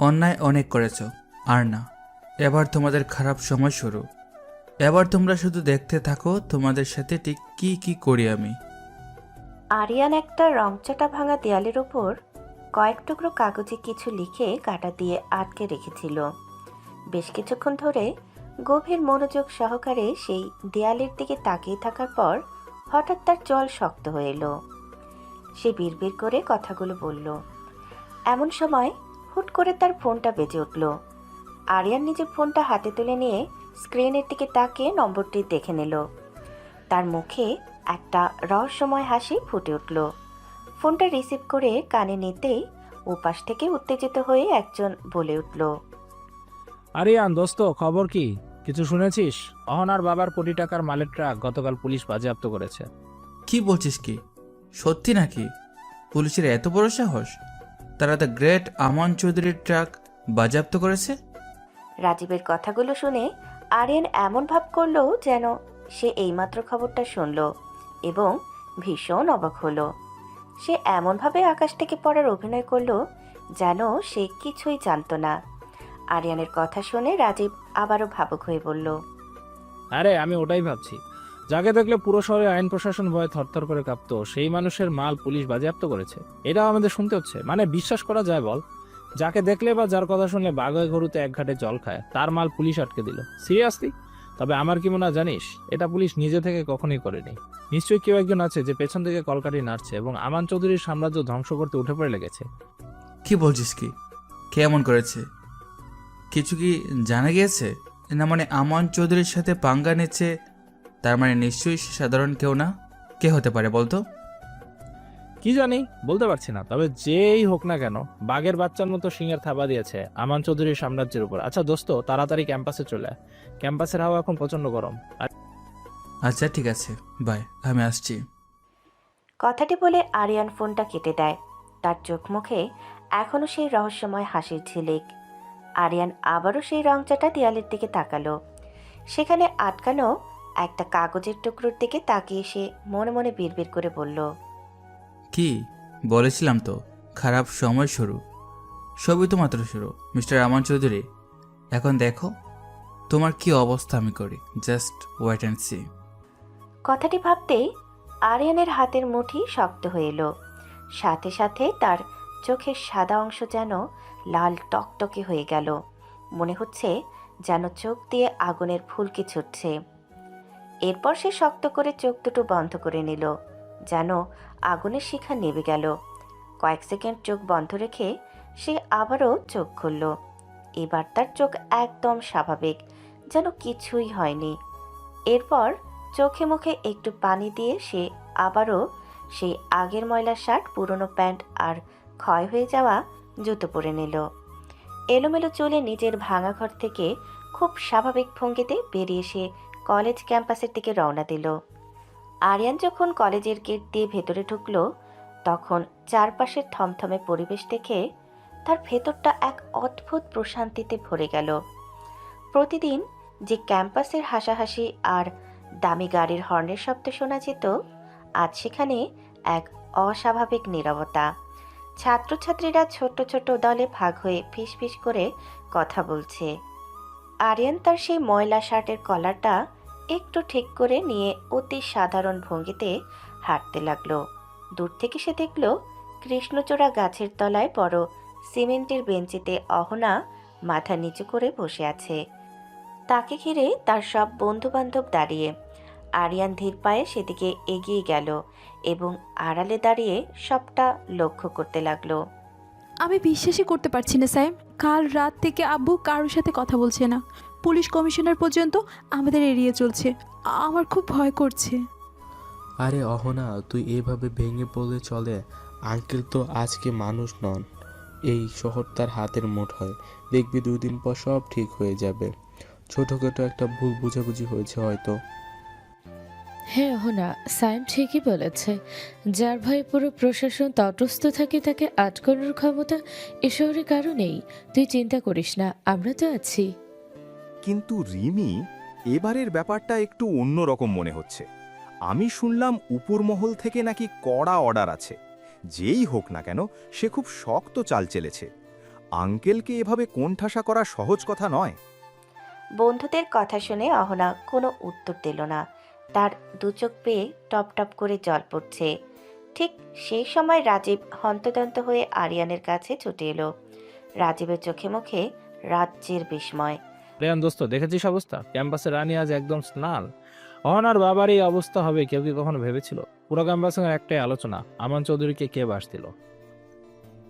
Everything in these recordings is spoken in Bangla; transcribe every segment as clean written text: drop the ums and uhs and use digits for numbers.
অন্যায় অনেক করেছ, আর না। এবার তোমাদের খারাপ সময় শুরু। এবার তোমরা শুধু দেখতে থাকো তোমাদের সাথে ঠিক কি কি করি আমি। আরিয়ান একটা রংচটা ভাঙা দেয়ালের ওপর কয়েক টুকরো কাগজে কিছু লিখে কাঁটা দিয়ে আটকে রেখেছিল। বেশ কিছুক্ষণ ধরে গভীর মনোযোগ সহকারে সেই দেয়ালের দিকে তাকিয়ে থাকার পর হঠাৎ তার জল শক্ত হয়ে এলো। সে বিড়বিড় করে কথাগুলো বলল। এমন সময় হুট করে তার ফোনটা বেজে উঠল। আরিয়ান নিজের ফোনটা হাতে তুলে নিয়ে স্ক্রিনের দিকে তাকিয়ে নম্বরটি দেখে নিল। তার মুখে একটা রহস্যময় হাসি ফুটে উঠল। ফোনটা রিসিভ করে কানে নিতেই ওপাশ থেকে উত্তেজিত হয়ে একজন বলে উঠল, আরিয়ান দোস্ত, খবর কি? কিছু শুনেছিস? অহনার বাবার কোটি টাকার মালের ট্রাক গতকাল পুলিশ বাজেয়াপ্ত করেছে। কি বলছিস কি? সত্যি নাকি? পুলিশের এত বড় সাহস? তারা দ্য গ্রেট আমান চৌধুরীর ট্রাক বাজেয়াপ্ত করেছে? রাজীবের কথাগুলো শুনে আরিয়ান এমন ভাব করলো যেন সে এইমাত্র খবরটা শুনল এবং ভীষণ অবাক হলো। সে এমনভাবে আকাশ থেকে পড়ার অভিনয় করলো যেন সে কিছুই জানতো না। আরিয়ানের কথা শুনে রাজীব আবারও ভাবুক হয়ে বলল, আরে আমি ওটাই ভাবছি, যাকে দেখলে পুরো শহরে আইন প্রশাসন ভয়ে থরথর করে কাঁপতো, সেই মানুষের মাল পুলিশ বাজেয়াপ্ত করেছে। এটাও আমাদের শুনতে হচ্ছে, মানে বিশ্বাস করা যায় বল? যাকে দেখলে বা যার কথা শুনলে বাঘায় গরুতে এক ঘাটে জল খায়, তার মাল পুলিশ আটকে দিল। সিরিয়াসলি? তবে আমার কি মনে হয় জানিস, এটা পুলিশ নিজে থেকে কখনোই করেনি। নিশ্চয়ই কেউ একজন আছে যে পেছন থেকে কলকাঠি নাড়ছে এবং আমান চৌধুরীর সাম্রাজ্য ধ্বংস করতে উঠে পড়ে লেগেছে। কি বলছিস কি? কে এমন করেছে? কিছু কি জানা গিয়েছে? না মানে আমান চৌধুরীর সাথে পাঙ্গা নিচ্ছে, তার মানে নিশ্চয়ই সে সাধারণ কেউ না। কে হতে পারে বলতো? কি জানি, বলতে পারছি না। তবে যেই হোক না কেন, বাঘের বাচ্চার মতো সিংহের থাবা দিয়েছে আমান চৌধুরীর সাম্রাজ্যের উপর। আচ্ছা দোস্ত, তাড়াতাড়ি ক্যাম্পাসে চলে আয়। ক্যাম্পাসের হাওয়া এখন প্রচন্ড গরম। আর আচ্ছা ঠিক আছে, বাই, আমি আসছি। কথাটি বলে আরিয়ান ফোনটা কেটে দেয়। তার চোখ মুখে এখনো সেই রহস্যময় হাসির ঝিলিক। আরিয়ান আবারও সেই রংচাটা দেয়ালের দিকে তাকালো। সেখানে আটকানো একটা কাগজের টুকরোর দিকে তাকিয়ে সে মনে মনে বিড়বিড় করে বলল, কি বলেছিলাম তো, খারাপ সময় শুরু। সবই তো মাত্র শুরু মিস্টার আমান চৌধুরী। এখন দেখো তোমার কি অবস্থা আমি করি। Just wait and see. কথাটি ভাবতেই আরিয়ানের হাতের মুঠি শক্ত হয়ে এলো। সাথে সাথে তার চোখের সাদা অংশ যেন লাল টকটকে হয়ে গেল। মনে হচ্ছে যেন চোখ দিয়ে আগুনের ফুলকি ছুটছে। এরপর সে শক্ত করে চোখ দুটো বন্ধ করে নিল, যেন আগুনের শিখা নেভে গেল। কয়েক সেকেন্ড চোখ বন্ধ রেখে সে আবারও চোখ খুলল। এবার তার চোখ একদম স্বাভাবিক, যেন কিছুই হয়নি। এরপর চোখে মুখে একটু পানি দিয়ে সে আবারও সেই আগের ময়লা শার্ট, পুরনো প্যান্ট আর ক্ষয় হয়ে যাওয়া জুতো পরে নিল। এলোমেলো চুলে নিজের ভাঙা ঘর থেকে খুব স্বাভাবিক ভঙ্গিতে বেরিয়ে সে কলেজ ক্যাম্পাসের দিকে রওনা দিল। আরিয়ান যখন কলেজের গেট দিয়ে ভেতরে ঢুকলো, তখন চারপাশের থমথমে পরিবেশ দেখে তার ভেতরটা এক অদ্ভুত প্রশান্তিতে ভরে গেল। প্রতিদিন যে ক্যাম্পাসের হাসাহাসি আর দামি গাড়ির হর্নের শব্দ শোনা যেত, আজ সেখানে এক অস্বাভাবিক নীরবতা। ছাত্রছাত্রীরা ছোট ছোট দলে ভাগ হয়ে ফিসফিস করে কথা বলছে। আরিয়ান তার সেই ময়লা শার্টের কলারটা একটু ঠিক করে নিয়ে অতি সাধারণ ভঙ্গিতে হাঁটতে লাগলো। দূর থেকে সে দেখল কৃষ্ণচূড়া গাছের তলায় বড় সিমেন্টের বেঞ্চিতে অহনা মাথা নিচু করে বসে আছে। তাকে ঘিরে তার সব বন্ধুবান্ধব দাঁড়িয়ে। আরিয়ান ধীর পায়ে সেদিকে এগিয়ে গেল এবং আড়ালে দাঁড়িয়ে সবটা লক্ষ্য করতে লাগলো। আমি বিশ্বাসই করতে পারছি না সাইম, কাল রাত থেকে আব্বু কারোর সাথে কথা বলছে না। পুলিশ কমিশনার পর্যন্ত আমাদের এড়িয়ে চলছে। আমার খুব ভয় করছে। আরে অহনা, তুই এভাবে ভেঙে পড়লে চলে? আঙ্কেল তো আজকে মানুষ নন, এই শহর তার হাতের মুঠোয়। দেখবি 2 দিন পর সব ঠিক হয়ে যাবে। ছোটখাটো একটা ভুল বুঝাবুঝি হয়েছে হয়তো। হ্যাঁ অহনা, সাইম ঠিকই বলেছে। যার ভয়ে পুরো প্রশাসন তটস্থ থাকে তাকে আটকানোর ক্ষমতা এ শহরে কারো নেই। তুই চিন্তা করিস না, আমরা তো আছি। কিন্তু রিমি, এবারের ব্যাপারটা একটু অন্যরকম মনে হচ্ছে। আমি শুনলাম উপর মহল থেকে নাকি কড়া অর্ডার আছে, যেই হোক না কেন সে খুব শক্ত চাল চেলেছে। আঙ্কেলকে এভাবে কোণঠাসা করা সহজ কথা নয়। বন্ধুদের কথা শুনে অহনা কোনো উত্তর দিল না। তার দু চোখ বেয়ে টপ টপ করে জল পড়ছে। ঠিক সেই সময় রাজীব হন্তদন্ত হয়ে আরিয়ানের কাছে ছুটে এলো। রাজীবের চোখে মুখে রাজ্যের বিস্ময়। রেয়ান দোস্ত, দেখেছিস অবস্থা? ক্যাম্পাসে রানী আজ একদম স্নাল। অহনার বাবার এই অবস্থা হবে কেউ কি কখনো ভেবেছিল? পুরো ক্যাম্পাসে একটাই আলোচনা, আমান চৌধুরীকে কে বাস দিল।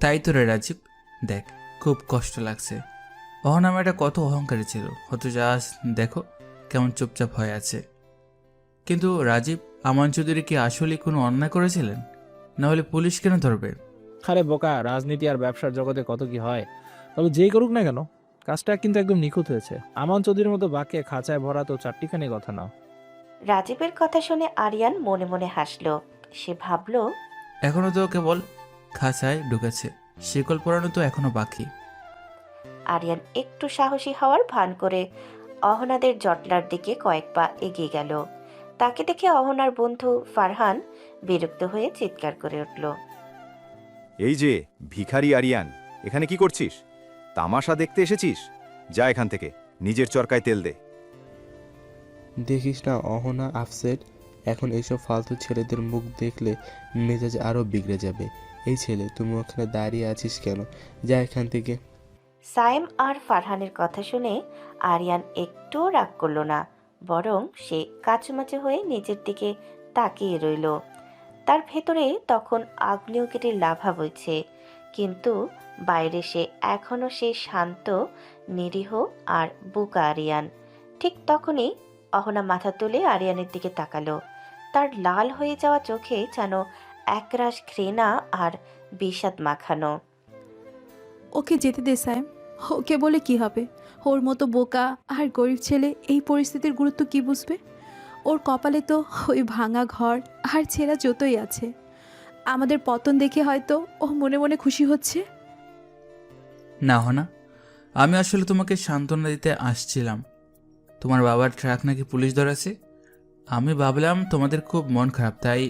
তাই তো রে রাজীব, দেখ খুব কষ্ট লাগছে। অহনা মেয়েটা কত অহংকারী ছিল, অথচ আজ দেখো কেমন চুপচাপ হয়ে আছে। কিন্তু রাজীব, আমান চৌধুরী কি আসলে কোনো অন্যায় করেছিলেন? না হলে পুলিশ কেন ধরবে? আরে বোকা, রাজনীতি আর ব্যবসার জগতে কত কি হয়। তবে যেই করুক না কেন, কাজটা কিন্তু একদম নিখুঁত হয়েছে। আমান চৌধুরীর মতো বাক্যে খাঁচায় ভরা তো চারটিখানি কথা না। রাজীবের কথা শুনে আরিয়ান মনে মনে হাসল। সে ভাবল, এখনো তো কেবল খাঁচায় ঢুকেছে, শিকল পরানো তো এখনো বাকি। আরিয়ান একটু সাহসী হওয়ার ভান করে অহনাদের জটলার দিকে কয়েক পা এগিয়ে গেল। তাকে দেখে অহনার বন্ধু ফারহান বিরক্ত হয়ে চিৎকার করে উঠল। এই যে ভিখারি আরিয়ান, এখানে কি করছিস? তামাশা দেখতে এসেছিস? যা এখান থেকে, নিজের চরকায় তেল দে। দেখিস না অহনা আপসেট। এখন এইসব ফালতু ছেলেদের মুখ দেখলে মেজাজ আরও বিগড়ে যাবে। এই ছেলে, তুমি ওখানে দাঁড়িয়ে আছিস কেন? যা এখান থেকে। সাইম আর ফারহানের কথা শুনে আরিয়ান একটুও রাগ করল না, বরং সে কাচুমাচু হয়ে নিজের দিকে তাকিয়ে রইল। তার ভেতরে তখন আগ্নেয়গিরির লাভা বইছে, কিন্তু বাইরে সে এখনও সেই শান্ত, নিরীহ আর বোকা আরিয়ান। ঠিক তখনই অহনা মাথা তুলে আরিয়ানের দিকে তাকালো। তার লাল হয়ে যাওয়া চোখে যেন একরাশ ঘৃণা আর বিষাদ মাখানো। ওকে যেতে দে সাইম, ওকে বলে কি হবে? ওর মতো বোকা আর গরিব ছেলে এই পরিস্থিতির গুরুত্ব কি বুঝবে? ওর কপালে তো ওই ভাঙা ঘর আর ছেঁড়া জুতোই আছে। আমাদের পতন দেখে হয়তো ও মনে মনে খুশি হচ্ছে। না হনা, আমি আসলে তোমাকে সান্ত্বনা দিতে আসছিলাম। তোমার বাবার ট্রাক নাকি পুলিশ ধরেছে। আমি ভাবলাম তোমাদের খুব মন খারাপ, তাই।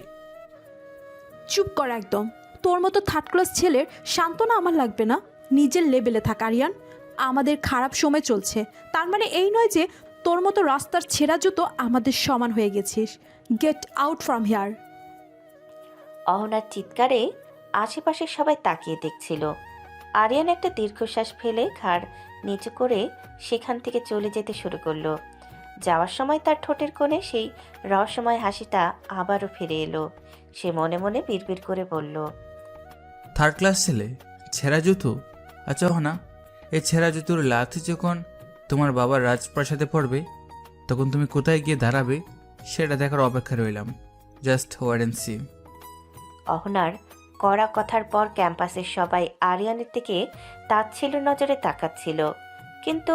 চুপ কর একদম। তোর মতো থার্ড ক্লাস ছেলের সান্ত্বনা আমার লাগবে না। নিজের লেভেলে থাক আরিয়ান। আমাদের খারাপ সময় চলছে, তার মানে এই নয় যে তোর মতো রাস্তার ছেঁড়া জুতো আমাদের সমান হয়ে গেছিস। Get out from here. অহনার চিৎকারে আশেপাশের সবাই তাকিয়ে দেখছিল। আরিয়ান একটা দীর্ঘশ্বাস ফেলে ঘাড় নিচু করে সেখান থেকে চলে যেতে শুরু করলো। যাওয়ার সময় তার ঠোঁটের কোণে সেই রহস্যময় হাসিটা আবারও ফিরে এলো। সে মনে মনে বিড়বিড় করে বলল, থার্ড ক্লাস ছেলে, ছেঁড়া জুতো? আচ্ছা হনা, এই ছেঁড়া জুতোর লাথি যখন তোমার বাবার রাজপ্রাসাদে পড়বে, তখন তুমি কোথায় গিয়ে দাঁড়াবে সেটা দেখার অপেক্ষা রইলাম। Just wait and see. অহনার কড়া কথার পর ক্যাম্পাসের সবাই আরিয়ানের দিকে তাচ্ছিল্য নজরে তাকাচ্ছিল, কিন্তু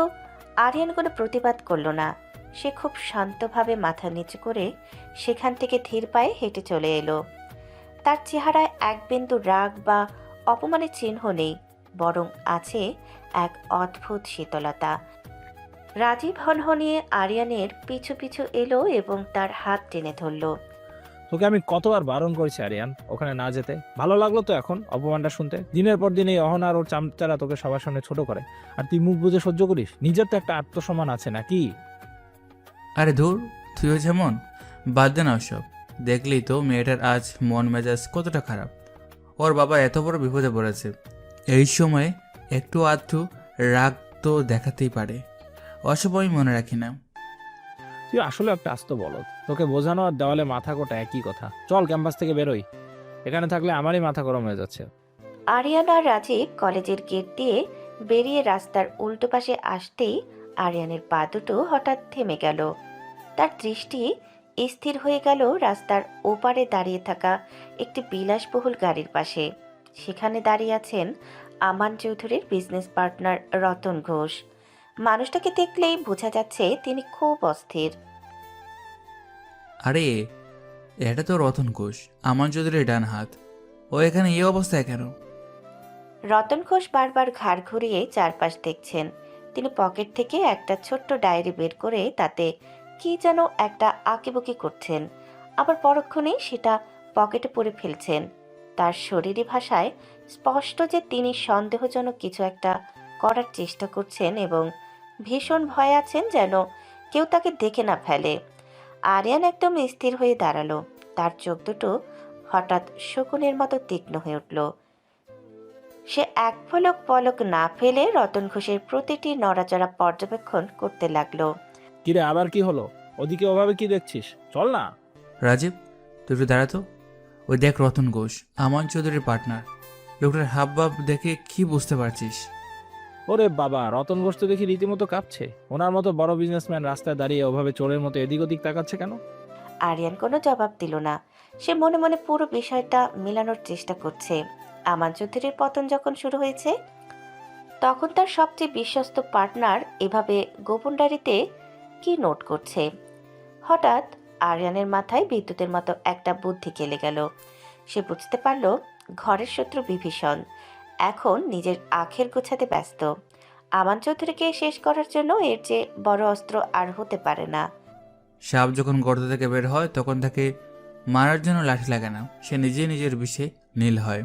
আরিয়ান কোনো প্রতিবাদ করল না। সে খুব শান্তভাবে মাথা নিচু করে সেখান থেকে ধীর পায়ে হেঁটে চলে এলো। তার চেহারায় এক বিন্দু রাগ বা অপমানের চিহ্ন নেই, বরং আছে এক অদ্ভুত শীতলতা। রাজীব হনহনিয়ে আরিয়ানের পিছু পিছু এলো এবং তার হাত টেনে ধরল। তোকে আমি কতবার বারণ করেছি আরিয়ান ওখানে না যেতে। ভালো লাগলো তো এখন অপমানটা শুনতে? দিনের পর দিন এই অহনা আর ওর চামচারা তোকে সবার সামনে ছোট করে, আর তুই মুখ বুঝে সহ্য করিস? নিজের তো একটা আত্মসম্মান আছে নাকি? আরে ধুর, তুইও যেমন। বাদ দে না ওসব। দেখলেই তো মেয়েটার আজ মন মেজাজ কতটা খারাপ। ওর বাবা এত বড় বিপদে পড়েছে, এই সময়ে একটু আধটু রাগ তো দেখাতেই পারে। ওসব আমি মনে রাখি না। তুই আসলে একটা আস্ত বলদ। তোকে বোঝানো আর দেওয়ালে মাথা কোটা একই কথা। চল ক্যাম্পাস থেকে বেরোই, এখানে থাকলে আমারই মাথা গরম হয়ে যাচ্ছে। আরিয়ান আর রাজীব কলেজের গেট দিয়ে বেরিয়ে রাস্তার উল্টো পাশে আসতেই আরিয়ানের পা দুটো হঠাৎ থেমে গেল। তার দৃষ্টি স্থির হয়ে গেল রাস্তার ওপারে দাঁড়িয়ে থাকা একটি বিলাসবহুল গাড়ির পাশে। সেখানে দাঁড়িয়ে আছেন আমান চৌধুরীর বিজনেস পার্টনার রতন ঘোষ। মানুষটাকে দেখলেই বোঝা যাচ্ছে তিনি খুব অস্থির। আরে এটা তো রতন ঘোষ, আমার চৌধুরীর ডান হাত। ও এখানে এই অবস্থায় কেন? রতন ঘোষ বারবার ঘাড় ঘুরিয়ে চারপাশ দেখছেন। তিনি পকেট থেকে একটা ছোট্ট ডায়েরি বের করে তাতে কি যেন একটা আঁকিবুকি করছেন, আবার পরক্ষণেই সেটা পকেটে পুরে ফেলছেন। তার শরীরী ভাষায় স্পষ্ট যে তিনি সন্দেহজনক কিছু একটা করার চেষ্টা করছেন এবং ভীষণ ভয় আছেন যেন কেউ তাকে দেখে না ফেলে। আরিয়ান একদম স্থির হয়ে দাঁড়ালো। তার চোখ দুটো হঠাৎ শকুনের মতো তীক্ষ্ণ হয়ে উঠল। সে এক পলক না ফেলে রতন ঘোষের প্রতিটি নড়াচড়া পর্যবেক্ষণ করতে লাগলো। কিরে আবার কি হলো? ওদিকে ওভাবে কি দেখছিস? চল না। রাজীব, তুই একটু দাঁড়াতো। ওই দেখ রতন ঘোষ, আমান চৌধুরীর পার্টনার। লোকটার হাবভাব দেখে কি বুঝতে পারছিস? ওরে বাবা, রতন ঘোষ তো দেখি রীতিমতো কাঁপছে। ওনার মতো বড় বিজনেসম্যান রাস্তায় দাঁড়িয়ে ওভাবে চোরের মতো এদিক ওদিক তাকাচ্ছে কেন? আরিয়ান কোনো জবাব দিল না। সে মনে মনে পুরো বিষয়টা মেলানোর চেষ্টা করছে। আমান চৌধুরীর পতন যখন শুরু হয়েছে তখন তার সবচেয়ে বিশ্বস্ত পার্টনার এভাবে গোপন ডায়েরিতে কি নোট করছে। হঠাৎ আরিয়ানের মাথায় বিদ্যুতের মতো একটা বুদ্ধি খেলে গেল। সে বুঝতে পারল ঘরের শত্রু বিভীষণ এখন নিজের আখের গোছাতে ব্যস্ত। আমান চৌধুরীকে শেষ করার জন্য এর চেয়ে বড় অস্ত্র আর হতে পারে না। সাপ যখন গর্ত থেকে বের হয় তখন তাকে মারার জন্য লাঠি লাগে না, সে নিজে নিজের বিষে নীল হয়।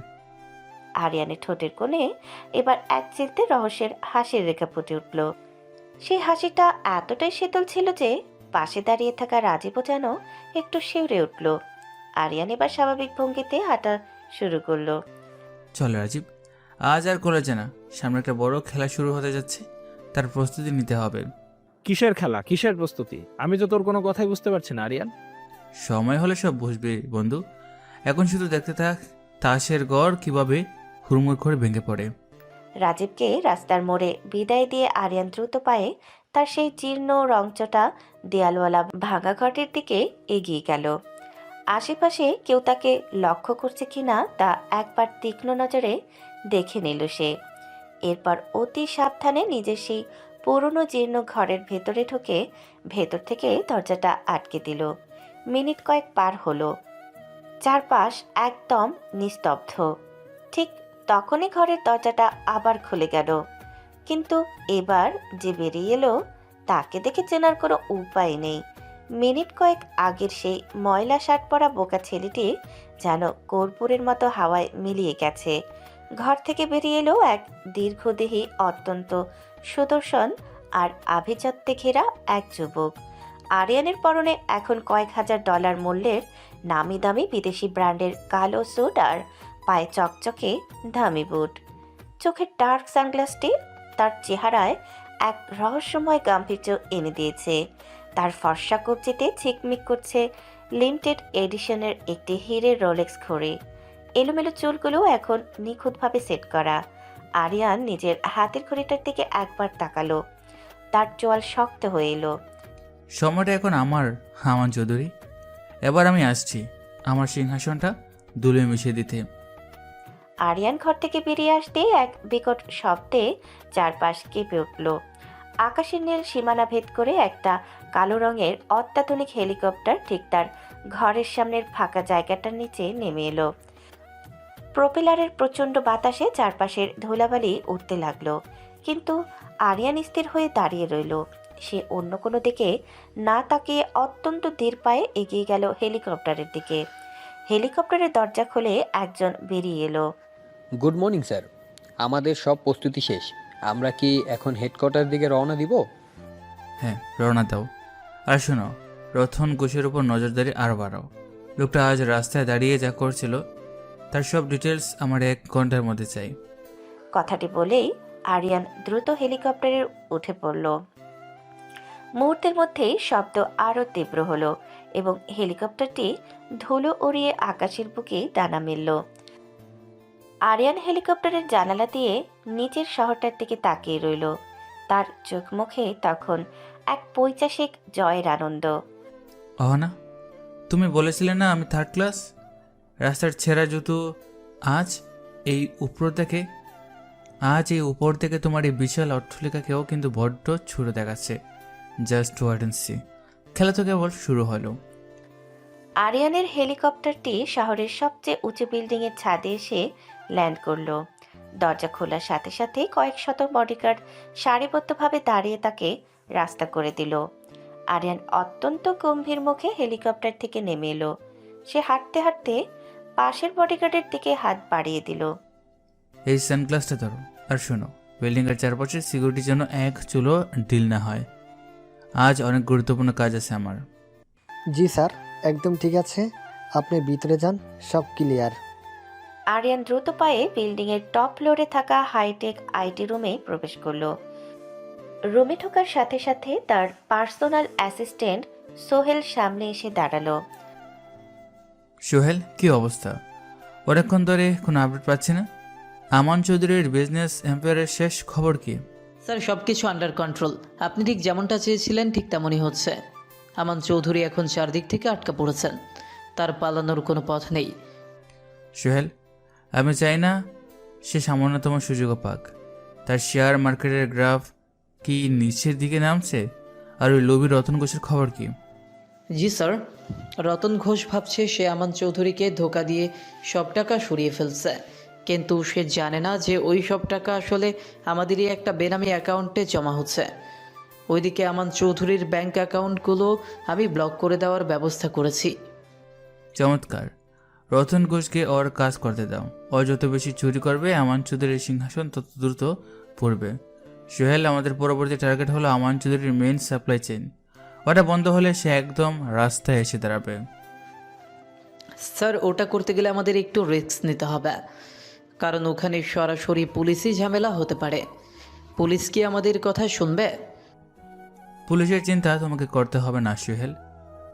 আরিয়ানের ঠোঁটের কোণে এবার এক চিলতে রহস্যের হাসির রেখা ফুটে উঠল। সেই হাসিটা এতটাই শীতল ছিল যে পাশে দাঁড়িয়ে থাকা রাজীবও যেন একটু শিউরে উঠল। আরিয়ান এবার স্বাভাবিক ভঙ্গিতে হাঁটা শুরু করলো। চল রাজীব, আজ আর কলেজে না, সামনে একটা বড় খেলা শুরু হতে যাচ্ছে, তার প্রস্তুতি নিতে হবে। কিসের খেলা, কিসের প্রস্তুতি? আমি তো তোর কোনো কথাই বুঝতে পারছি না আরিয়ান। সময় হলে সব বুঝবি বন্ধু, এখন শুধু দেখতে থাক তাসের গড় কিভাবে হুড়মুড় করে ভেঙে পড়ে। রাজীবকে রাস্তার মোড়ে বিদায় দিয়ে আরিয়ান দ্রুত পায়ে তার সেই জীর্ণ রংচটা দেয়ালওয়ালা ভাঙা ঘরটির দিকে এগিয়ে গেল। আশেপাশে কেউ তাকে লক্ষ্য করছে কিনা তা একবার তীক্ষ্ণ নজরে দেখে নিল সে। এরপর অতি সাবধানে নিজের সেই পুরনো জীর্ণ ঘরের ভেতরে ঢুকে ভেতর থেকে দরজাটা আটকে দিল। মিনিট কয়েক পার হলো। চারপাশ একদম নিস্তব্ধ। ঠিক তখনই ঘরের দরজাটা আবার খুলে গেল। কিন্তু এবার যে বেরিয়ে এলো তাকে দেখে চেনার কোনো উপায় নেই। মিনিট কয়েক আগের সেই ময়লা শার্ট পরা বোকা ছেলেটি যেন কর্পূরের মতো হাওয়ায় মিলিয়ে গেছে। ঘর থেকে বেরিয়ে এলো এক দীর্ঘদেহী, অত্যন্ত সুদর্শন আর আভিজাত্যে ঘেরা এক যুবক। আরিয়ানের পরনে এখন কয়েক হাজার ডলার মূল্যের নামি দামি বিদেশি ব্র্যান্ডের কালো স্যুট আর পায়ে চকচকে দামি বুট। চোখের ডার্ক সানগ্লাসটি তার চেহারায় এক রহস্যময় গাম্ভীর্য এনে দিয়েছে। তার ফর্সা কবজিতে ঝিকমিক করছে লিমিটেড এডিশনের একটি হিরের রোলেক্স ঘড়ি। এলোমেলো চুলগুলো এখন নিখুঁতভাবে সেট করা। আরিয়ান নিজের হাতের ঘড়িটার দিকে একবার তাকালো। তার চোয়াল শক্ত হয়ে এলো। সময়টা এখন আমার, আমান চৌধুরী। এবার আমি আসছি আমার সিংহাসনটা দুলে মিশিয়ে দিতে। আরিয়ান ঘর থেকে বেরিয়ে আসতে এক বিকট শব্দে চারপাশ কেঁপে উঠল। আকাশের নীল সীমানা ভেদ করে একটা কালো রঙের অত্যাধুনিক হেলিকপ্টার ঠিক তার ঘরের সামনের ফাঁকা জায়গাটার নিচে নেমে এলো। প্রোপেলারের প্রচণ্ড বাতাসে চারপাশের ধুলাবালি উঠতে লাগলো। কিন্তু আরিয়ান স্থির হয়ে দাঁড়িয়ে রইল। সে অন্য কোনো দিকে না তাকিয়ে অত্যন্ত ধীর পায়ে এগিয়ে গেল হেলিকপ্টারের দিকে। হেলিকপ্টারের দরজা খুলে একজন বেরিয়ে এলো। গুড মর্নিং স্যার, আমাদের সব প্রস্তুতি শেষ। আমরা কি এখন হেডকোয়ার্টার দিকে রওনা দিব? হ্যাঁ, রওনা দাও। আর শোনো, রতন ঘোষের উপর নজরদারি আরও বাড়াও। লোকটা আজ রাস্তায় দাঁড়িয়ে যা করছিল তার সব ডিটেলস আমার 1 ঘন্টার মধ্যে চাই। কথাটি বলেই আরিয়ান দ্রুত হেলিকপ্টারে উঠে পড়ল। মুহূর্তের মধ্যেই শব্দ আরও তীব্র হলো এবং হেলিকপ্টারটি ধুলো উড়িয়ে আকাশের বুকে ডানা মেলল। আরিয়ান হেলিকপ্টারের জানালা দিয়ে নিচের শহরটার দিকে তাকিয়ে রইল। তার চোখ মুখে তখন এক পৈশাসিক জয়ের আনন্দ। অহনা, তুমি বলেছিলে না আমি 3rd ক্লাস? রাস্তার ছেঁড়া জুতো আজ এই উপর থেকে তোমার এই বিশাল অট্টালিকাকেও কিন্তু বড্ড ছোট দেখাচ্ছে। Just wait and see. খেলা তো কেবল শুরু হলো। আরিয়ানের হেলিকপ্টারটি শহরের সবচেয়ে উঁচু বিল্ডিংয়ের ছাদে এসে ল্যান্ড করলো। দরজা খোলার সাথে সাথে কয়েক শত বডিগার্ড সারিবদ্ধভাবে দাঁড়িয়ে তাকে রাস্তা করে দিল। আরিয়ান অত্যন্ত গম্ভীর মুখে হেলিকপ্টার থেকে নেমে এলো। সে হাঁটতে হাঁটতে পাশের বডিগার্ডের দিকে হাত বাড়িয়ে দিল। এই সানগ্লাসটা ধরো আর শোনো, বিল্ডিংয়ের চারপাশে সিকিউরিটির জন্য এক চুলো ডিল না হয়। আজ অনেক গুরুত্বপূর্ণ কাজ আছে আমার। জি স্যার, একদম ঠিক আছে, আপনি ভিতরে যান, সব ক্লিয়ার। আরিয়ান দ্রুত পায়ে বিল্ডিংয়ের টপ ফ্লোরে থাকা হাইটেক আইটি রুমে প্রবেশ করলো। রুমে ঢোকার সাথে সাথে তার পার্সোনাল অ্যাসিস্ট্যান্ট সোহেল সামনে এসে দাঁড়ালো। সোহেল, কি অবস্থা? অনেকক্ষণ ধরে কোনো আপডেট পাচ্ছি না। আমান চৌধুরীর বিজনেস এম্পায়ারের শেষ খবর কি? স্যার সব কিছু আন্ডার কন্ট্রোল। আপনি ঠিক যেমনটা চেয়েছিলেন ঠিক তেমনই হচ্ছে। আমান চৌধুরী এখন চারদিক থেকে আটকা পড়েছেন, তার পালানোর কোনো পথ নেই। সোহেল, আমি চাই না সে সামান্যতম সুযোগও পাক। তার শেয়ার মার্কেটের গ্রাফ কি নিচের দিকে নামছে? আর ওই লোভী রতন ঘোষের খবর কি? জি স্যার, রতন ঘোষ ভাবছে সে আমান চৌধুরীকে ধোকা দিয়ে সব টাকা সরিয়ে ফেলছে, কিন্তু সে জানে না যে ওই সব টাকা আসলে আমাদেরই একটা বেনামি অ্যাকাউন্টে জমা হচ্ছে। ওইদিকে আমান চৌধুরীর ব্যাংক অ্যাকাউন্টগুলো আমি ব্লক করে দেওয়ার ব্যবস্থা করেছি। চমৎকার। রতন ঘোষকে ওর কাজ করতে দাও। ও যত বেশি চুরি করবে আমান চৌধুরীর সিংহাসন তত দ্রুত পড়বে। সোহেল, আমাদের পরবর্তী টার্গেট হলো আমান চৌধুরীর মেইন সাপ্লাই চেইন। ওটা বন্ধ হলে সে একদম রাস্তায় এসে দাঁড়াবে। স্যার ওটা করতে গেলে আমাদের একটু রিস্ক নিতে হবে, কারণ ওখানে সরাসরি পুলিশই ঝামেলা হতে পারে। পুলিশ কি আমাদের কথা শুনবে? পুলিশের চিন্তা তোমাকে করতে হবে না সোহেল।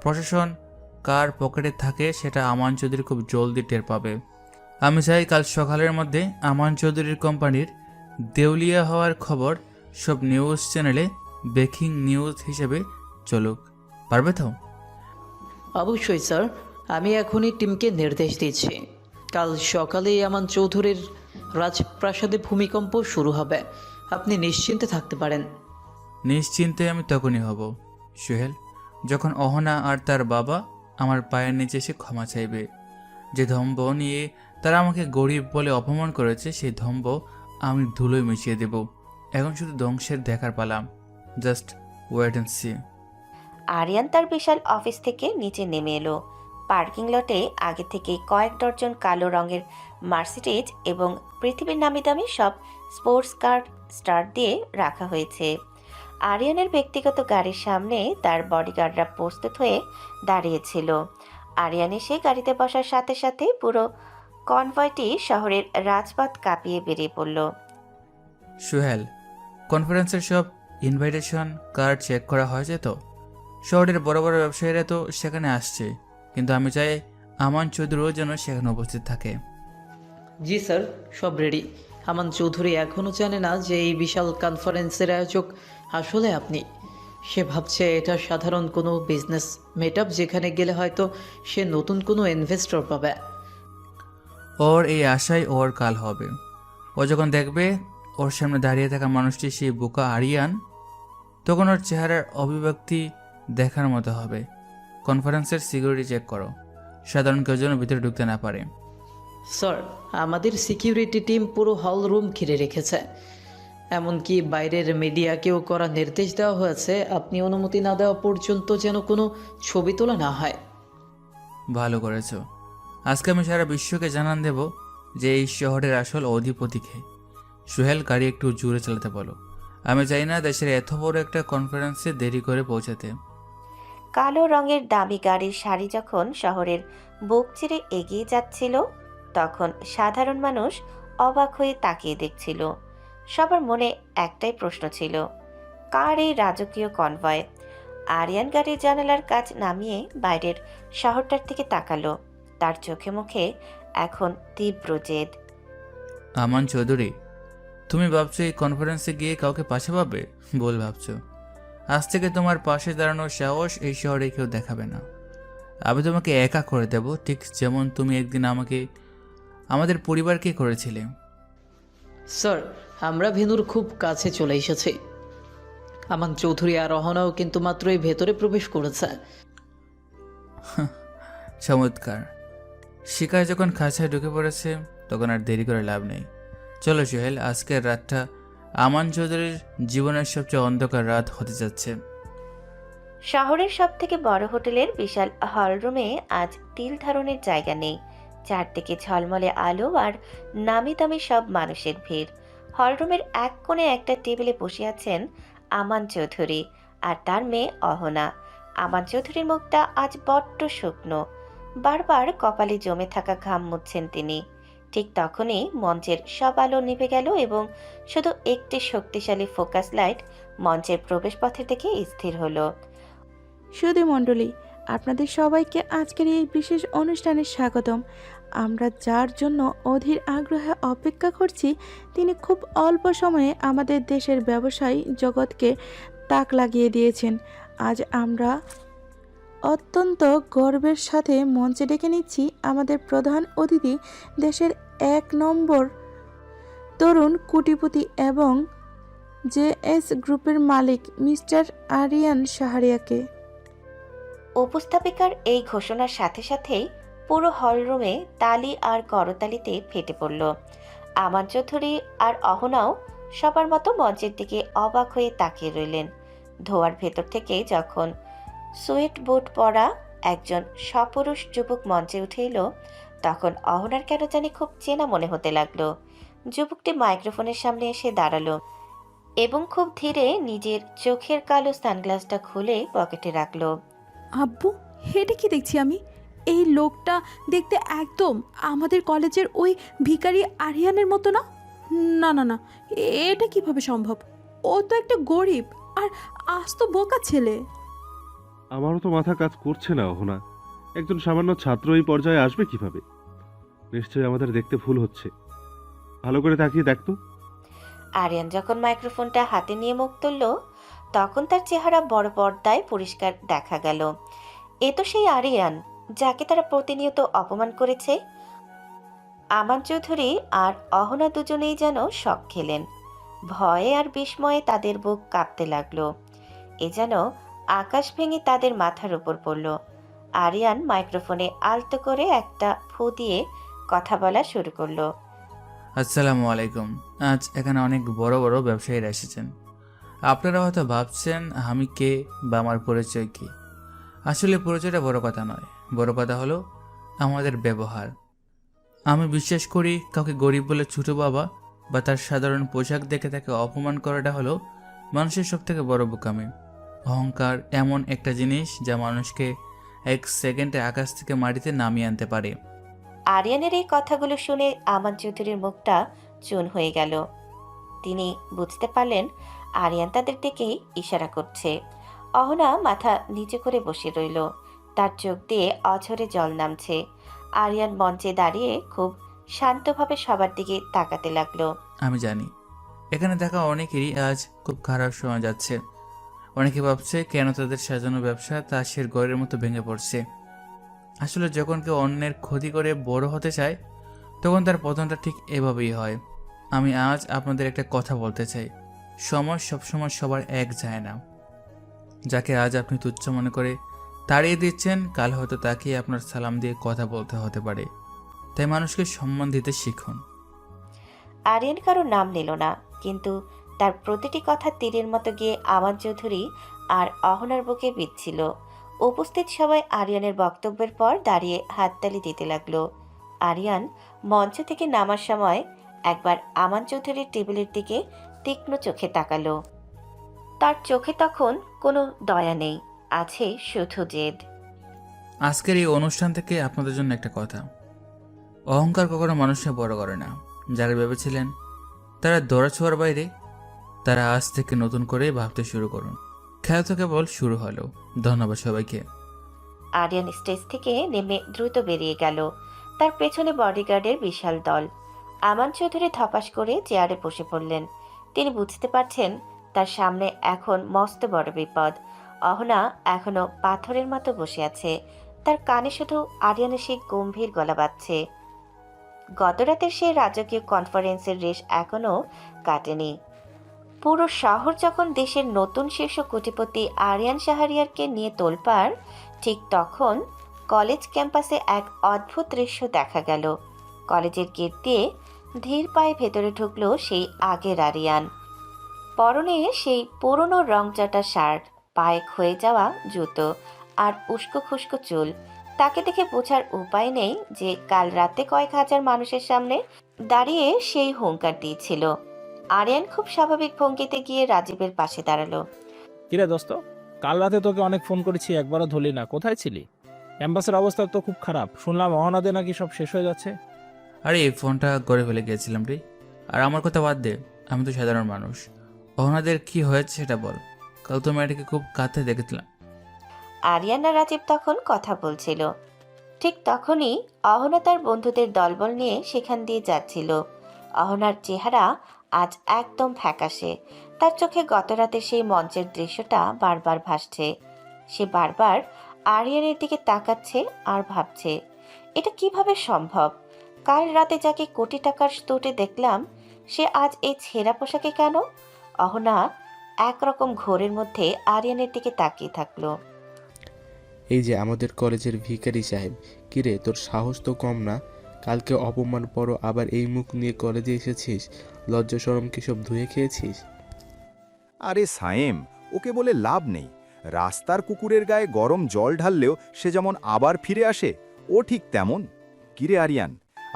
প্রশাসন কার পকেটে থাকে সেটা আমান চৌধুরী খুব জলদি টের পাবে। আমি চাই কাল সকালের মধ্যে আমান চৌধুরীর কোম্পানির দেউলিয়া হওয়ার খবর সব নিউজ চ্যানেলে ব্রেকিং নিউজ হিসেবে চলুক। পারবে তো? অবশ্যই স্যার, আমি এখনই টিমকে নির্দেশ দিচ্ছি। কাল সকালেই আমান চৌধুরীর রাজপ্রাসাদে ভূমিকম্প শুরু হবে, আপনি নিশ্চিন্তে থাকতে পারেন। নিশ্চিন্তে আমি তখনই হব সোহেল, যখন অহনা আর তার বাবা আমার পায়ের নিচে এসে ক্ষমা চাইবে। যে ধম্ব নিয়ে তারা আমাকে গরিব বলে অপমান করেছে সেই ধম্ব আমি ধুলোয় মিশিয়ে দেব। এখন শুধু ধ্বংসের দেখার পালাম। Just wait and see. Aryan তার বিশাল অফিস থেকে নিচে নেমে এলো। পার্কিং লটে আগে থেকে কয়েক ডজন কালো রঙের মার্সিডিজ এবং পৃথিবীর নামি দামি সব স্পোর্টস কার স্টার্ট দিয়ে রাখা হয়েছে। আরিয়ানের ব্যক্তিগত গাড়ির সামনে তার বডিগার্ডরা প্রস্তুত হয়ে দাঁড়িয়েছিল। আরিয়ান এসে গাড়িতে বসার সাথে সাথে পুরো কনভয়টি শহরের রাজপথ কাঁপিয়ে বেরিয়ে পড়ল। সোহেল, কনফারেন্সের সব ইনভাইটেশন কার্ড চেক করা হয়েছে তো? শহরের বড় বড় ব্যবসায়ীরা তো সেখানে আসছে, কিন্তু আমি চাই আমান চৌধুরীও যেন সেখানে উপস্থিত থাকে। জি স্যার, সব রেডি। আমান চৌধুরী এখনও জানে না যে এই বিশাল কনফারেন্সের আয়োজক আসলে আপনি। সে ভাবছে এটা সাধারণ কোনো বিজনেস মিটআপ, যেখানে গেলে হয়তো সে নতুন কোনো ইনভেস্টর পাবে। ওর এই আশাই ওর কাল হবে। ও যখন দেখবে ওর সামনে দাঁড়িয়ে থাকা মানুষটি সেই বোকা আরিয়ান, তখন ওর চেহারার অভিব্যক্তি দেখার মতো হবে। কনফারেন্সের সিকিউরিটি চেক করো, সাধারণ কেউ যেন ভিতরে ঢুকতে না পারে। স্যার, আমাদের সিকিউরিটি টিম পুরো হল রুম ঘিরে রেখেছে, এমনকি বাইরের মিডিয়াকেও করা নির্দেশ দেওয়া হয়েছে আপনি অনুমতি না দেওয়া পর্যন্ত যেন কোনো ছবি তোলা না হয়। ভালো করেছো। আজকে আমি সারা বিশ্বকে জানান দেব যে এই শহরের আসল অধিপতি কে। সোহেল, গাড়ি একটু জোরে চালাতে বলো। আমি চাই না দেশের এত বড় একটা কনফারেন্সে দেরি করে পৌঁছাতে। কালো রঙের দামি গাড়ির সারি যখন শহরের বুক চিরে এগিয়ে যাচ্ছিল, তখন সাধারণ মানুষ অবাক হয়ে তাকিয়ে দেখছিল। সবার মনে একটাই প্রশ্ন ছিল, কার এই রাজকীয় কনভয়? আরিয়ান গাড়ির জানালার কাজ নামিয়ে বাইরের শহরটার দিকে তাকালো। তার চোখে মুখে এখন তীব্র জেদ। আমান চৌধুরী, তুমি ভাবছো এই কনফারেন্সে গিয়ে কাউকে পাশে পাবে? বল ভাবছো? আজ থেকে তোমার পাশে দাঁড়ানোর সাহস এই শহরে কেউ দেখাবে না। আমি তোমাকে একা করে দেব, ঠিক যেমন তুমি একদিন আমাকে আমাদের পরিবারকে করেছিলে। স্যার, আমরা ভেনুর খুব কাছে চলে এসেছি। আমান চৌধুরী আর রহনাও কিন্তু মাত্রই ভেতরে প্রবেশ করেছে। চমৎকার। শিকার যখন খাঁচায় ঢুকে পড়েছে তখন আর দেরি করে লাভ নেই। চলো সোহেল, আজকের রাতটা আমান চৌধুরীর জীবনের সবচেয়ে অন্ধকার রাত হতে যাচ্ছে। শহরের সব থেকে বড় হোটেলের বিশাল হলরুমে আজ তিল ধারণের জায়গা নেই। চারদিকে ঝলমলে আলো আর নামি দামি সব মানুষের ভিড়। হলরুমের এক কোণে একটা টেবিলে বসে আছেন আমান চৌধুরী আর তার মেয়ে অহনা। আমান চৌধুরীর মুখটা আজ বড্ড শুকনো, বারবার কপালে জমে থাকা ঘাম মুছছেন তিনি। ঠিক তখনই মঞ্চের সব আলো নিভে গেল এবং শুধু একটি শক্তিশালী ফোকাস লাইট মঞ্চের প্রবেশপথের দিকে স্থির হলো। সুধী মণ্ডলী, আপনাদের সবাইকে আজকের এই বিশেষ অনুষ্ঠানে স্বাগতম। আমরা যার জন্য অধীর আগ্রহে অপেক্ষা করছি তিনি খুব অল্প সময়ে আমাদের দেশের ব্যবসায়ী জগৎকে তাক লাগিয়ে দিয়েছেন। আজ আমরা অত্যন্ত গর্বের সাথে মঞ্চে ডেকে নিচ্ছি আমাদের প্রধান অতিথি, দেশের 1 নম্বর তরুণ কোটিপতি এবং জেএস গ্রুপের মালিক মিস্টার আরিয়ান শাহরিয়াকে। উপস্থাপিকার এই ঘোষণার সাথে সাথেই পুরো হলরুমে তালি আর করতালিতে ফেটে পড়ল। আমান চৌধুরী আর অহনাও সবার মতো মঞ্চের দিকে অবাক হয়ে তাকিয়ে রইলেন। ধোয়ার ভেতর থেকে যখন সুয়েট বুট পরা একজন সপুরুষ যুবক মঞ্চে উঠে এলো, তখন অহনার কেন জানি খুব চেনা মনে হতে লাগলো। যুবকটি মাইক্রোফোনের সামনে এসে দাঁড়ালো এবং খুব ধীরে নিজের চোখের কালো সানগ্লাসটা খুলে পকেটে রাখলো। আব্বু, হেঁটে কি দেখছি আমি? এই লোকটা দেখতে একদম আমাদের কলেজের ওই ভিখারি আরিয়ানের মতো না। না না না, এটা কিভাবে সম্ভব? ও তো একটা গরিব আর আস্ত বোকা ছেলে। আমারও তো মাথা কাজ করছে না অহনা। একজন সামান্য ছাত্র এই পর্যায়ে আসবে কিভাবে? নিশ্চয়ই আমাদের দেখতে ভুল হচ্ছে। ভালো করে তাকিয়ে দেখতো। আরিয়ান যখন মাইক্রোফোনটা হাতে নিয়ে মুখ তুলল, তখন তার চেহারা বড় পর্দায় পরিষ্কার দেখা গেল। এ তো সেই আরিয়ান যাকে তারা প্রতিনিয়ত অপমান করেছে। আমান চৌধুরী আর অহনা দুজনেই যেন শক খেলেন। ভয়ে আর বিস্ময়ে তাদের বুক কাঁপতে লাগলো। এ যেন আকাশ ভেঙে তাদের মাথার উপর পড়ল। আরিয়ান মাইক্রোফোনে আলতো করে একটা ফু দিয়ে কথা বলা শুরু করলো। আসসালামু আলাইকুম। আজ এখানে অনেক বড় বড় ব্যবসায়ীরা এসেছেন। আপনারা হয়তো ভাবছেন আমি কে বা আমার পরিচয় কী। আসলে পরিচয়টা বড় কথা নয়, বড় কথা হলো আমাদের ব্যবহার। আমি বিশ্বাস করি কাউকে গরিব বলে ছোটো বাবা বা তার সাধারণ পোশাক দেখে তাকে অপমান করাটা হলো মানুষের সবথেকে বড় বোকামি। অহংকার এমন একটা জিনিস যা মানুষকে 1 সেকেন্ডে আকাশ থেকে মাটিতে নামিয়ে আনতে পারে। আরিয়ানের এই কথাগুলো শুনে আমান চৌধুরীর মুখটা চুন হয়ে গেল। তিনি বুঝতে পারলেন আরিয়ান তাদের দিকেই ইশারা করছে। অহনা মাথা নিচে করে বসে রইল, তার চোখ দিয়ে অঝরে জল নামছে। আরিয়ান মঞ্চে দাঁড়িয়ে খুব শান্তভাবে সবার দিকে তাকাতে লাগলো। আমি জানি এখানে থাকা অনেকেরই আজ খুব খারাপ সময় যাচ্ছে। অনেকে ভাবছে কেন তাদের সাজানো ব্যবসা তাসের ঘরের মতো ভেঙে পড়ছে। আসলে যখন কেউ অন্যের ক্ষতি করে বড় হতে চায় তখন তার পতনটা ঠিক এভাবেই হয়। আমি আজ আপনাদের একটা কথা বলতে চাই, সময় সবসময় সবার এক যায় না। যাকে আজ আপনি তুচ্ছ মনে করে তাড়িয়ে দিচ্ছেন, কাল হয়তো তাকে আপনার সালাম দিয়ে কথা বলতে হতে পারে। তাই মানুষকে সম্মান দিতে শিখুন। আরিয়ান কারো নাম নিল না, কিন্তু তার প্রতিটি কথা তীরের মতো গিয়ে আমান চৌধুরী আর অহনার বুকে বিঁধছিল। উপস্থিত সবাই আরিয়ানের বক্তব্যের পর দাঁড়িয়ে হাততালি দিতে লাগলো। আরিয়ান মঞ্চ থেকে নামার সময় একবার আমান চৌধুরীর টেবিলের দিকে তীক্ষ্ণ চোখে তাকালো। তার চোখে তখন কোনো দয়া নেই, আছে শুধু জেদ। আজকের এই অনুষ্ঠান থেকে আপনাদের জন্য একটা কথা, অহংকার কখনো মানুষকে বড় করে না। যারা ভেবেছিলেন তারা দৌড়াছোয়ার বাইরে, তারা আজ থেকে নতুন করে ভাবতে শুরু করুন। খেলা তো কেবল শুরু হলো। ধন্যবাদ সবাইকে। আরিয়ান স্টেজ থেকে নেমে দ্রুত বেরিয়ে গেল, তার পেছনে বডিগার্ডের বিশাল দল। আমান চৌধুরী ধপাস করে চেয়ারে বসে পড়লেন। তিনি বুঝতে পারছেন তার সামনে এখন মস্ত বড় বিপদ। অহনা এখনো পাথরের মতো বসে আছে, তার কানে শুধু আরিয়ানের সেই গম্ভীর গলা বাজছে। গতরাতের সেই রাজকীয় কনফারেন্সের রেশ এখনো কাটেনি। পুরো শহর যখন দেশের নতুন শীর্ষ কোটিপতি আরিয়ান শাহরিয়ারকে নিয়ে তোলপাড়, ঠিক তখন কলেজ ক্যাম্পাসে এক অদ্ভুত দৃশ্য দেখা গেল। কলেজের গেট দিয়ে ধীর পায়ে ভেতরে ঢুকলো সেই আগের আরিয়ান। পরনে সেই পুরনো রংচটা শার্ট, পায়ে ক্ষয়ে যাওয়া জুতো আর উস্কো খুস্কো চুল। তাকে দেখে বোঝার উপায় নেই যে কাল রাতে কয়েক হাজার মানুষের সামনে দাঁড়িয়ে সেই হুঙ্কার দিয়েছিল। আরিয়ান খুব স্বাভাবিক ভঙ্গিতে গিয়ে রাজীবের পাশে দাঁড়ালো। কিরে দোস্ত, কাল রাতে তোকে অনেক ফোন করেছি, একবারও ধরলি না, কোথায় ছিলি? ক্যাম্পাসের অবস্থা তো খুব খারাপ, শুনলাম অহনাদে নাকি সব শেষ হয়ে যাচ্ছে। আরে এই ফোনটা করে ফেলে গিয়েছিলাম রে। আর আমার কথা বাদ দে, আমি তো সাধারণ মানুষ। অহনাদের কি হয়েছে সেটা বল। কাল তো মেয়েটাকে খুব কাঁদতে দেখেছিলাম। আরিয়ান আর রাজীব তখন কথা বলছিল। ঠিক তখনই অহনা তার বন্ধুদের দলবল নিয়ে সেখান দিয়ে যাচ্ছিল। অহনার চেহারা আজ একদম ফ্যাকাশে। তার চোখে গতরাতের সেই মঞ্চের দৃশ্যটা বারবার ভাসছে। সে বারবার আরিয়ানের দিকে তাকাচ্ছে আর ভাবছে, এটা কিভাবে সম্ভব? কাল রাতে যাকে কোটি টাকার স্তূটে দেখলাম, সে আজ এই ছেঁড়া পোশাকে কেন? অহনা একরকম ঘোরের মধ্যে আরিয়ানের দিকে তাকিয়ে থাকলো। এই যে আমাদের কলেজের ভিখারি সাহেব, কিরে তোর সাহস তো কম না? কালকে অপমান পরও আবার এই মুখ নিয়ে কলেজে এসেছিস? লজ্জা শরম কি সব ধুয়ে খেয়েছিস? আরে সায়েম, ওকে বলে লাভ নেই। রাস্তার কুকুরের গায়ে গরম জল ঢাললেও সে যেমন আবার ফিরে আসে, ও ঠিক তেমন। কিরে আরিয়ান,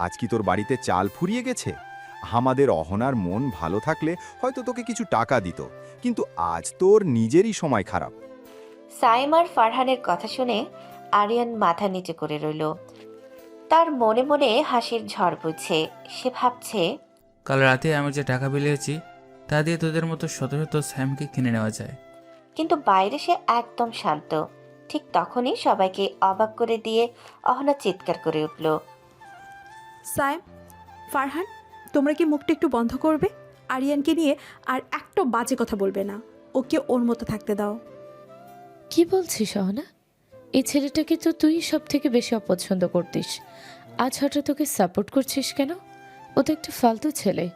আজ কি তোর বাড়িতে চাল ফুরিয়ে গেছে? আমাদের অহনার মন ভালো থাকলে হয়তো তোকে কিছু টাকা দিত, কিন্তু আজ তোর নিজেরই সময় খারাপ। সাইম আর ফারহানের কথা শুনে আরিয়ান মাথা নিচু করে রইল। তার মনে মনে হাসির ঝড় বইছে। সে ভাবছে, কাল রাতে আমি যে টাকা বিলিয়েছি তা দিয়ে তোদের মতো শত শত স্যামকে কিনে নেওয়া যায়। কিন্তু বাইরে সে একদম শান্ত। ঠিক তখনই সবাইকে অবাক করে দিয়ে অহনা চিৎকার করে উঠল। সাইম, ফারহান, তোমরা কি মুখটা একটু বন্ধ করবে? আরিয়ানকে নিয়ে আর একটা বাজে কথা বলবে না। ওকে ওর মতো থাকতে দাও। কি বলছিস অহনা? এই ছেলেটাকে তো তুই সব থেকে বেশি অপছন্দ করতিস, আজ হঠাৎ ওকে সাপোর্ট করছিস কেন? ও তো একটা ফালতু ছেলে।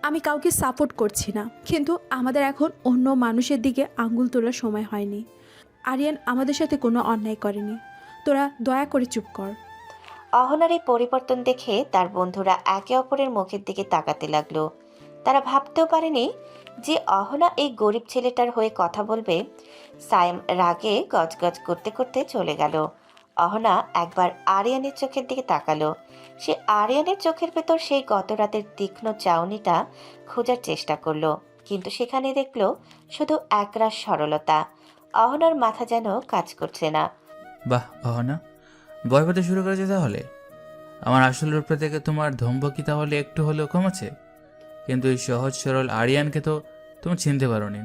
আমি কাউকে সাপোর্ট করছি না, কিন্তু আমাদের এখন অন্য মানুষের দিকে আঙ্গুল তোলার সময় হয়নি। আরিয়ান আমাদের সাথে কোনো অন্যায় করেনি। তোরা দয়া করে চুপ কর। অহনার এই পরিবর্তন দেখে তার বন্ধুরা একে অপরের মুখের দিকে তাকাতে লাগলো। তারা ভাবতেও পারেনি যে অহনা এই গরিব ছেলেটার হয়ে কথা বলবে। সাইম রাগে গজগজ করতে করতে চলে গেল। অহনা একবার আরিয়ানের চোখের দিকে তাকালো। সে আরিয়ানের চোখের ভেতর সেই গত রাতের তীক্ষ্ণ চাউনিটা খোঁজার চেষ্টা করলো, কিন্তু সেখানে দেখলো শুধু একরাশ সরলতা। অহনার মাথা যেন কাজ করছে না। বাহ অহনা, ভয় পেতে শুরু করেছে তাহলে? আমার আসল রূপটা থেকে তোমার ধম্ব কি তাহলে একটু হলেও কমেছে? কিন্তু এই সহজ সরল আরিয়ানকে তো তুমি চিনতে পারোনি।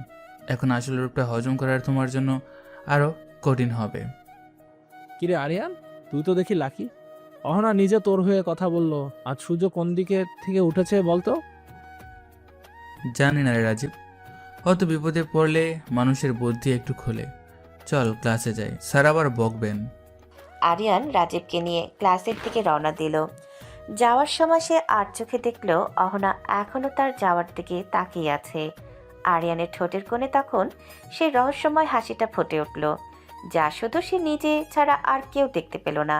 এখন আসল রূপটা হজম করার তোমার জন্য আরও কঠিন হবে। কিরে আরিয়ান, তুই তো দেখি লাকি। অহনা নিজে তোর হয়ে কথা বললো। আজ সূর্য কোন দিকে থেকে উঠেছে বলতো? জানি না রে রাজীব, হয়তো বিপদে পড়লে মানুষের বুদ্ধি একটু খোলে। চল ক্লাসে যাই, স্যার আবার বকবেন। আরিয়ান রাজীবকে নিয়ে ক্লাসের দিকে রওনা দিল। যাওয়ার সময় সে আর চোখে দেখল অহনা এখনও তার যাওয়ার দিকে তাকিয়ে আছে। আরিয়ানের ঠোঁটের কোণে তখন সেই রহস্যময় হাসিটা ফুটে উঠল, যা শুধু সে নিজে ছাড়া আর কেউ দেখতে পেল না।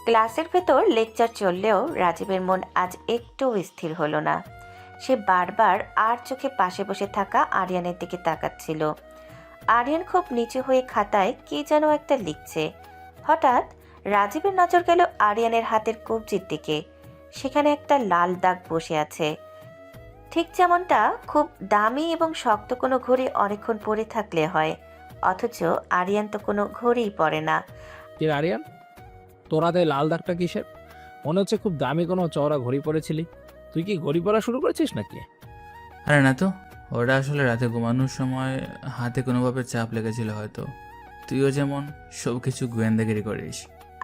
ক্লাসের ভেতর লেকচার চললেও রাজীবের মন আজ একটু স্থির হলো না। সে বারবার আর চোখে পাশে বসে থাকা আরিয়ানের দিকে তাকাচ্ছিল। আরিয়ান খুব নিচু হয়ে খাতায় কি যেন একটা লিখছে। হঠাৎ রাজীবের নজর গেল আরিয়ানের হাতের কবজির দিকে। সেখানে একটা লাল দাগ বসে আছে, ঠিক যেমনটা খুব দামি এবং শক্ত কোনো ঘড়ি অনেকক্ষণ পরে থাকলে হয়। অথচ আরিয়ান তো কোনো ঘড়িই পরে না। কিরে আরিয়ান, তোর হাতে লাল দাগটা কিসের? মনে হচ্ছে খুব দামি কোনো চওড়া ঘড়ি পরেছিলি। তুই কি ঘড়ি পরা শুরু করেছিস নাকি? আরে না তো, ওটা আসলে রাতে ঘুমানোর সময় হাতে কোনোভাবে চাপ লেগেছিল হয়তো। তুইও যেমন সব কিছু গোয়েন্দাগিরি করিস।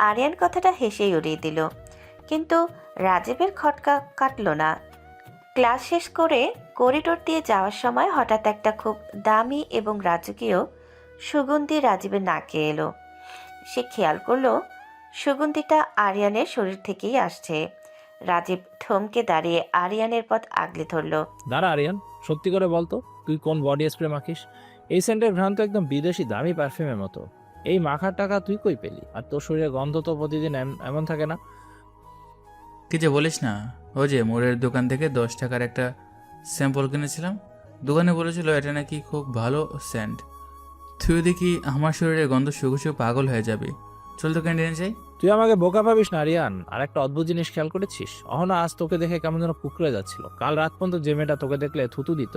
আরিয়ান কথাটা হেসেই উড়িয়ে দিল, কিন্তু রাজীবের খটকা কাটল না। ক্লাস শেষ করে করিডোর দিয়ে যাওয়ার সময় হঠাৎ একটা খুব দামি এবং রাজকীয় সুগন্ধি রাজীবের নাকে এলো। সে খেয়াল করলো সুগন্ধিটা আরিয়ানের শরীর থেকেই আসছে। রাজীব থমকে দাঁড়িয়ে আরিয়ানের পথ আগলে ধরল। দাঁড়া আরিয়ান, সত্যি করে বলতো তুই কোন বডি স্প্রে মাখিস? এই সেন্টের ঘ্রাণ তো একদম বিদেশি দামি পারফিউমের মতো। এই মাখার টাকা তুই কই পেলি? আর তোর শরীরে গন্ধ তো প্রতিদিন এমন থাকে না। কি যে বলিস না, ওই যে মোড়ের দোকান থেকে 10 টাকার একটা স্যাম্পল কিনেছিলাম। দোকানে বলেছিল এটা নাকি খুব ভালো সেন্ট। তুই দেখি আমার শরীরে গন্ধ শুকু পাগল হয়ে যাবে। চল তো ক্যান্টিনে যাই। তুই আমাকে বোকা ভাবিস না আরিয়ান। আর একটা অদ্ভুত জিনিস খেয়াল করেছিস? অহনা আজ তোকে দেখে কেমন যেন কুকড়ে যাচ্ছিল। কাল রাত পর্যন্ত যে মেয়েটা তোকে দেখলে থুতু দিত,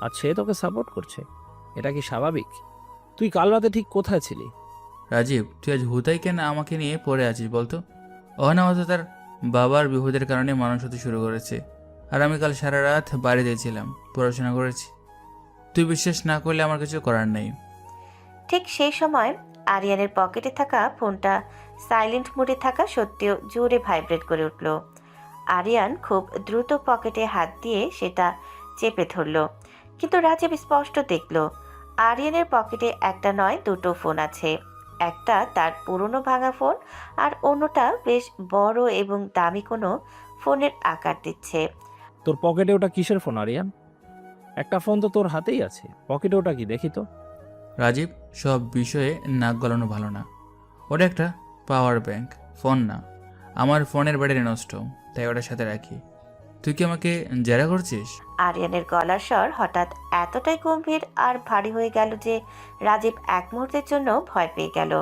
আর সে তোকে সাপোর্ট করছে। এটা কি স্বাভাবিক? তুই কাল রাতে ঠিক কোথায় ছিলি? রাজীব, তুই আজ হুতাই কেন আমাকে নিয়ে পড়ে আছিস বলতো? অহনা হয়তো তার বাবার বিপদের কারণে মানুষ হতে শুরু করেছে, আর আমি কাল সারা রাত বাড়িতে ছিলাম, পড়াশোনা করেছি। তুই বিশ্বাস না করলে আমার কিছু করার নেই। ঠিক সেই সময় আরিয়ানের পকেটে থাকা ফোনটা সাইলেন্ট মোডে থাকা সত্ত্বেও জোরে ভাইব্রেট করে উঠল। আরিয়ান খুব দ্রুত পকেটে হাত দিয়ে সেটা চেপে ধরল, কিন্তু রাজীব স্পষ্ট দেখল আরিয়ানের পকেটে একটা নয় দুটো ফোন আছে। একটা তার পুরনো ভাঙা ফোন, আর অন্যটা বেশ বড় এবং দামি কোনো ফোনের আকার দিচ্ছে। তোর পকেটে ওটা কিসের ফোন আরিয়ান? একটা ফোন তো তোর হাতেই আছে, পকেটে ওটা কি দেখি তো। রাজীব, সব বিষয়ে নাক গলানো ভালো না। ওটা একটা পাওয়ার ব্যাংক, ফোন না। আমার ফোনের ব্যাটারি নষ্ট, তাই ওটার সাথে রাখি। তুই কি আমাকে জেরা করছিস? আরিয়ানের গলার স্বর হঠাৎ এতটাই গম্ভীর আর ভারী হয়ে গেল যে রাজীব এক মুহূর্তের জন্য ভয় পেয়ে গেল।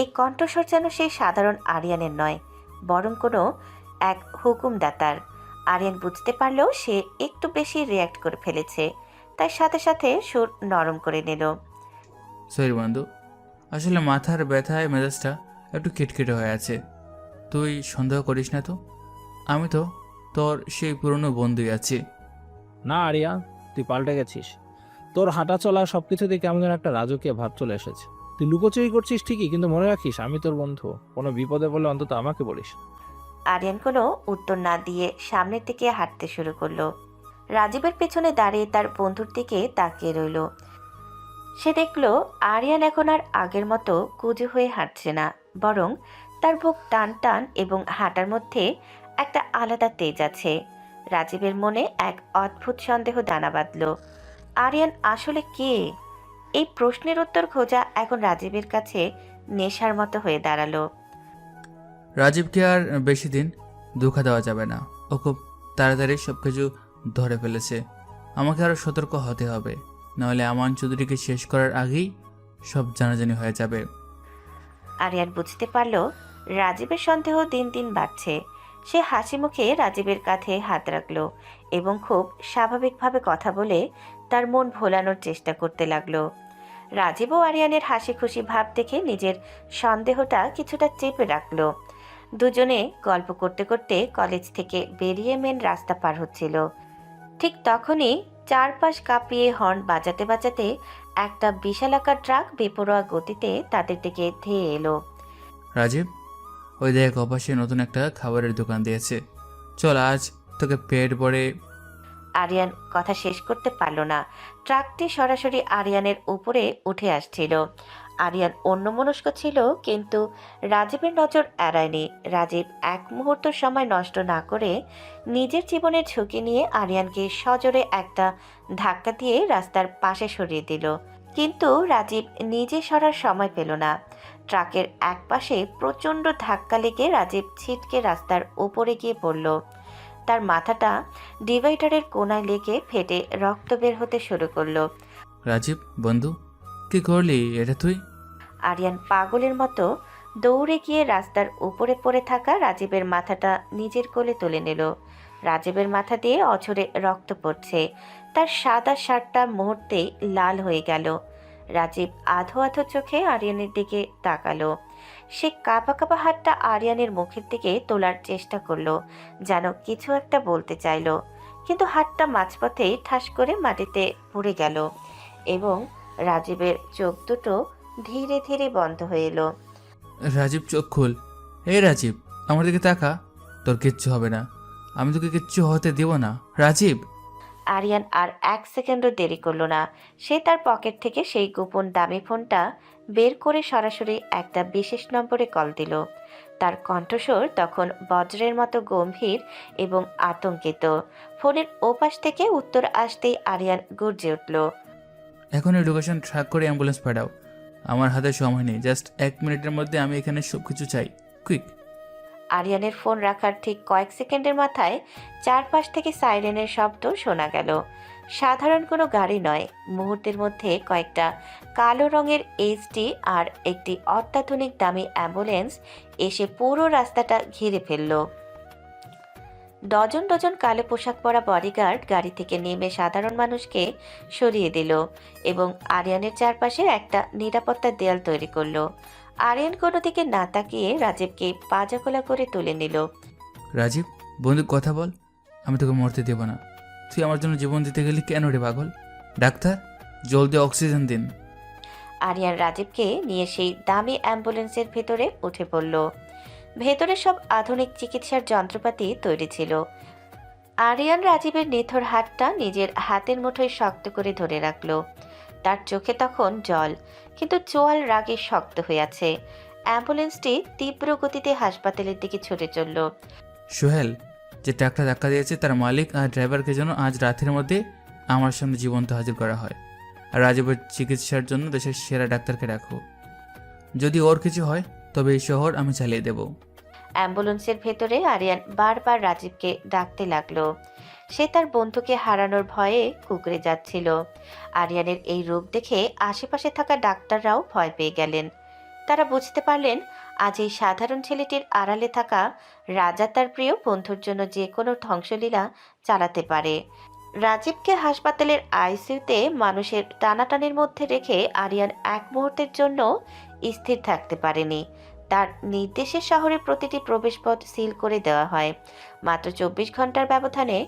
এই কণ্ঠস্বর যেন সেই সাধারণ আরিয়ানের নয়, বরং কোনো এক হুকুমদাতার। আরিয়ান বুঝতে পারলেও সে একটু বেশি রিয়্যাক্ট করে ফেলেছে, তাই সাথে সাথে সুর নরম করে নিল। সরি বন্ধু, আসলে মাথার ব্যথায় মেজাজটা একটু খিটখিটে হয়ে আছে। তুই সন্দেহ করিস না তো? আমি তো তোর সেই পুরনো বন্ধুই আছি। না আরিয়ান, তুই পাল্টে গেছিস। তোর হাঁটা চলা সবকিছুতে কেমন যেন একটা রাজকীয় ভাব চলে এসেছে। তুই লুকোচুরি করছিস ঠিকই, কিন্তু মনে রাখিস আমি তোর বন্ধু। কোনো বিপদে বলে অন্তত আমাকে বলিস। আরিয়ান কোনো উত্তর না দিয়ে সামনের দিকে হাঁটতে শুরু করলো। রাজীবের পেছনে দাঁড়িয়ে তার বন্ধুর দিকে তাকিয়ে রইল। সে দেখল আরিয়ান এখন আর আগের মতো কুঁজো হয়ে হাঁটছে না, বরং তার বুক টান টান এবং হাঁটার মধ্যে একটা আলাদা তেজ আছে। রাজীবের মনে এক অদ্ভুত সন্দেহ দানা বাঁধল। আরিয়ান আসলে কে? এই প্রশ্নের উত্তর খোঁজা এখন রাজীবের কাছে নেশার মতো হয়ে দাঁড়ালো। রাজীবকে আর বেশি দিন ধোঁকা দেওয়া যাবে না। ও খুব তাড়াতাড়ি সব কিছু ধরে ফেলেছে। আমাকে আরও সতর্ক হতে হবে, নাহলে আমান চৌধুরীকে শেষ করার আগেই সব জানাজানি হয়ে যাবে। আরিয়ান বুঝতে পারল রাজীবের সন্দেহ দিন দিন বাড়ছে। সে হাসি মুখে রাজীবের কাঁধে হাত রাখল এবং খুব স্বাভাবিকভাবে কথা বলে তার মন ভোলানোর চেষ্টা করতে লাগলো। রাজীবও আরিয়ানের হাসি খুশি ভাব দেখে নিজের সন্দেহটা কিছুটা চেপে রাখল। দুজনে গল্প করতে করতে কলেজ থেকে বেরিয়ে মেন রাস্তা পার হচ্ছিল। ঠিক তখনই চারপাশ কাঁপিয়ে হর্ন বাজাতে বাজাতে একটা বিশালাকার ট্রাক বেপরোয়া গতিতে তাদের দিকে ধেয়ে এলো। রাজীব, ওই দেখ অপাশে নতুন একটা খাবারের দোকান দিয়েছে, চল আজ তোকে পেট ভরে। আরিয়ান কথা শেষ করতে পারল না। ট্রাকটি সরাসরি আরিয়ানের উপরে উঠে আসছিল। আরিয়ান অন্যমনস্ক ছিল, কিন্তু রাজীবের নজর এড়ায়নি। রাজীব এক মুহূর্ত সময় নষ্ট না করে নিজের জীবনের ঝুঁকি নিয়ে আরিয়ানকে সজোরে একটা ধাক্কা দিয়ে রাস্তার পাশে সরিয়ে দিল। কিন্তু রাজীব নিজে সরার সময় পেল না। ট্রাকের এক পাশে প্রচণ্ড ধাক্কা লেগে রাজীব ছিটকে রাস্তার উপরে গিয়ে পড়ল। তার মাথাটা ডিভাইডারের কোনায় লেগে ফেটে রক্ত বের হতে শুরু করলো। রাজীব বন্ধু, কি করলি এটা তুই? আরিয়ান পাগলের মতো দৌড়ে গিয়ে রাস্তার উপরে পড়ে থাকা রাজীবের মাথাটা নিজের কোলে তুলে নিল। রাজীবের মাথা দিয়ে অঝরে রক্ত পড়ছে। তার সাদা শার্টটা মুহূর্তেই লাল হয়ে গেল। রাজীব আধো আধো চোখে আরিয়ানের দিকে তাকালো। সে কাঁপা কাঁপা হাতটা আরিয়ানের মুখের দিকে তোলার চেষ্টা করলো, যেন কিছু একটা বলতে চাইলো, কিন্তু হাতটা মাঝপথেই ঠাস করে মাটিতে পড়ে গেল এবং রাজীবের চোখ দুটো ধীরে ধীরে বন্ধ হয়ে এলো। রাজীব, চোখ খুল। এই রাজীব, আমার দিকে তাকা। তোর কিচ্ছু হবে না, আমি তোকে কিচ্ছু হতে দেব না। রাজীব! আরিয়ান আর এক সেকেন্ডও দেরি করলো না। সে তার পকেট থেকে সেই গোপন দামি ফোনটা বের করে সরাসরি একটা বিশেষ নম্বরে কল দিল। তার কণ্ঠস্বর তখন বজ্রের মতো গম্ভীর এবং আতঙ্কিত। ফোনের ওপাশ থেকে উত্তর আসতেই আরিয়ান গর্জে উঠল। এখন এই লোকেশন ট্র্যাক করে অ্যাম্বুলেন্স পাঠাও। আমার হাতে সময় নেই, জাস্ট 1 মিনিটের মধ্যে আমি এখানে সব কিছু চাই, কুইক। আরিয়ানের ফোন রাখার ঠিক কয়েক সেকেন্ডের মাথায় চারপাশ থেকে সাইরেনের শব্দ শোনা গেল। সাধারণ কোনো গাড়ি নয়, মুহূর্তের মধ্যে কয়েকটা কালো রঙের এইচডি আর একটি অত্যাধুনিক দামি অ্যাম্বুলেন্স এসে পুরো রাস্তাটা ঘিরে ফেলল। ডজন ডজন কালো পোশাক পরা বডিগার্ড গাড়ি থেকে নেমে সাধারণ মানুষকে সরিয়ে দিল এবং আরিয়ানের চারপাশে একটা নিরাপত্তা দেয়াল তৈরি করলো। আরিয়ান কোনো দিকে না তাকিয়ে রাজীবকে পাজাকোলা করে তুলে নিল। রাজীব, বন্ধুর কথা বল, আমি তোকে মরতে দেব না। তুই আমার জন্য জীবন দিতে গেলি কেন রে পাগল? ডাক্তার, জলদি অক্সিজেন দিন। আরিয়ান রাজীবকে নিয়ে সেই দামি অ্যাম্বুলেন্সের ভেতরে উঠে পড়ল। ভেতরে সব আধুনিক চিকিৎসার যন্ত্রপাতি তৈরি ছিল। আরিয়ান রাজীবের নিথর হাতটা নিজের হাতের মুঠোয় শক্ত করে ধরে রাখল। তার চোখে তখন জল, কিন্তু চোয়াল রাগে শক্ত হয়ে আছে। অ্যাম্বুলেন্সটি তীব্র গতিতে হাসপাতালের দিকে ছুটে চলল। সোহেল, যে ট্রাকটা ধাক্কা দিয়েছে তার মালিক আর ড্রাইভারকে যেন আজ রাতের মধ্যে আমার সামনে জীবন্ত হাজির করা হয়। আর রাজীবের চিকিৎসার জন্য দেশের সেরা ডাক্তারকে রাখো। যদি ওর কিছু হয় তবে এই শহর আমি চালিয়ে দেব। অ্যাম্বুলেন্সের ভেতরে আরিয়ান বারবার রাজীবকে ডাকতে লাগলো। সে তার বন্ধুকে হারানোর ভয়ে কুঁকড়ে যাচ্ছিল। আরিয়ানের এই রূপ দেখে আশেপাশে থাকা ডাক্তাররাও ভয় পেয়ে গেলেন। তারা বুঝতে পারলেন আজ এই সাধারণ ছেলেটির আড়ালে থাকা রাজা তার প্রিয় বন্ধুর জন্য যে কোনো ধ্বংসলীলা চালাতে পারে। রাজীবকে হাসপাতালের আইসিইউতে মানুষের টানাটানির মধ্যে রেখে আরিয়ান এক মুহূর্তের জন্য স্থির থাকতে পারেনি। তার নির্দেশে শহরের প্রতিটি প্রবেশপথ সিল করে দেওয়া হয়। মাত্র 24 ঘন্টার ব্যবধানে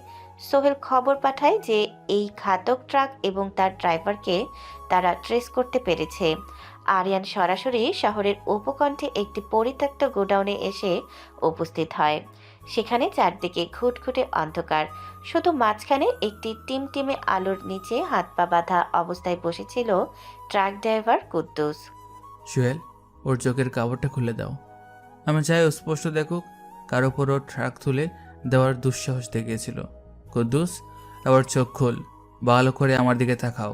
সোহেল খবর পাঠায় যে এই ঘাতক ট্রাক এবং তার ড্রাইভারকে তারা ট্রেস করতে পেরেছে। আরিয়ান সরাসরি শহরের উপকণ্ঠে একটি পরিত্যক্ত গোডাউনে এসে উপস্থিত হয়। সেখানে চারদিকে ঘুটঘুটে অন্ধকার, শুধু মাঝখানে একটি টিমটিমে আলোর নিচে হাত পা বাঁধা অবস্থায় বসেছিল ট্রাক ড্রাইভার কুদ্দুস। সোহেল, ওর চোখের কাপড়টা খুলে দাও। আমি চাই ও স্পষ্ট দেখুক কার ওপর ও ট্রাক তুলে দেওয়ার দুঃসাহস দেখিয়েছিল। কুদ্দুস, আবার চোখ খুল, ভালো করে আমার দিকে তাকাও।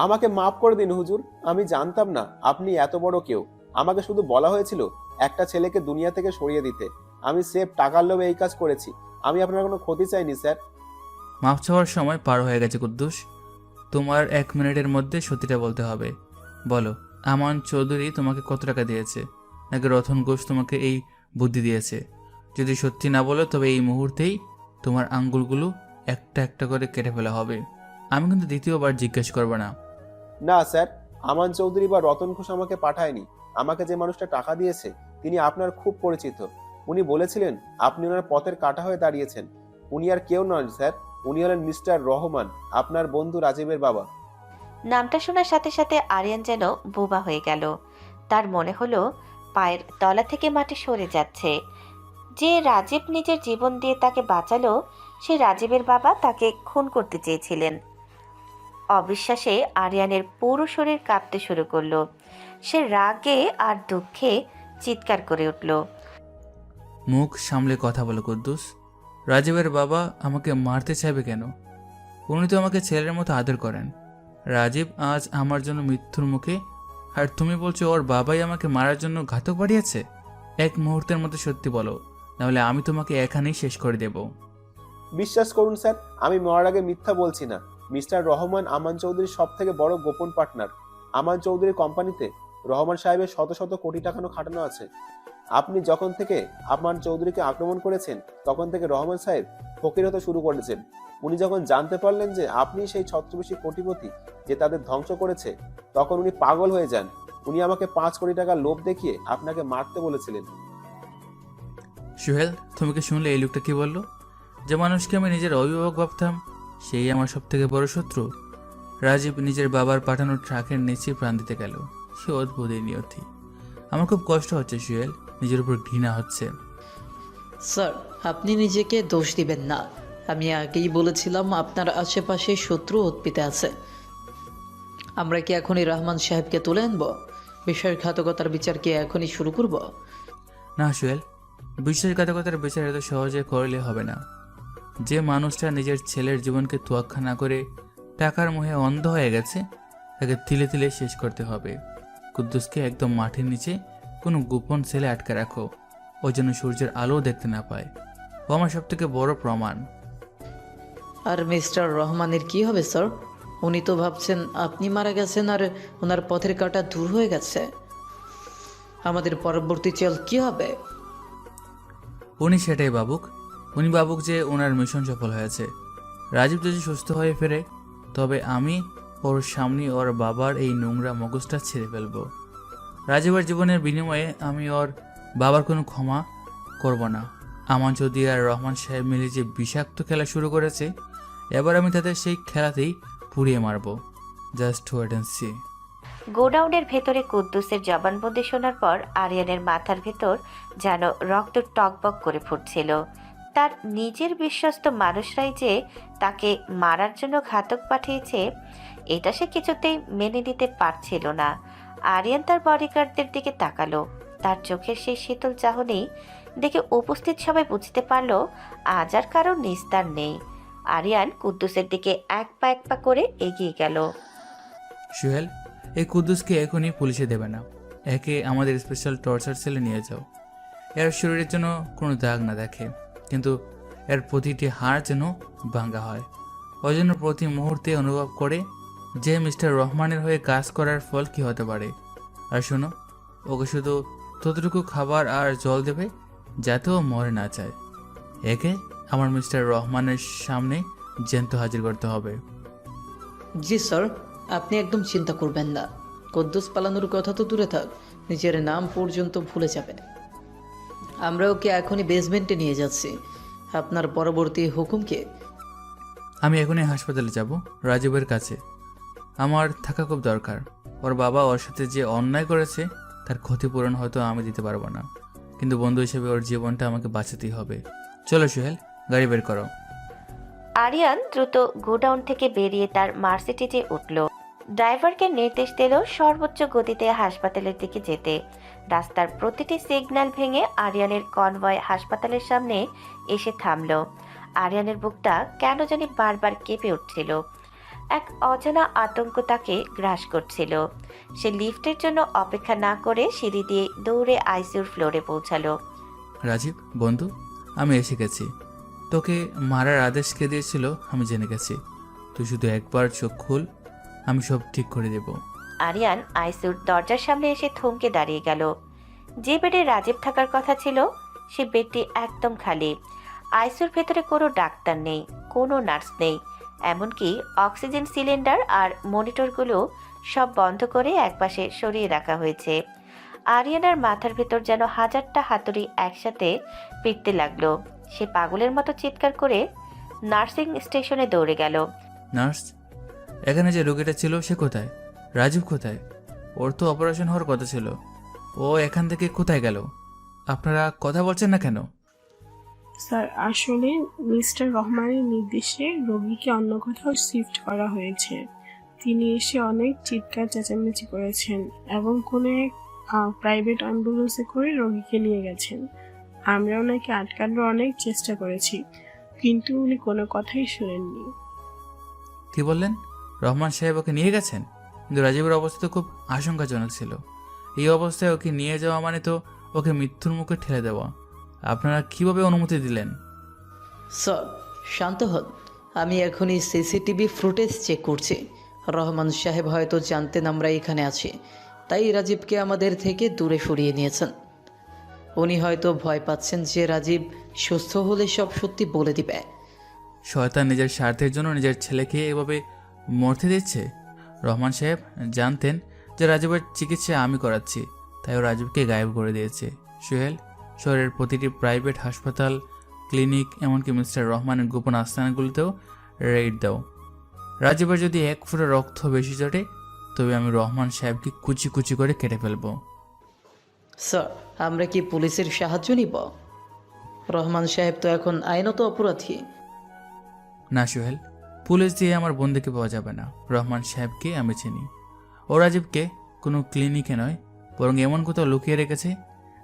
আমাকে মাফ করে দিন হুজুর, আমি জানতাম না আপনি এত বড় কেউ। আমাকে শুধু বলা হয়েছিল একটা ছেলেকে দুনিয়া থেকে সরিয়ে দিতে। আমি সেফ টাকার লোভে এই কাজ করেছি। আমি আপনার কোনো ক্ষতি চাইনি স্যার। মাপ চাওয়ার সময় পার হয়ে গেছে কুদ্দুস। তোমার 1 মিনিটের মধ্যে সত্যিটা বলতে হবে। বলো, আমান চৌধুরী তোমাকে কত টাকা দিয়েছে, নাকি রতন ঘোষ তোমাকে এই বুদ্ধি দিয়েছে? যদি সত্যি না বলো তবে এই মুহূর্তেই তোমার আঙ্গুলগুলো একটা একটা করে কেটে ফেলা হবে। আমি কিন্তু দ্বিতীয়বার জিজ্ঞেস করবো না। না স্যার, আমান চৌধুরী বা রতন ঘোষ আমাকে পাঠায়নি। আমাকে যে মানুষটা টাকা দিয়েছে তিনি আপনার খুব পরিচিত। উনি বলেছিলেন আপনি ওনার পথের কাঁটা হয়ে দাঁড়িয়েছেন। উনি আর কেউ নন স্যার, উনি হলেন মিস্টার রহমান, আপনার বন্ধু রাজীবের বাবা। নামটা শোনার সাথে সাথে আরিয়ান যেন বোবা হয়ে গেল। তার মনে হলো পায়ের তলা থেকে মাটি সরে যাচ্ছে। যে রাজীব নিজের জীবন দিয়ে তাকে বাঁচালো, সে রাজীবের বাবা তাকে খুন করতে চেয়েছিলেন। অবিশ্বাসে আরিয়ানের পুরো শরীর কাঁপতে শুরু করলো। সে রাগে আর দুঃখে চিৎকার করে উঠল। মুখ সামলে কথা বলো কুদ্দুস। রাজীবের বাবা আমাকে মারতে চাইবে কেন? উনি তো আমাকে ছেলের মতো আদর করেন। রাজীব আজ আমার জন্য মৃত্যুর মুখে, আর তুমি বলছো ওর বাবাই আমাকে মারার জন্য ঘাতক বাড়িয়েছে? এক মুহূর্তের মধ্যে সত্যি বলো, নাহলে আমি তোমাকে এখানেই শেষ করে দেব। বিশ্বাস করুন স্যার, আমি মরার আগে মিথ্যা বলছি না। মিস্টার রহমান আমান চৌধুরীর সব থেকে বড় গোপন পার্টনার। আমান চৌধুরীর কোম্পানিতে রহমান সাহেবের শত শত কোটি টাকা খাটানো আছে। আপনি যখন থেকে আমান চৌধুরীকে আক্রমণ করেছেন তখন থেকে রহমান সাহেব ফকির হতে শুরু করেছেন। উনি যখন জানতে পারলেন যে আপনি সেই ছত্রবেশী কোটিপতি যে তাদের ধ্বংস করেছে, তখন উনি পাগল হয়ে যান। উনি আমাকে 5 কোটি টাকার লোভ দেখিয়ে আপনাকে মারতে বলেছিলেন। সোহেল, তুমি কি শুনলে এই লোকটা কি বললো? যে মানুষকে আমি নিজের অভিভাবক ভাবতাম সেই আমার সব থেকে বড় শত্রু। রাজীব নিজের বাবার পাঠানো ট্রাকের নিচে প্রাণ দিতে গেল। সে অদ্ভুত এই নিয়তি। আমার খুব কষ্ট হচ্ছে সোহেল, নিজের উপর ঘৃণা হচ্ছে। স্যার, আপনি নিজেকে দোষ দিবেন না। আমি আগেই বলেছিলাম আপনার আশেপাশে শত্রু উৎপিতে আছে। আমরা কি এখনই রহমান সাহেবকে তুলে আনবো? বিশ্বাসঘাতকতার বিচার কি এখনই শুরু করব? না সোহেল, বিশ্বাসঘাতকতার বিচার এত সহজে করলে হবে না। যে মানুষটা নিজের ছেলের জীবনকে তোয়াক্কা না করে টাকার মোহে অন্ধ হয়ে গেছে, তাকে তিলে তিলে শেষ করতে হবে। কুদ্দুসকে একদম মাটির নিচে কোনো গোপন ছেলে আটকে রাখো, ও যেন সূর্যের আলো দেখতে না পায়। ও আমার সব থেকে বড় প্রমাণ। আর মিস্টার রহমানের কি হবে স্যার? উনি তো ভাবছেন আপনি মারা গেছেন আর ওনার পথের কাঁটা দূর হয়ে গেছে। আমাদের পরবর্তী চল কি হবে? উনি সেটাই ভাবুক। উনি ভাবুক যে ওনার মিশন সফল হয়েছে। রাজীব যদি সুস্থ হয়ে ফেরে, তবে আমি ওর সামনে ওর বাবার এই নোংরা মগজটা ছেড়ে ফেলবো। রাজীবের জীবনের বিনিময়ে আমি ওর বাবার কোনো ক্ষমা করব না। আমান চৌধুরী আর রহমান সাহেব মিলে যে বিষাক্ত খেলা শুরু করেছে, এবার আমি তাদের সেই খেলাতেই পুড়িয়ে মারব। Just wait and see. গোডাউনের ভেতরে কুদ্দুসের জবানবন্দি শোনার পর আরিয়ানের মাথার ভেতর যেন রক্ত টকবক করে ফুটছিল। তার নিজের বিশ্বস্ত মানুষরাই যে তাকে মারার জন্য ঘাতক পাঠিয়েছে, এটা সে কিছুতেই মেনে নিতে পারছিল না। আরিয়ান তার বডিগার্ডদের দিকে তাকালো। তার চোখের সেই শীতল চাহনি দেখে উপস্থিত সবাই বুঝতে পারল আজ আর কারো নিস্তার নেই। আরিয়ান কুদ্দুসের দিকে এক পা করে এগিয়ে গেল। সোহেল, এই কুদ্দুসকে এখনই পুলিশে দেবে না। একে আমাদের স্পেশাল টর্চার সেলে নিয়ে যাও। এর শরীরের জন্য কোনো দাগ না দেখে, কিন্তু এর প্রতিটি হাড় যেন ভাঙ্গা হয়। ওই জন্য প্রতি মুহূর্তে অনুভব করে যে মিস্টার রহমানের হয়ে কাজ করার ফল কী হতে পারে। আর শোনো, ওকে শুধু ততটুকু খাবার আর জল দেবে যাতে ও মরে না চায়। একে আমার মিস্টার রহমানের সামনে জ্যান্ত হাজির করতে হবে। জি স্যার, আপনি একদম চিন্তা করবেন না। কুদ্দুস পালানোর কথা তো দূরে থাক, নিজের নাম পর্যন্ত ভুলে যাবে। আমরা ওকে এখনই বেসমেন্টে নিয়ে যাচ্ছি। আপনার পরবর্তী হুকুম কি? আমি এখনই হাসপাতালে যাব, রাজীবের কাছে। আমার থাকা খুব দরকার। ওর বাবা ওর সাথে যে অন্যায় করেছে তার ক্ষতিপূরণ হয়তো আমি দিতে পারবো না, কিন্তু বন্ধু হিসেবে ওর জীবনটা আমাকে বাঁচাতেই হবে। চলো সোহেল, গাড়ি বের করো। আরিয়ান দ্রুত গোডাউন থেকে বেরিয়ে তার মার্সিডিজে উঠল। ড্রাইভারকে নির্দেশ দিল সর্বোচ্চ গতিতে হাসপাতালের দিকে যেতে। রাস্তার প্রতিটি সিগন্যাল ভেঙে আরিয়ানের কনভয় হাসপাতালের সামনে এসে থামল। আরিয়ানের বুকটা কেন জানি বারবার কেঁপে উঠছিল। এক অজানা আতঙ্ক তাকে গ্রাস করছিল। সে লিফটের জন্য অপেক্ষা না করে সিঁড়ি দিয়ে দৌড়ে আইসিইউর ফ্লোরে পৌঁছালো। রাজীব বন্ধু, আমি এসে গেছি। তোকে মারার আদেশ কে দিয়েছিল আমি জেনে গেছি। তুই শুধু একবার চোখ খুল, আমি সব ঠিক করে দেব। আরিয়ান আইসিইউর দরজার সামনে এসে থমকে দাঁড়িয়ে গেল। যে বেডে রাজীব থাকার কথা ছিল সে বেডটি একদম খালি। আইসিইউর ভেতরে কোনো ডাক্তার নেই, কোনো নার্স নেই, এমনকি অক্সিজেন সিলিন্ডার আর মনিটরগুলো সব বন্ধ করে একপাশে সরিয়ে রাখা হয়েছে। আরিয়ানার মাথার ভেতর যেন হাজারটা হাতুড়ি একসাথে পিটতে লাগলো। সে পাগলের মতো চিৎকার করে নার্সিং স্টেশনে দৌড়ে গেল। নার্স, এখানে যে রোগীটা ছিল সে কোথায়? রাজীব কোথায়? ওর তো অপারেশন হওয়ার কথা ছিল। ও এখান থেকে কোথায় গেল? আপনারা কথা বলছেন না কেন? স্যার, আসলে মিস্টার রহমানের নির্দেশে রোগীকে অন্য কোথাও শিফট করা হয়েছে। তিনি এসে অনেক চিৎকার চেঁচামেচি করেছেন এবং কোনো এক প্রাইভেট অ্যাম্বুলেন্সে করে রোগীকে নিয়ে গেছেন। আমরা ওনাকে আটকানোর অনেক চেষ্টা করেছি, কিন্তু উনি কোনো কথাই শুনেননি। কি বললেন? রহমান সাহেব ওকে নিয়ে গেছেন? কিন্তু রাজীবের অবস্থা তো খুব আশঙ্কাজনক ছিল। এই অবস্থায় ওকে নিয়ে যাওয়া মানে তো ওকে মৃত্যুর মুখে ঠেলে দেওয়া। আপনারা কিভাবে অনুমতি দিলেন? স্যার শান্ত হন, আমি এখনই সিসিটিভি ফুটেজ চেক করছি। রহমান সাহেব হয়তো জানতেন আমরা এখানে আছি, তাই রাজীবকে আমাদের থেকে দূরে সরিয়ে নিয়েছেন। উনি হয়তো ভয় পাচ্ছেন যে রাজীব সুস্থ হলে সব সত্যি বলে দিবে। শয়তান নিজের স্বার্থের জন্য নিজের ছেলেকে এভাবে মরতে দিচ্ছে। রহমান সাহেব জানতেন যে রাজীবের চিকিৎসা আমি করাচ্ছি, তাই ও রাজীবকে গায়েব করে দিয়েছে। সোহেল, শহরের প্রতিটি প্রাইভেট হাসপাতাল, ক্লিনিক, এমনকি মিস্টার রহমানের গোপন আস্তানাগুলোতেও রেড দাও। রাজীবের যদি এক ফোঁটা রক্ত বেশি জটে, তবে আমি রহমান সাহেবকে কুচি কুচি করে কেটে ফেলবো। স্যার, আমরা কি পুলিশের সাহায্য নিব? রহমান সাহেব তো এখন আইনত অপরাধী। না সোহেল, পুলিশ দিয়ে আমার বন্ধুকে পাওয়া যাবে না। রহমান সাহেবকে আমি চিনি। ও রাজীবকে কোনো ক্লিনিকে নয়, বরং এমন কোথাও লুকিয়ে রেখেছে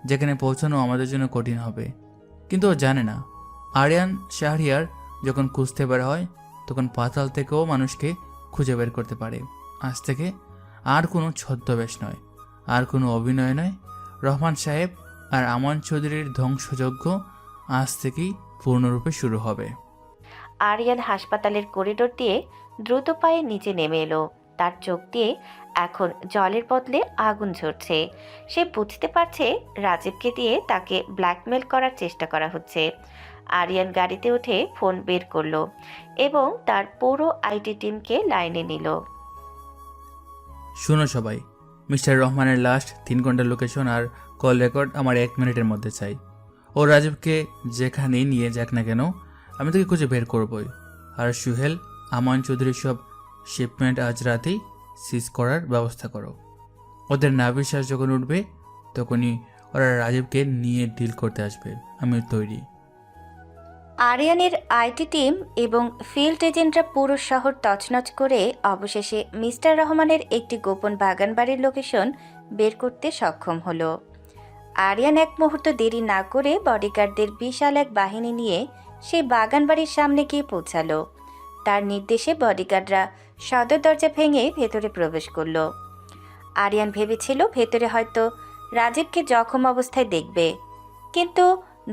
যেখানে পৌঁছানো আমাদের জন্য কঠিন হবে। কিন্তু ও জানে না, আরিয়ান শাহরিয়ার যখন খুঁজতে বের হয় তখন পাতাল থেকেও মানুষকে খুঁজে বের করতে পারে। আজ থেকে আর কোনো ছদ্মবেশ নয়, আর কোনো অভিনয় নয়। রহমান সাহেব আর আমান চৌধুরীর ধ্বংসযজ্ঞ আজ থেকেই পূর্ণরূপে শুরু হবে। আরিয়ান হাসপাতালের করিডোর দিয়ে দ্রুত পায়ে নিচে নেমে এলো। তার চোখ দিয়ে এখন জলের বদলে আগুন ঝরছে। সে বুঝতে পারছে রাজীবকে দিয়ে তাকে ব্ল্যাকমেল করার চেষ্টা করা হচ্ছে। আরিয়ান গাড়িতে উঠে ফোন বের করলো এবং তার পুরো আইটি টিমকে লাইনে নিল। শুনো সবাই, মিস্টার রহমানের লাস্ট 3 ঘন্টার লোকেশন আর কল রেকর্ড আমার 1 মিনিটের মধ্যে চাই। ও রাজীবকে যেখানেই নিয়ে যাক না কেন, আমি তোকে খুঁজে বের করবই। আর সুহেল, আমান চৌধুরীর সব শিপমেন্ট আজ রাতেই সিজ করার ব্যবস্থা করো। ওদের না বিশ্বাস যখন উঠবে তখনই ওরা রাজীবকে নিয়ে ডিল করতে আসবে। আমি তৈরি। আরিয়ানের আইটি টিম এবং ফিল্ড এজেন্টরা পুরো শহর তছনছ করে অবশেষে মিস্টার রহমানের একটি গোপন বাগানবাড়ির লোকেশন বের করতে সক্ষম হলো। আরিয়ান এক মুহূর্ত দেরি না করে বডিগার্ডদের বিশাল এক বাহিনী নিয়ে সেই বাগানবাড়ির সামনে গিয়ে পৌঁছালো। তার নির্দেশে বডিগার্ডরা সদর দরজা ভেঙে ভেতরে প্রবেশ করলো। আরিয়ান ভেবেছিল ভেতরে হয়তো রাজীবকে জখম অবস্থায় দেখবে, কিন্তু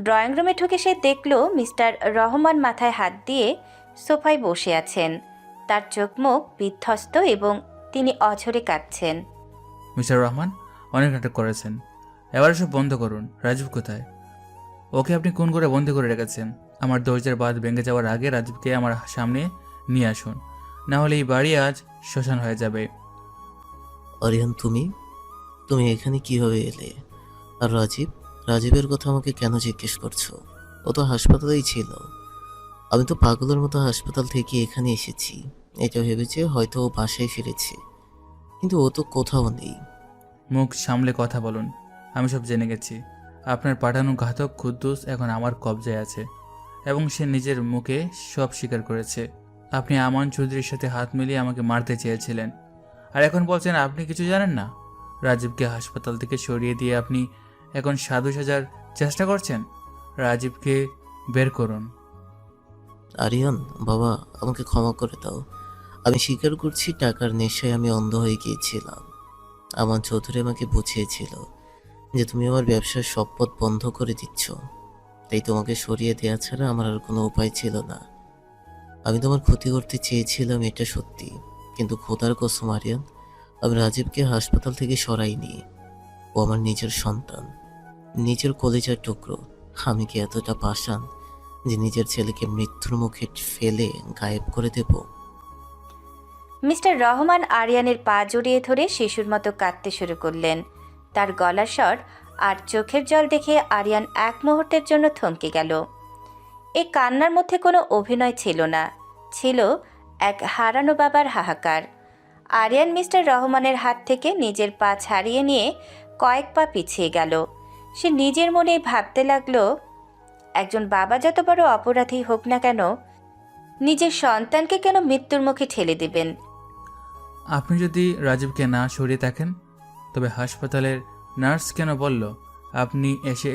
ড্রয়িং রুমে ঢুকে সে দেখল মিস্টার রহমান মাথায় হাত দিয়ে সোফায় বসে আছেন। তার চোখ মুখ বিধ্বস্ত এবং তিনি অঝরে কাঁদছেন। মিস্টার রহমান, অনেক নাটক করেছেন, এবার সব বন্ধ করুন। রাজীব কোথায়? ওকে আপনি কোন করে বন্দি করে রেখেছেন? আমার দরজার বাঁধ ভেঙে যাওয়ার আগে রাজীবকে আমার সামনে নিয়ে আসুন, না হলে এই বাড়ি আজ শ্মশান হয়ে যাবে। অরিয়ন, তুমি এখানে কিভাবে এলে? আর রাজীবের কথা আমাকে কেন জিজ্ঞেস করছো? ও তো হাসপাতালেই ছিল। আমি তো পাগলের মতো হাসপাতাল থেকে এখানে এসেছি, এটা ভেবেছে হয়তো ও বাসায় ফিরেছে, কিন্তু ও তো কোথাও নেই। মুখ সামলে কথা বলুন। আমি সব জেনে গেছি। আপনার পাঠানো ঘাতক কুদ্দুস এখন আমার কবজায় আছে এবং সে নিজের মুখে সব স্বীকার করেছে। আপনি আমান চৌধুরীর সাথে হাত মিলিয়ে আমাকে মারতে চেয়েছিলেন, আর এখন বলছেন আপনি কিছু জানেন না। রাজীবকে হাসপাতাল থেকে সরিয়ে দিয়ে আপনি এখন সাধু সাজার চেষ্টা করছেন। রাজীবকে বের করুন। আরিয়ান বাবা, আমাকে ক্ষমা করে দাও। আমি স্বীকার করছি টাকার নেশায় আমি অন্ধ হয়ে গিয়েছিলাম। আমার চৌধুরী আমাকে বুঝিয়েছিল যে তুমি আমার ব্যবসার সব পথ বন্ধ করে দিচ্ছ, তাই তোমাকে সরিয়ে দেওয়া ছাড়া আমার আর কোনো উপায় ছিল না। আমি তোমার ক্ষতি করতে চেয়েছিলাম, এটা সত্যি, কিন্তু খোদার কসম আরিয়ান, আমি রাজীবকে হাসপাতাল থেকে সরাইনি। ও আমার নিজের সন্তান, নিজের কলেজার টুকরো। আমি কি এতটা পাষাণ যে নিজের ছেলেকে মৃত্যুর মুখে ফেলে গায়েব করে দেব? মিস্টার রহমান আরিয়ানের পা জড়িয়ে ধরে শিশুর মতো কাঁদতে শুরু করলেন। তার গলার স্বর আর চোখের জল দেখে আরিয়ান এক মুহূর্তের জন্য থমকে গেল। এই কান্নার মধ্যে কোনো অভিনয় ছিল না, ছিল এক হারানো বাবার হাহাকার। আরিয়ান মিস্টার রহমানের হাত থেকে নিজের পা ছাড়িয়ে নিয়ে কয়েক পা পিছিয়ে গেল। সে নিজের মনেই ভাবতে লাগলো, একজন বাবা যত বড় অপরাধী হোক না কেন, নিজের সন্তানকে কেন মৃত্যুর মুখে ঠেলে দেবেন? আপনি যদি রাজীবকে না সরিয়ে থাকেন, তবে হাসপাতালের নার্স কেন বলল আপনি এসে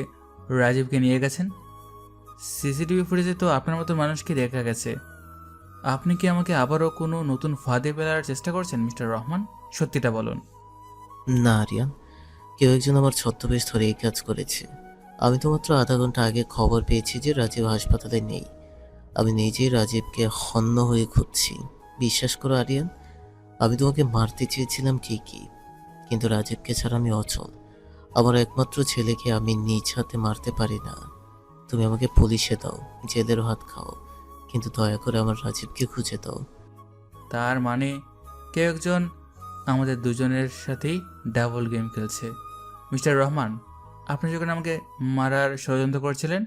রাজীবকে নিয়ে গেছেন? সিসিটিভি ফুটেজে তো আপনার মতো মানুষকে দেখা গেছে। আপনি কি আমাকে আবারও কোনো নতুন ফাঁদে ফেলার চেষ্টা করছেন মিস্টার রহমান? সত্যিটা বলুন। না আরিয়ান, কেউ একজন আমার ছদ্মবেশ ধরে এই কাজ করেছে। আমি তো মাত্র আধা ঘন্টা আগে খবর পেয়েছি যে রাজীব হাসপাতালে নেই। আমি নিজেই রাজীবকে হন্য হয়ে খুঁজছি। বিশ্বাস করো আরিয়ান, আমি তোমাকে মারতে চেয়েছিলাম ঠিকই, কিন্তু রাজীবকে ছাড়া আমি অচল। আমার একমাত্র ছেলেকে আমি নিজ হাতে মারতে পারি না। তুমি আমাকে পুলিশে দাও, জেলের হাত খাও, কিন্তু দয়া করে আমার রাজীবকে খুঁজে দাও। তার মানে কেউ একজন আমাদের দুজনের সাথেই ডাবল গেম খেলছে। মিস্টার রহমান, আপনি যখন আমাকে মারার ষড়যন্ত্র করছিলেন,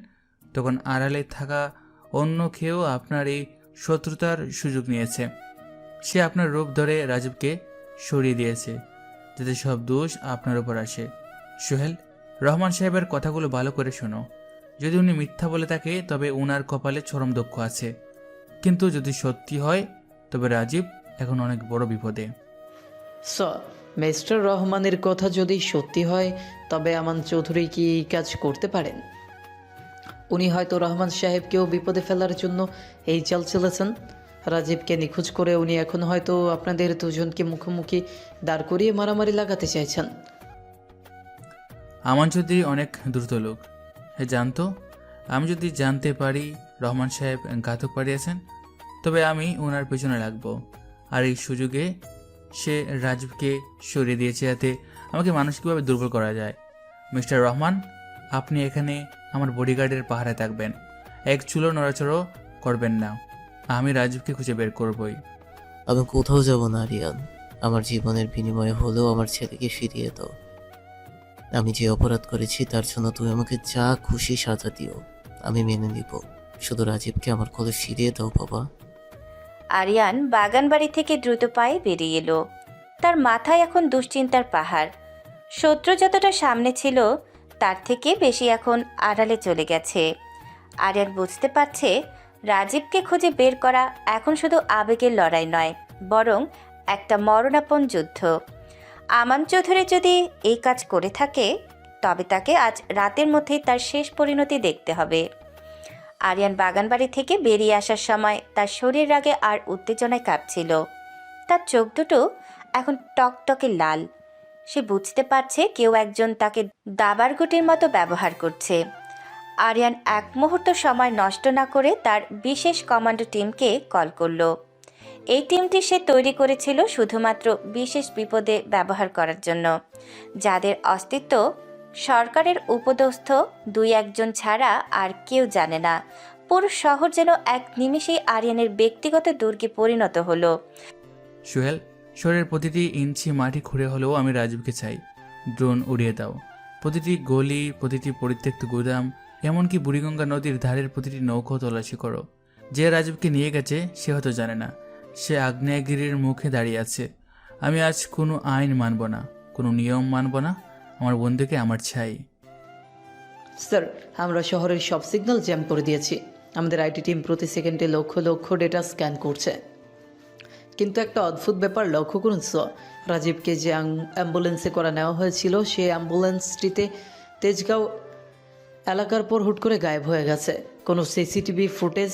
তখন আড়ালে থাকা অন্য কেউ আপনার এই শত্রুতার সুযোগ নিয়েছে। সে আপনার রূপ ধরে রাজীবকে সরিয়ে দিয়েছে, যাতে সব দোষ আপনার উপর আসে। সোহেল, রহমান সাহেবের কথাগুলো ভালো করে শোনো। যদি উনি মিথ্যা বলে থাকে, তবে উনার কপালে চরম দুঃখ আছে, কিন্তু যদি সত্যি হয় তবে রাজীব এখন অনেক বড় বিপদে। স্যার, মিস্টার রহমানের কথা যদি সত্যি হয়, তবে আমান চৌধুরী কি এই কাজ করতে পারেন? উনি হয়তো রহমান সাহেবকেও বিপদে ফেলার জন্য এই চাল চলেছেন। রাজীবকে নিখোঁজ করে উনি এখন হয়তো আপনাদের দুজনকে মুখোমুখি দাঁড় করিয়ে মারামারি লাগাতে চাইছেন। আমান চৌধুরী অনেক দ্রুত লোক, জানতো আমি যদি জানতে পারি রহমান সাহেব ঘাতক পাঠিয়েছেন, তবে আমি ওনার পেছনে লাগবো। আর এই সুযোগে সে রাজীবকে সরিয়ে দিয়েছে যাতে আমাকে মানসিকভাবে দুর্বল করা যায়। মিস্টার রহমান, আপনি এখানে আমার বডিগার্ডের পাহারায় থাকবেন, এক চুলো নড়াচড়ো করবেন না। আমি রাজীবকে খুঁজে বের করবই। আমি কোথাও যাব না আরিয়ান। আমার জীবনের বিনিময়ে হলেও আমার ছেলেকে ফিরিয়ে দাও। আমি যে অপরাধ করেছি তার জন্য তুমি আমাকে যা খুশি সাজা দিও, আমি মেনে নিব। শুধু রাজীবকে আমার কোলে ফিরিয়ে দাও বাবা। আরিয়ান বাগান বাড়ি থেকে দ্রুত পায়ে বেরিয়ে এলো। তার মাথায় এখন দুশ্চিন্তার পাহাড়। শত্রু যতটা সামনে ছিল তার থেকে বেশি এখন আড়ালে চলে গেছে। আরিয়ান বুঝতে পারছে রাজীবকে খুঁজে বের করা এখন শুধু আবেগের লড়াই নয়, বরং একটা মরণাপন্ন যুদ্ধ। আমান চৌধুরী যদি এই কাজ করে থাকে, তবে তাকে আজ রাতের মধ্যেই তার শেষ পরিণতি দেখতে হবে। আরিয়ান বাগানবাড়ি থেকে বেরিয়ে আসার সময় তার শরীর রাগে আর উত্তেজনায় কাঁপছিল। তার চোখ দুটো এখন টকটকে লাল। সে বুঝতে পারছে কেউ একজন তাকে দাবার গুটির মতো ব্যবহার করছে। আরিয়ান এক মুহূর্ত সময় নষ্ট না করে তার বিশেষ কমান্ডো টিমকে কল করলো। এই টিমটি সে তৈরি করেছিল শুধুমাত্র বিশেষ বিপদে ব্যবহার করার জন্য, যাদের অস্তিত্ব সরকারের উপদস্থ 2-1 ছাড়া আর কেউ জানে না। পুরো শহর যেন এক নিমেষেই আরিয়ানের ব্যক্তিগত দুর্গে পরিণত হলো। সোহেল, শহরের প্রতিটি ইঞ্চি মাটি খুঁড়ে হলেও আমি রাজীবকে চাই। ড্রোন উড়িয়ে দাও। প্রতিটি গলি, প্রতিটি পরিত্যক্ত গুদাম, এমনকি বুড়িগঙ্গা নদীর ধারের প্রতিটি নৌকো তল্লাশি করো। যে রাজীবকে নিয়ে গেছে সে হয়তো জানে না সে আগ্নেয়গিরির মুখে দাঁড়িয়ে আছে। আমি আজ কোনো আইন মানব না, কোনো নিয়ম মানব না। আমার বন্ধুকে আমার চাই। স্যার, আমরা শহরের সব সিগন্যাল জ্যাম করে দিয়েছি। আমাদের আইটি টিম প্রতি সেকেন্ডে লক্ষ লক্ষ ডেটা স্ক্যান করছে। কিন্তু একটা অদ্ভুত ব্যাপার লক্ষ্য করুন স্যার, রাজীবকে যে অ্যাম্বুলেন্সে করে নেওয়া হয়েছিল সেই অ্যাম্বুলেন্সটিতে তেজগাঁও এলাকার পর হুট করে গায়েব হয়ে গেছে। কোনো সিসিটিভি ফুটেজ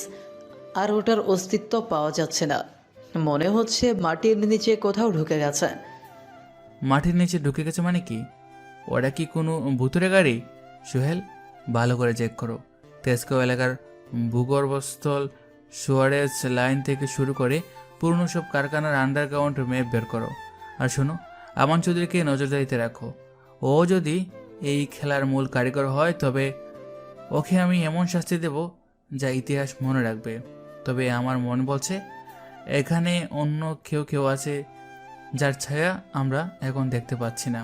আর ওটার অস্তিত্ব পাওয়া যাচ্ছে না। মনে হচ্ছে মাটির নিচে কোথাও ঢুকে গেছে। মাটির নিচে ঢুকে গেছে মানে কি? ওটা কি কোনো ভুতুরে গাড়ি? সোহেল, ভালো করে চেক করো। তেজগাঁও এলাকার ভূগর্ভস্থল সুয়ারেজ লাইন থেকে শুরু করে পুরনো সব কারখানার আন্ডারগ্রাউন্ড ম্যাপ বের করো। আর শোনো, আমান চৌধুরীকে নজরদারিতে রাখো। ও যদি এই খেলার মূল কারিগর হয় তবে ওকে আমি এমন শাস্তি দেব যা ইতিহাস মনে রাখবে। তবে আমার মন বলছে এখানে অন্য কেউ আছে যার ছায়া আমরা এখন দেখতে পাচ্ছি না।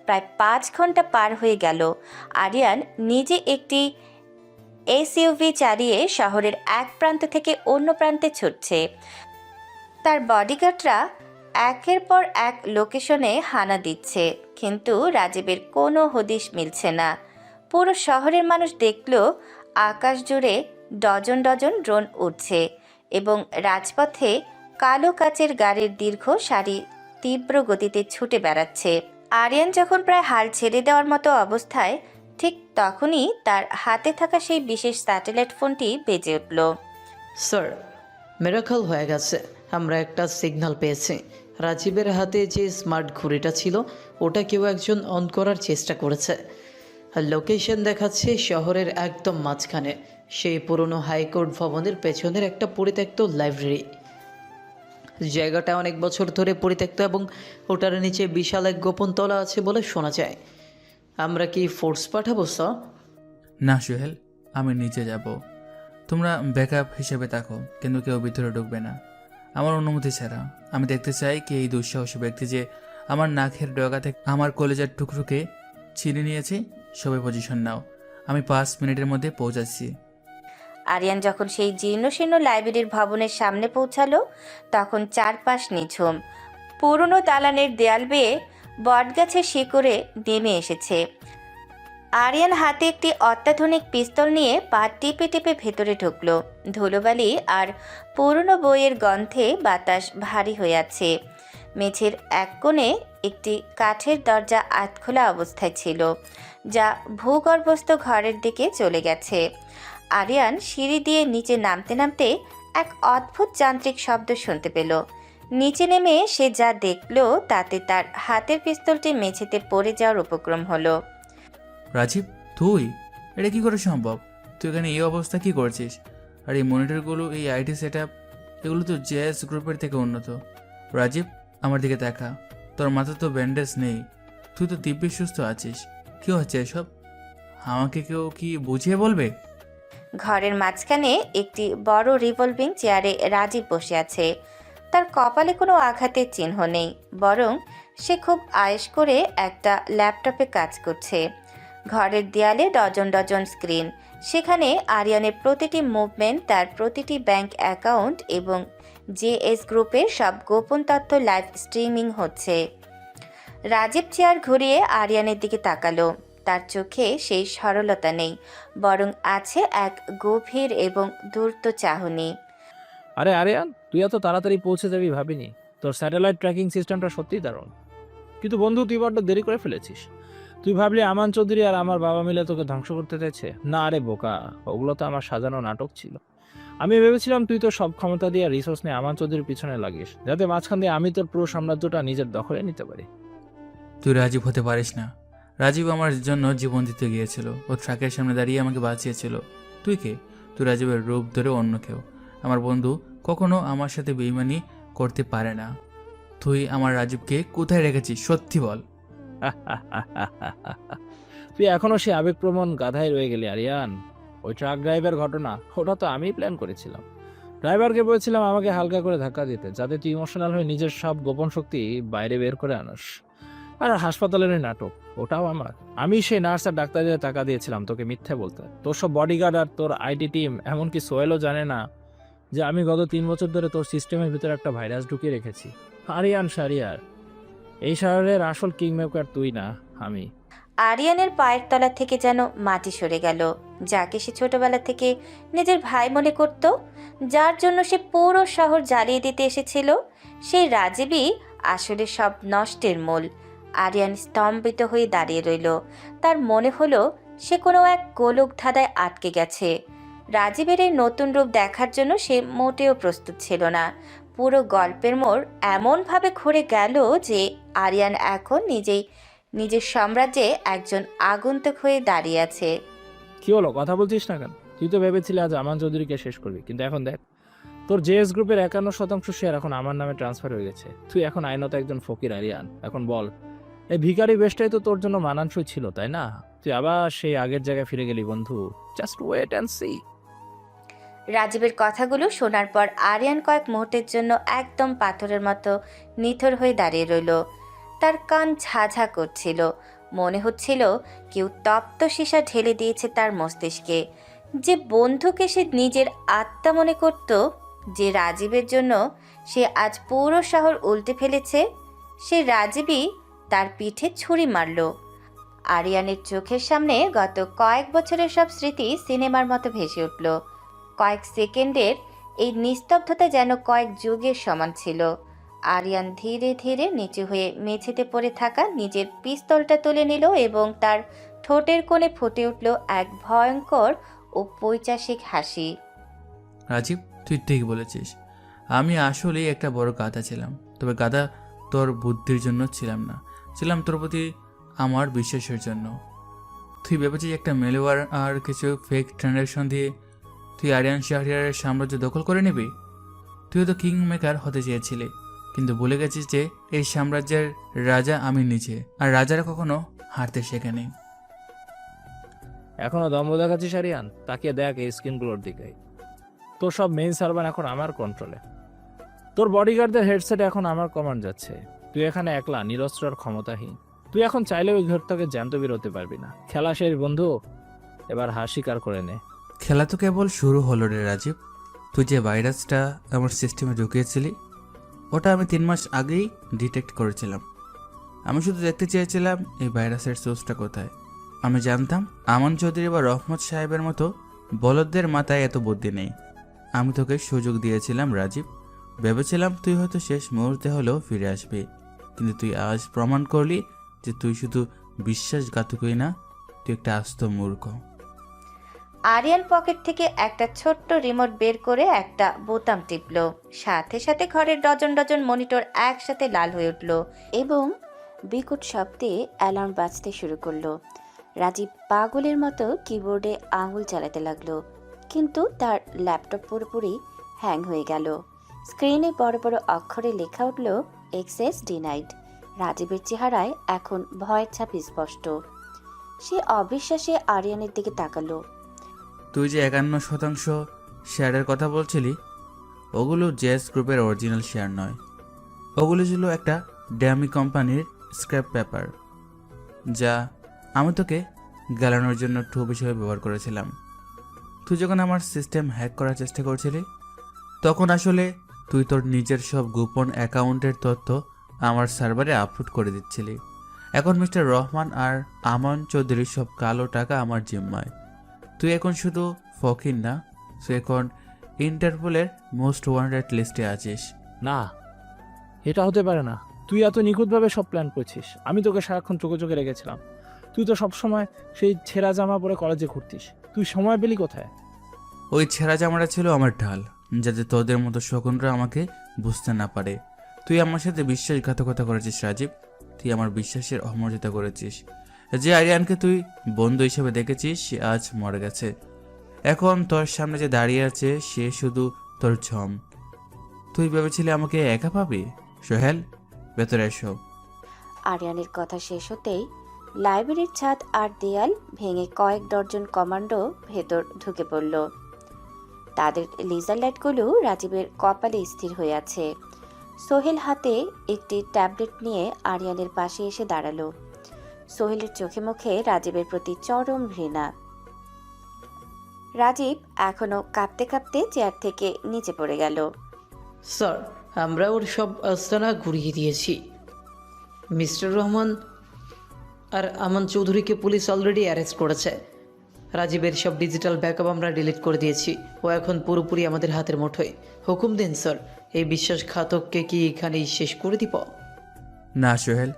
প্রায় 5 ঘন্টা পার হয়ে গেল। আরিয়ান নিজে একটি এসইউভি চালিয়ে শহরের এক প্রান্ত থেকে অন্য প্রান্তে ছুটছে। তার বডিগার্ডরা একের পর এক লোকেশনে হানা দিচ্ছে, কিন্তু রাজীবের কোনো হদিশ মিলছে না। পুরো শহরের মানুষ দেখল আকাশ জুড়ে ডজন ডজন ড্রোন উড়ছে এবং রাজপথে কালো কাচের গাড়ির দীর্ঘ সারি তীব্র গতিতে ছুটে বেড়াচ্ছে। আরিয়ান যখন প্রায় হাল ছেড়ে দেওয়ার মতো অবস্থায়, ঠিক তখনই তার হাতে থাকা সেই বিশেষ স্যাটেলাইট ফোনটি বেজে উঠল। স্যার, মিরাকল হয়ে গেছে। আমরা একটা সিগন্যাল পেয়েছি। রাজীবের হাতে যে স্মার্ট ঘড়িটা ছিল ওটা কেউ একজন অন করার চেষ্টা করেছে। আর লোকেশন দেখাচ্ছে শহরের একদম মাঝখানে, সেই পুরনো হাইকোর্ট ভবনের পেছনের একটা পরিত্যক্ত লাইব্রেরি। জায়গাটা অনেক বছর ধরে পরিত্যক্ত এবং ওটার নিচে বিশাল এক গোপন তলা আছে বলে শোনা যায়। আমরা কি ফোর্স পাঠাবো স্যার? না সোহেল, আমি নিচে যাব। তোমরা ব্যাকআপ হিসেবে থাকো, কিন্তু কেউ ভিতরে ঢুকবে না আমার অনুমতি ছাড়া। আমি দেখতে চাই কি এই দুঃসাহসী ব্যক্তি যে আমার নাকের ডগা থেকে আমার কলেজার টুকরোকে ছিঁড়ে নিয়েছে। সবাই পজিশন নাও, আমি 5 মিনিটের মধ্যে পৌঁছাচ্ছি। আরিয়ান যখন সেই জীর্ণশীর্ণ লাইব্রেরির ভবনের সামনে পৌঁছালো, তখন চারপাশ নিঝুম। পুরনো দালানের দেয়াল বেয়ে বটগাছের শিকড়ে নেমে এসেছে। আরিয়ান হাতে একটি অত্যাধুনিক পিস্তল নিয়ে পা টিপে টিপে ভেতরে ঢুকলো। ধুলোবালি আর পুরনো বইয়ের গন্ধে বাতাস ভারী হয়ে আছে। মেঝের এক কোণে একটি কাঠের দরজা আধখোলা অবস্থায় ছিল, যা ভূগর্ভস্থ ঘরের দিকে চলে গেছে। আরিয়ান সিঁড়ি দিয়ে নিচে নামতে নামতে এক অদ্ভুত যান্ত্রিক শব্দ শুনতে পেল। নিচে নেমে সে যা দেখল তাতে তার হাতের পিস্তলটি মেঝেতে পড়ে যাওয়ার উপক্রম হলো। রাজীব, তুই? এটা কি করে সম্ভব? তুই এখানে এই অবস্থা কি করছিস? আর এই মনিটরগুলো, এই আইটি সেট আপ, এগুলো তো জেএস গ্রুপের থেকে উন্নত। রাজীব, আমার দিকে দেখা। তোর মাথা তো ব্যান্ডেজ নেই, তুই তো দিব্যি সুস্থ আছিস। কি হচ্ছে এসব? আমাকে কেউ কি বুঝিয়ে বলবে? ঘরের মাঝখানে একটি বড় রিভলভিং চেয়ারে রাজীব বসে আছে। তার কপালে কোনো আঘাতের চিহ্ন নেই, বরং সে খুব আয়েশ করে একটা ল্যাপটপে কাজ করছে। ঘরের দেয়ালে ডজন ডজন স্ক্রিন, সেখানে আরিয়ানের প্রতিটি মুভমেন্ট, তার প্রতিটি ব্যাংক অ্যাকাউন্ট এবং জেএস গ্রুপের সব গোপন তথ্য লাইভ স্ট্রিমিং হচ্ছে। রাজীব চেয়ার ঘুরিয়ে আরিয়ানের দিকে তাকালো। তার চোখে সেই সরলতা নেই, বরং আছে এক গভীর এবং দ্রুত চাহনি। আরে আরিয়ান, তুই এত তাড়াতাড়ি পৌঁছে যাবি ভাবিনি। তোর স্যাটেলাইট ট্র্যাকিং সিস্টেমটা সত্যিই দারুণ। কিন্তু বন্ধু, তুই বড্ড দেরি করে ফেলেছিস। তুই ভাবলি আমান চৌধুরী আর আমার বাবা মিলে তোকে ধ্বংস করতে চাইছে? না আরে বোকা, ওগুলো তো আমার সাজানো নাটক ছিল। আমি ভেবেছিলাম তুই তো সব ক্ষমতা দিয়ে রিসোর্স নিয়ে আমান চৌধুরীর পিছনে লাগিস, যাতে মাঝখান দিয়ে আমি তোর পুরো সাম্রাজ্যটা নিজের দখলে নিতে পারি। তুই রাজীব হতে পারিস না। রাজীব আমার জন্য জীবন দিতে গিয়েছিল, ও ট্রাকের সামনে দাঁড়িয়ে আমাকে বাঁচিয়েছিল। তুই কে? তুই রাজীবের রূপ ধরে অন্য কেউ। আমার বন্ধু কখনো আমার সাথে বেইমানি করতে পারে না। তুই আমার রাজীবকে কোথায় রেখেছিস সত্যি বল। তুই এখনো সে আবেগপ্রবণ গাধায় রয়ে গেলি আরিয়ান। ওই ট্রাক ড্রাইভার ঘটনা, ওটা তো আমিই প্ল্যান করেছিলাম। ড্রাইভারকে বলেছিলাম আমাকে হালকা করে ধাক্কা দিতে, যাতে তুই ইমোশনাল হয়ে নিজের সব গোপন শক্তি বাইরে বের করে আনস। আর হাসপাতালের ওই নাটক, ওটাও আমার। আমি সেই নার্স আর ডাক্তারদের টাকা দিয়েছিলাম তোকে মিথ্যে বলতে। তোর সব বডিগার্ড আর তোর আইটি টিম, এমনকি সোহেলও জানে না যে আমি গত 3 বছর ধরে তোর সিস্টেমের ভিতরে একটা ভাইরাস ঢুকিয়ে রেখেছি। আরিয়ান শারিয়ার, এই শহরের আসল কিংমেকার তুই না, আমি। আরিয়ানের পায়ের তলা থেকে যেন মাটি সরে গেল। যাকে সে ছোটবেলা থেকে নিজের ভাই মনে করত, যার জন্য সে পুরো শহর জ্বালিয়ে দিতে এসেছিল, সেই রাজীবই আসলে সব নষ্টের মূল। আরিয়ান স্তম্ভিত হয়ে দাঁড়িয়ে রইল। তার মনে হলো সে কোনো এক গোলক ধাঁধায় আটকে গেছে। রাজীবের এই নতুন রূপ দেখার জন্য সে মোটেও প্রস্তুত ছিল না। পুরো গল্পের মোড় এমনভাবে ঘুরে গেল যে আরিয়ান এখন নিজের সাম্রাজ্যে একজন আগন্তুক হয়ে দাঁড়িয়ে আছে। কি হলো, কথা বলছিস না কেন? তুই তো ভেবেছিলি আজ আমান চৌধুরীকে শেষ করবি, কিন্তু এখন দেখ, তোর জেএস গ্রুপের 51% শেয়ার এখন আমার নামে ট্রান্সফার হয়ে গেছে। তুই এখন আইনত একজন ফকির আরিয়ান। এখন বল, এই ভিখারি বেশটাই তো তোর জন্য মানানসই ছিল, তাই না? তুই আবার সেই আগের জায়গায় ফিরে গেলি বন্ধু। Just wait and see. রাজীবের কথাগুলো শোনার পর আরিয়ান কয়েক মুহূর্তের জন্য একদম পাথরের মতো নিথর হয়ে দাঁড়িয়ে রইল। তার কান ঝাঝা করছিল, মনে হচ্ছিল কেউ তপ্ত সীসা ঢেলে দিয়েছে তার মস্তিষ্কে। যে বন্ধুকে সে নিজের আত্মা মনে করত, যে রাজীবের জন্য সে আজ পুরো শহর উল্টে ফেলেছে, সে রাজীবই তার পিঠে ছুরি মারল। আরিয়ানের চোখের সামনে গত কয়েক বছরের সব স্মৃতি সিনেমার মতো ভেসে উঠল। কয়েক সেকেন্ডের এই নিস্তব্ধতা যেন কয়েক যুগের সমান ছিল। আরিয়ান ধীরে ধীরে নিচু হয়ে মেঝেতে পড়ে থাকা নিজের পিস্তলটা তুলে নিল এবং তার ঠোঁটের কোণে ফুটে উঠল এক ভয়ঙ্কর ও পৈশাচিক হাসি। রাজীব, তুই ঠিক বলেছিস। আমি আসলেই একটা বড় গাধা ছিলাম। তবে গাধা তোর বুদ্ধির জন্য ছিলাম না, ছিলাম তোর প্রতি আমার বিশ্বাসের জন্য। তুই ভেবেছিস একটা মেলওয়ার আর কিছু ফেক ট্রানজাকশন দিয়ে তুই আরিয়ান শাহরিয়ারের সাম্রাজ্য দখল করে নিবি? তুইও তো কিং মেকার হতে চেয়েছিলি, কিন্তু ভুলে গেছিস যে এই সাম্রাজ্যের রাজা আমি নিজে, আর রাজারা কখনো হারতে শেখেনি। এখনো দম্ভ দেখাচ্ছিস আরিয়ান? তাকিয়ে দেখ এই স্ক্রিনগুলোর দিকে। তোর সব মেইন সার্ভার এখন আমার কন্ট্রোলে। তোর বডিগার্ডদের হেডসেট এখন আমার কমান্ড যাচ্ছে। তুই এখানে একলা, নিরস্ত্র আর ক্ষমতাহীন। তুই এখন চাইলে ওই ঘর থেকে জ্যান্ত বেরোতে পারবি না। খেলা শেষ বন্ধু, এবার হার স্বীকার করে নে। খেলা তো কেবল শুরু হলো রে রাজীব। তুই যে ভাইরাসটা আমার সিস্টেমে ঢুকিয়েছিলি, ওটা আমি 3 মাস আগেই ডিটেক্ট করেছিলাম। আমি শুধু দেখতে চেয়েছিলাম এই ভাইরাসের সোর্সটা কোথায়। আমি জানতাম আমান চৌধুরী বা রহমত সাহেবের মতো বলদদের মাথায় এত বুদ্ধি নেই। আমি তোকে সুযোগ দিয়েছিলাম রাজীব, ভেবেছিলাম তুই হয়তো শেষ মুহূর্তে হলেও ফিরে আসবি, কিন্তু তুই আজ প্রমাণ করলি যে তুই শুধু বিশ্বাসঘাতকই না, তুই একটা আস্ত মূর্খ। আরিয়ান পকেট থেকে একটা ছোট্ট রিমোট বের করে একটা বোতাম টিপল। সাথে সাথে ঘরের ডজন ডজন মনিটর একসাথে লাল হয়ে উঠল এবং বিকট শব্দে অ্যালার্ম বাজতে শুরু করলো। রাজীব পাগলের মতো কিবোর্ডে আঙুল চালাতে লাগলো, কিন্তু তার ল্যাপটপ পুরোপুরি হ্যাং হয়ে গেল। স্ক্রিনে বড় বড় অক্ষরে লেখা উঠল এক্সেস ডিনাইড। রাজীবের চেহারায় এখন ভয়ের ছাপ স্পষ্ট। সে অবিশ্বাসে আরিয়ানের দিকে তাকালো। তুই যে 51% শেয়ারের কথা বলছিলি, ওগুলো জেস গ্রুপের অরিজিনাল শেয়ার নয়। ওগুলো ছিল একটা ড্যামি কোম্পানির স্ক্র্যাপ পেপার, যা আমি তোকে গালানোর জন্য ঠুপ হিসেবে ব্যবহার করেছিলাম। তুই যখন আমার সিস্টেম হ্যাক করার চেষ্টা করছিলি, তখন আসলে তুই তোর নিজের সব গোপন অ্যাকাউন্টের তথ্য আমার সার্ভারে আপলোড করে দিচ্ছিলি। এখন মিস্টার রহমান আর আমান চৌধুরীর সব কালো টাকা আমার জিম্মায়। তুই এখন শুধু ফকির না, তুই এখন ইন্টারপোলের মোস্ট ওয়ান্টেড লিস্টে আছিস। না, এটা হতে পারে না। তুই এত নিখুঁতভাবে সব প্ল্যান করছিস। আমি তোকে সারাক্ষণ চোখে চোখে রেখেছিলাম। তুই তো সবসময় সেই ছেঁড়া জামা পরে কলেজে ঘুরতিস। তুই সময় পেলি কোথায়? ওই ছেঁড়া জামাটা ছিল আমার ঢাল, যাতে তোদের মতো শকুনরা আমাকে বুঝতে না পারে। তুই আমার সাথে বিশ্বাসঘাতকতা করেছিস রাজীব। তুই আমার বিশ্বাসের অমর্যাদা করেছিস। যে আরিয়ানকে তুই বন্ধু হিসেবে দেখেছিস, সে আজ মরে গেছে। এখন তোর সামনে যে দাঁড়িয়ে আছে, সে শুধু তোর ঝম। তুই ভেবেছিলি আমাকে একা পাবি? সোহেল, ভেতরে এসো। আরিয়ানের কথা শেষ হতেই লাইব্রেরির ছাদ আর দেয়াল ভেঙে কয়েক ডজন কমান্ডো ভেতর ঢুকে পড়ল। তাদের লেজার লাইটগুলো রাজীবের কপালে স্থির হয়ে আছে। সোহেল হাতে একটি ট্যাবলেট নিয়ে আরিয়ানের পাশে এসে দাঁড়ালো। সোহেলের চোখে মুখে রাজীবের প্রতি চরম ঘৃণা। রাজীব এখনো কাঁপতে কাঁপতে চেয়ার থেকে নিচে পড়ে গেল। স্যার, আমরা ওর সব আস্তানা ঘুরিয়ে দিয়েছি। মিস্টার রহমান আর আমান চৌধুরীকে পুলিশ অলরেডি অ্যারেস্ট করেছে। রাজীবের সব ডিজিটাল ব্যাকআপ আমরা ডিলিট করে দিয়েছি। ও এখন পুরোপুরি আমাদের হাতের মুঠোয়। হুকুম দিন স্যার, এই বিশ্বাসঘাতককে কি এখানেই শেষ করে দিব? না সোহেল,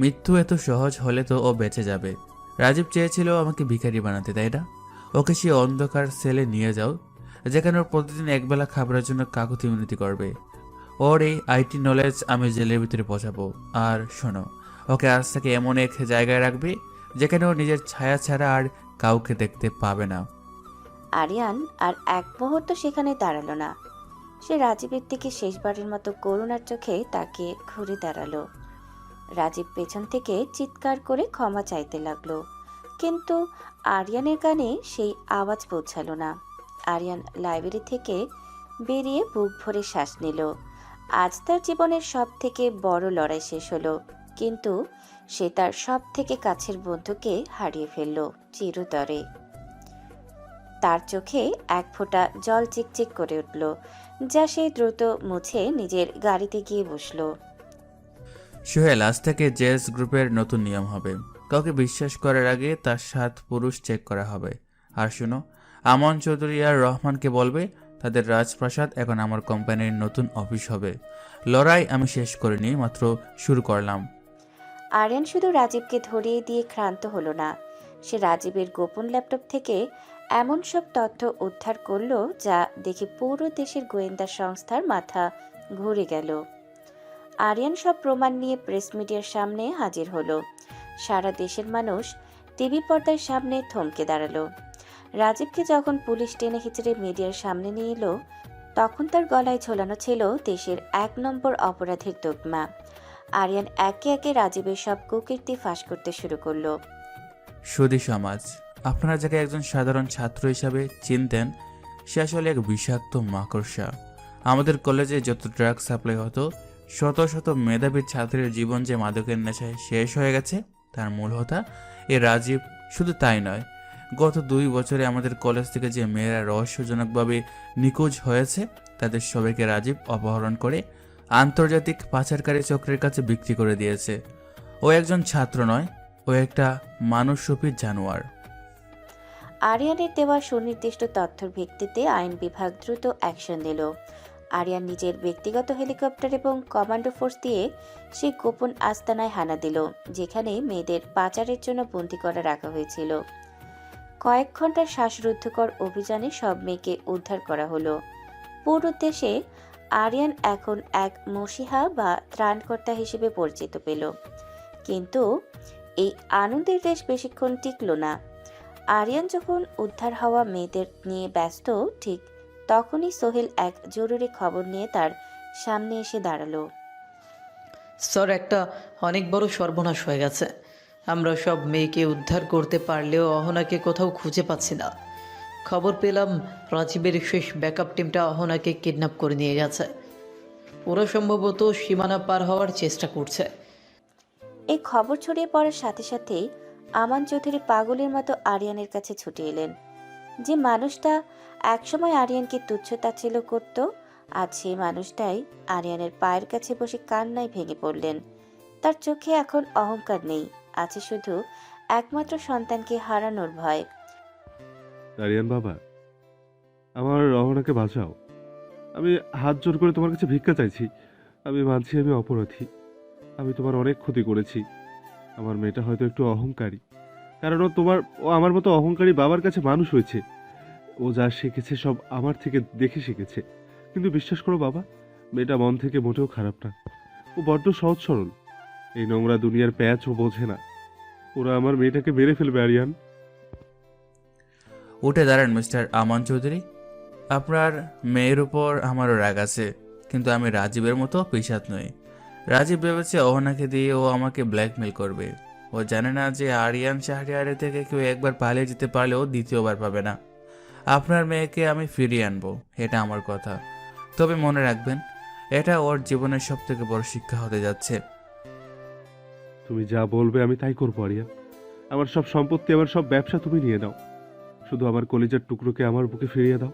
মৃত্যু এত সহজ হলে তো ও বেঁচে যাবে। রাজীব চেয়েছিল আমাকে ভিখারি বানাতে, তাই না? ওকে সে অন্ধকার সেলে নিয়ে যাও, যেখানে ওর প্রতিদিন একবেলা খাবারের জন্য কাকুতি মিনতি করবে। ওর এই আইটি নলেজ আমি জেলের ভিতরে পৌঁছাবো। আর শোনো, ওকে আজ থেকে এমন এক জায়গায় রাখবে যেখানে ও নিজের ছায়া ছাড়া আর কাউকে দেখতে পাবে না। আরিয়ান আর এক মুহূর্ত সেখানে দাঁড়ালো না। সে রাজীবের দিকে শেষবারের মতো করুণার চোখে তাকিয়ে ঘুরে দাঁড়ালো। রাজীব পেছন থেকে চিৎকার করে ক্ষমা চাইতে লাগলো, কিন্তু আরিয়ানের কানে সেই আওয়াজ পৌঁছালো না। আরিয়ান লাইব্রেরি থেকে বেরিয়ে বুক ভরে শ্বাস নিল। আজ তার জীবনের সব থেকে বড় লড়াই শেষ হলো, কিন্তু সে তার সব থেকে কাছের বন্ধুকে হারিয়ে ফেলল চিরতরে। তার চোখে এক ফোঁটা জল চিকচিক করে উঠল, যা সে দ্রুত মুছে নিজের গাড়িতে গিয়ে বসল। সোহেল, আজ থেকে জেস গ্রুপের নতুন নিয়ম হবে। কাউকে বিশ্বাস করার আগে তার 7 পুরুষ চেক করা হবে। আর শুনো, আমান চৌধুরী আর রহমানকে বলবে তাদের রাজপ্রাসাদ এখন আমার কোম্পানির নতুন অফিস হবে। লড়াই আমি শেষ করিনি, মাত্র শুরু করলাম। আরিয়ান শুধু রাজীবকে ধরিয়ে দিয়ে ক্ষান্ত হলো না, সে রাজীবের গোপন ল্যাপটপ থেকে এমন সব তথ্য উদ্ধার করলো যা দেখে পুরো দেশের গোয়েন্দা সংস্থার মাথা ঘুরে গেল। আরিয়ান সব প্রমাণ নিয়ে প্রেস মিডিয়ার সামনে হাজির হলো। সারা দেশের মানুষ টিভি পর্দার সামনে থমকে দাঁড়ালো। রাজীবকে যখন পুলিশ টেনে হিচড়ে মিডিয়ার সামনে নিয়ে এলো, তখন তার গলায় ঝোলানো ছিল দেশের 1 নম্বর অপরাধের তকমা। আরিয়ান একে একে রাজীবের সব কুকীর্তি ফাঁস করতে শুরু করলো। সুধী সমাজ, আপনারা যাকে একজন সাধারণ ছাত্র হিসাবে চিনতেন, সে আসলে এক বিষাক্ত মাকড়সা। আমাদের কলেজে যত ড্রাগ সাপ্লাই হতো, শত শত মেধাবী ছাত্রের জীবন যে মাদকের নেশায় শেষ হয়ে গেছে, তার মূল হোতা এ রাজীব। শুধু তাই নয়, গত 2 বছরে আমাদের কলেজ থেকে যে মেয়েরা রহস্যজনকভাবে নিখোঁজ হয়েছে, তাদের সবাইকে রাজীব অপহরণ করে আন্তর্জাতিক পাচারকারী চক্রের কাছে বিক্রি করে দিয়েছে। ও একজন ছাত্র নয়, ও একটা মানুষরূপী জানোয়ার। আরিয়ানের দেওয়া সুনির্দিষ্ট তথ্যের ভিত্তিতে আইন বিভাগ দ্রুত অ্যাকশন নিল। আরিয়ান নিজের ব্যক্তিগত হেলিকপ্টার এবং কমান্ডো ফোর্স দিয়ে সে গোপন আস্তানায় হানা দিল, যেখানে মেয়েদের পাচারের জন্য বন্দী করে রাখা হয়েছিল। কয়েক ঘন্টার শ্বাসরুদ্ধকর অভিযানে সব মেয়েকে উদ্ধার করা হলো। পুরো দেশে আরিয়ান এখন এক মসিহা বা ত্রাণকর্তা হিসেবে পরিচিত পেল। কিন্তু এই আনন্দের রেশ বেশিক্ষণ টিকল না। আরিয়ান যখন উদ্ধার হওয়া মেয়েদের নিয়ে ব্যস্ত, ঠিক তখনই সোহেল এক জরুরি খবর নিয়ে তার সামনে এসে দাঁড়ালো। স্যার, একটা অনেক বড় সর্বনাশ হয়ে গেছে। আমরা সব মেয়েকে উদ্ধার করতে পারলেও অহনাকে কোথাও খুঁজে পাচ্ছি না। খবর পেলাম রাজীবের শেষ ব্যাকআপ টিমটা অহনাকে কিডন্যাপ করে নিয়ে গেছে। ওরা সম্ভবত সীমানা পার হওয়ার চেষ্টা করছে। এই খবর ছড়িয়ে পড়ার সাথে সাথেই আমান চৌধুরী পাগলের মতো আরিয়ানের কাছে ছুটে এলেন। যে মানুষটা একসময় আরিয়ানকে তুচ্ছ তাচ্ছিল্য করত, আজ সেই মানুষটাই আরিয়ানের পায়ের কাছে বসে কান্নায় ভেঙে পড়লেন। তার চোখে এখন অহংকার নেই, আছে শুধু একমাত্র সন্তানকে হারানোর ভয়। আরিয়ান বাবা, আমার রহনাকে বাঁচাও। আমি হাত জোর করে তোমার কাছে ভিক্ষা চাইছি। আমি মানছি আমি অপরাধী। আমি তোমার অনেক ক্ষতি করেছি। আমার মেয়েটা হয়তো একটু অহংকারী, কারণ ও আমার মতো অহংকারী বাবার কাছে মানুষ হয়েছে। ও যা শিখেছে সব আমার থেকে দেখে শিখেছে। কিন্তু বিশ্বাস করো বাবা, মেয়েটা মন থেকে মোটেও খারাপ না। ও বড্ড সহজ সরল। এই নোংরা দুনিয়ার প্যাচ ও বোঝে না। ওরা আমার মেয়েটাকে মেরে ফেলবে আরিয়ান। উঠে দাঁড়ান মিস্টার আমান চৌধুরী। আপনার মেয়ের উপর আমারও রাগ আছে, কিন্তু আমি রাজীবের মতো পিসাত নই। রাজীব ভেবেছে অহনাকে দিয়ে ও আমাকে ব্ল্যাকমেল করবে। ও জানে না যে আরিয়ান শাহরিয়ারে থেকে কেউ একবার পালিয়ে যেতে পারলেও দ্বিতীয়বার পাবে না। আপনার মেয়েকে আমি ফিরিয়ে আনবো, এটা আমার কথা। তবে মনে রাখবেন, এটা ওর জীবনের সবথেকে বড় শিক্ষা হতে যাচ্ছে। তুমি যা বলবে আমি তাই করবো আরিয়ান। আমার সব সম্পত্তি, আমার সব ব্যবসা তুমি নিয়ে নাও। শুধু আমার কলিজার টুকরোকে আমার বুকে ফিরিয়ে দাও।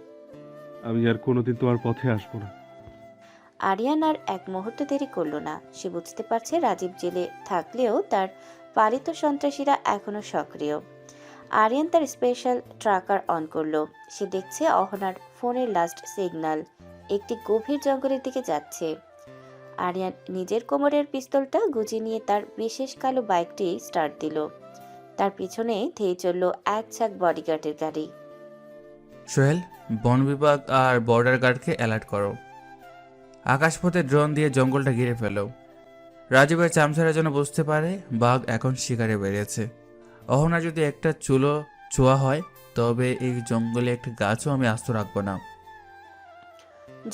আমি আর কোনোদিন তোমার পথে আসবো না। আরিয়ান আর এক মুহূর্ত দেরি করলো না। সে বুঝতে পারছে রাজীব জেলে থাকলেও তার পালিত সন্ত্রাসীরা এখনো সক্রিয়। আরিয়ান তার স্পেশাল ট্র্যাকার অন করলো। সে দেখছে অহনার ফোনের লাস্ট সিগন্যাল একটি গভীর জঙ্গলের দিকে যাচ্ছে। আরিয়ান নিজের কোমরের পিস্তলটা গুজিয়ে নিয়ে তার বিশেষ কালো বাইকটি স্টার্ট দিল। তার পিছনে ধেয়ে চলল এক ছাক বডিগার্ডের গাড়ি। সোহেল, বন বিভাগ আর বর্ডার গার্ডকে অ্যালার্ট করো। আকাশপথে ড্রোন দিয়ে জঙ্গলটা ঘিরে ফেলো। রাজীবের চামচারা যেন বুঝতে পারে বাঘ এখন শিকারে বেরিয়েছে। অহনা যদি একটা চুলো ছোঁয়া হয়, তবে এই জঙ্গলে একটা গাছও আমি আস্ত রাখবো না।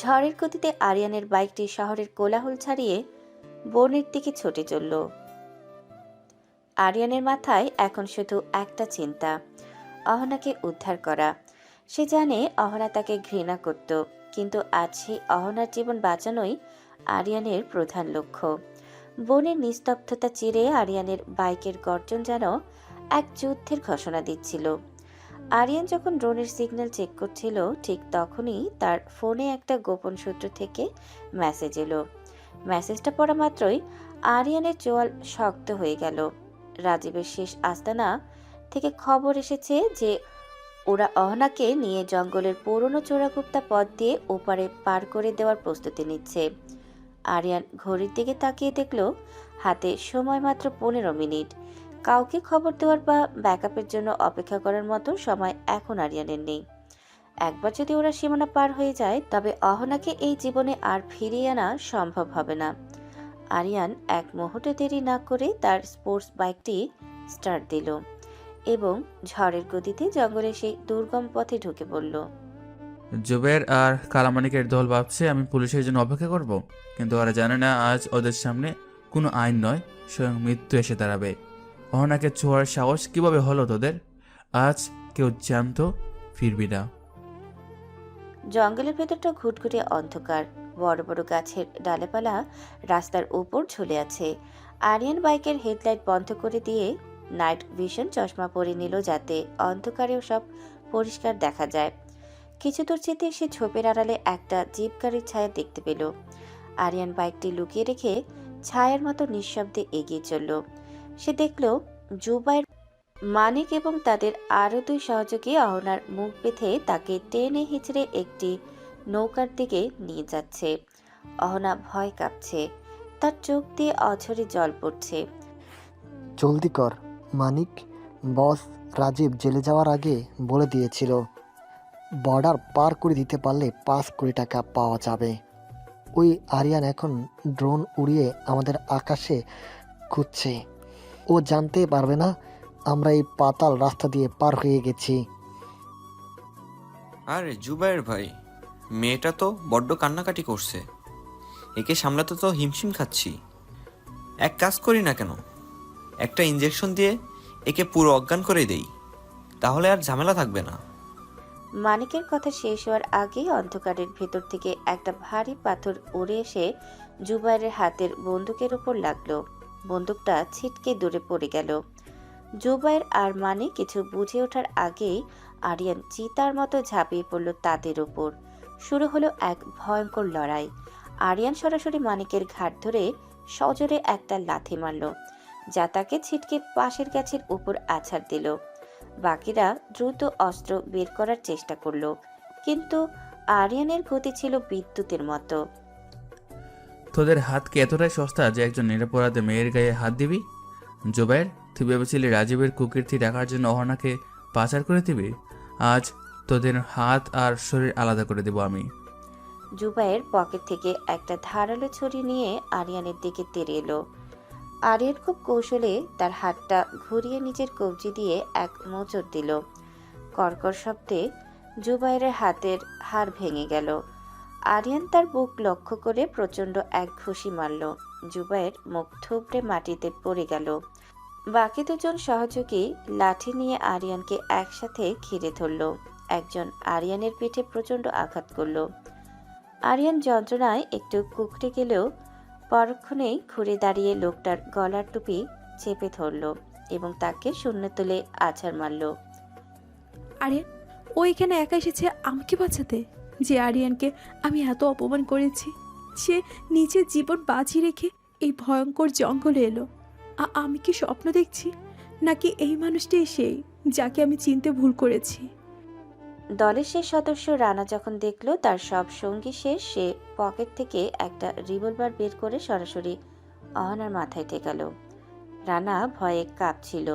ঝড়ের গতিতে আরিয়ানের বাইকটি শহরের কোলাহল ছাড়িয়ে বনের দিকে ছুটে চলল। আরিয়ানের মাথায় এখন শুধু একটা চিন্তা, অহনাকে উদ্ধার করা। সে জানে অহনা তাকে ঘৃণা করত, কিন্তু আজ সেই অহনার জীবন বাঁচানোই আরিয়ানের প্রধান লক্ষ্য। বনের নিস্তব্ধতা চিরে আরিয়ানের বাইকের গর্জন যেন এক যুদ্ধের ঘোষণা দিচ্ছিল। আরিয়ান যখন ড্রোনের সিগন্যাল চেক করছিল, ঠিক তখনই তার ফোনে একটা গোপন সূত্র থেকে মেসেজ এলো। মেসেজটা পড়া মাত্রই আরিয়ানের চোয়াল শক্ত হয়ে গেল। রাজীবের শেষ আস্তানা থেকে খবর এসেছে যে ওরা অহনাকে নিয়ে জঙ্গলের পুরনো চোরাগুপ্তা পথ দিয়ে ওপারে পার করে দেওয়ার প্রস্তুতি নিচ্ছে। আরিয়ান ঘড়ির দিকে তাকিয়ে দেখল হাতে সময় মাত্র 15 মিনিট। কাউকে খবর দেওয়ার বা ব্যাকআপের জন্য অপেক্ষা করার মতো সময় এখন আরিয়ানের নেই। একবার যদি ওরা সীমানা পার হয়ে যায়, তবে অহনাকে এই জীবনে আর ফিরিয়ে আনা সম্ভব হবে না। আরিয়ান এক মুহূর্ত দেরি না করে তার স্পোর্টস বাইকটি স্টার্ট দিল এবং ঝড়ের গতিতে জঙ্গলে সেই দুর্গম পথে ঢুকে পড়ল। জুবের আর কালামানিকের দল ভাবছে আমি পুলিশের জন্য অপেক্ষা করব, কিন্তু ওরা জানে না আজ ওদের সামনে কোনো আইন নয়, স্বয়ং মৃত্যু এসে দাঁড়াবে। অহনাকে ছোঁয়ার সাহস কিভাবে হলো তোদের? আজ কেউ জানতো ফিরবি না। জঙ্গলের ভেতরটা ঘুটঘুটে অন্ধকার। বড় বড় গাছের ডালেপালা রাস্তার উপর ঝুলে আছে। আরিয়ান বাইকের হেডলাইট বন্ধ করে দিয়ে নাইট ভিশন চশমা পরে নিল, যাতে অন্ধকারেও সব পরিষ্কার দেখা যায়। কিছু দূর যেতে সে ঝোপের আড়ালে একটা জিপ গাড়ির ছায়া দেখতে পেল। আরিয়ান বাইকটি লুকিয়ে রেখে ছায়ার মতো নিঃশব্দে এগিয়ে চলল। সে দেখল জুবাইর, মানিক এবং তাদের আরও 2 সহযোগী অহনার মুখ বেঁধে তাকে টেনে হিচড়ে একটি নৌকার দিকে নিয়ে যাচ্ছে। অহনা ভয় কাঁপছে, তার চোখ দিয়ে অঝরে জল পড়ছে। জলদি কর মানিক, বস রাজীব জেলে যাওয়ার আগে বলে দিয়েছিল বর্ডার পার করে দিতে পারলে 5 কোটি টাকা পাওয়া যাবে। ওই আরিয়ান এখন ড্রোন উড়িয়ে আমাদের আকাশে খুঁজছে। ও জানতেই পারবে না আমরা এই পাতাল রাস্তা দিয়ে পার হয়ে গেছি। আরে জুবাইর ভাই, মেয়েটা তো বড্ড কান্নাকাটি করছে, একে সামলাতে তো হিমশিম খাচ্ছি। এক কাজ করি না কেন, একটা ইঞ্জেকশন দিয়ে একে পুরো অজ্ঞান করে দেই, তাহলে আর ঝামেলা থাকবে না। মানিকের কথা শেষ হওয়ার আগেই অন্ধকারের ভেতর থেকে একটা ভারী পাথর উড়ে এসে জুবাইরের হাতের বন্দুকের উপর লাগলো। বন্দুকটা ছিটকে দূরে পড়ে গেল। জুবাইর আর মানিক কিছু বুঝে ওঠার আগেই আরিয়ান চিতার মতো ঝাঁপিয়ে পড়ল তাদের উপর। শুরু হলো এক ভয়ঙ্কর লড়াই। আরিয়ান সরাসরি মানিকের ঘাট ধরে সজোরে একটা লাথি মারল, যা তাকে ছিটকে পাশের গাছের উপর আছাড় দিল। বাকিরা দ্রুত অস্ত্র বের করার চেষ্টা করল, কিন্তু আরিয়ানের গতি ছিল বিদ্যুতের মতো। তোদের হাত কি এতটাই সস্তা যে একজন নিরপরাধে মেয়ের গায়ে হাত দিবি? জুবাইর, তুই ভেবেছিলি রাজীবের কুকীর্তি রাখার জন্য অহনাকে পাচার করে দিবি? আজ তোদের হাত আর শরীর আলাদা করে দেব আমি। জুবাইয়ের পকেট থেকে একটা ধারালো ছুরি নিয়ে আরিয়ানের দিকে তেড়ে এলো। আরিয়ান খুব কৌশলে তার হাতটা ঘুরিয়ে নিজের কবজি দিয়ে এক মোচড় দিল। কর্কর শব্দে জুবাইরের হাতের হাড় ভেঙে গেল। আরিয়ান তার বুক লক্ষ্য করে প্রচণ্ড এক ঘুষি মারল। জুবাইর মুখ থুবড়ে মাটিতে পড়ে গেল। বাকি দুজন সহযোগী লাঠি নিয়ে আরিয়ানকে একসাথে ঘিরে ধরল। একজন আরিয়ানের পিঠে প্রচণ্ড আঘাত করল। আরিয়ান যন্ত্রণায় একটু কুঁকড়ে গেলেও পরক্ষণেই ঘুরে দাঁড়িয়ে লোকটার গলার টুপি চেপে ধরল এবং তাকে শূন্য তুলে আছাড় মারল। আরিয়ান, ও এখানে একা এসেছে আমাকে বাঁচাতে? যে আরিয়ানকে আমি এত অপমান করেছি, সে নিজের জীবন বাজি রেখে এই ভয়ঙ্কর জঙ্গলে এলো। আমি কি স্বপ্ন দেখছি, নাকি এই মানুষটাই সেই যাকে আমি চিনতে ভুল করেছি? দলের শেষ সদস্য রানা যখন দেখলো তার সব সঙ্গী শেষ, সে পকেট থেকে একটা রিভলভার বের করে সরাসরি অহনার মাথায় ঠেকালো। রানা ভয়ে কাঁপছিল,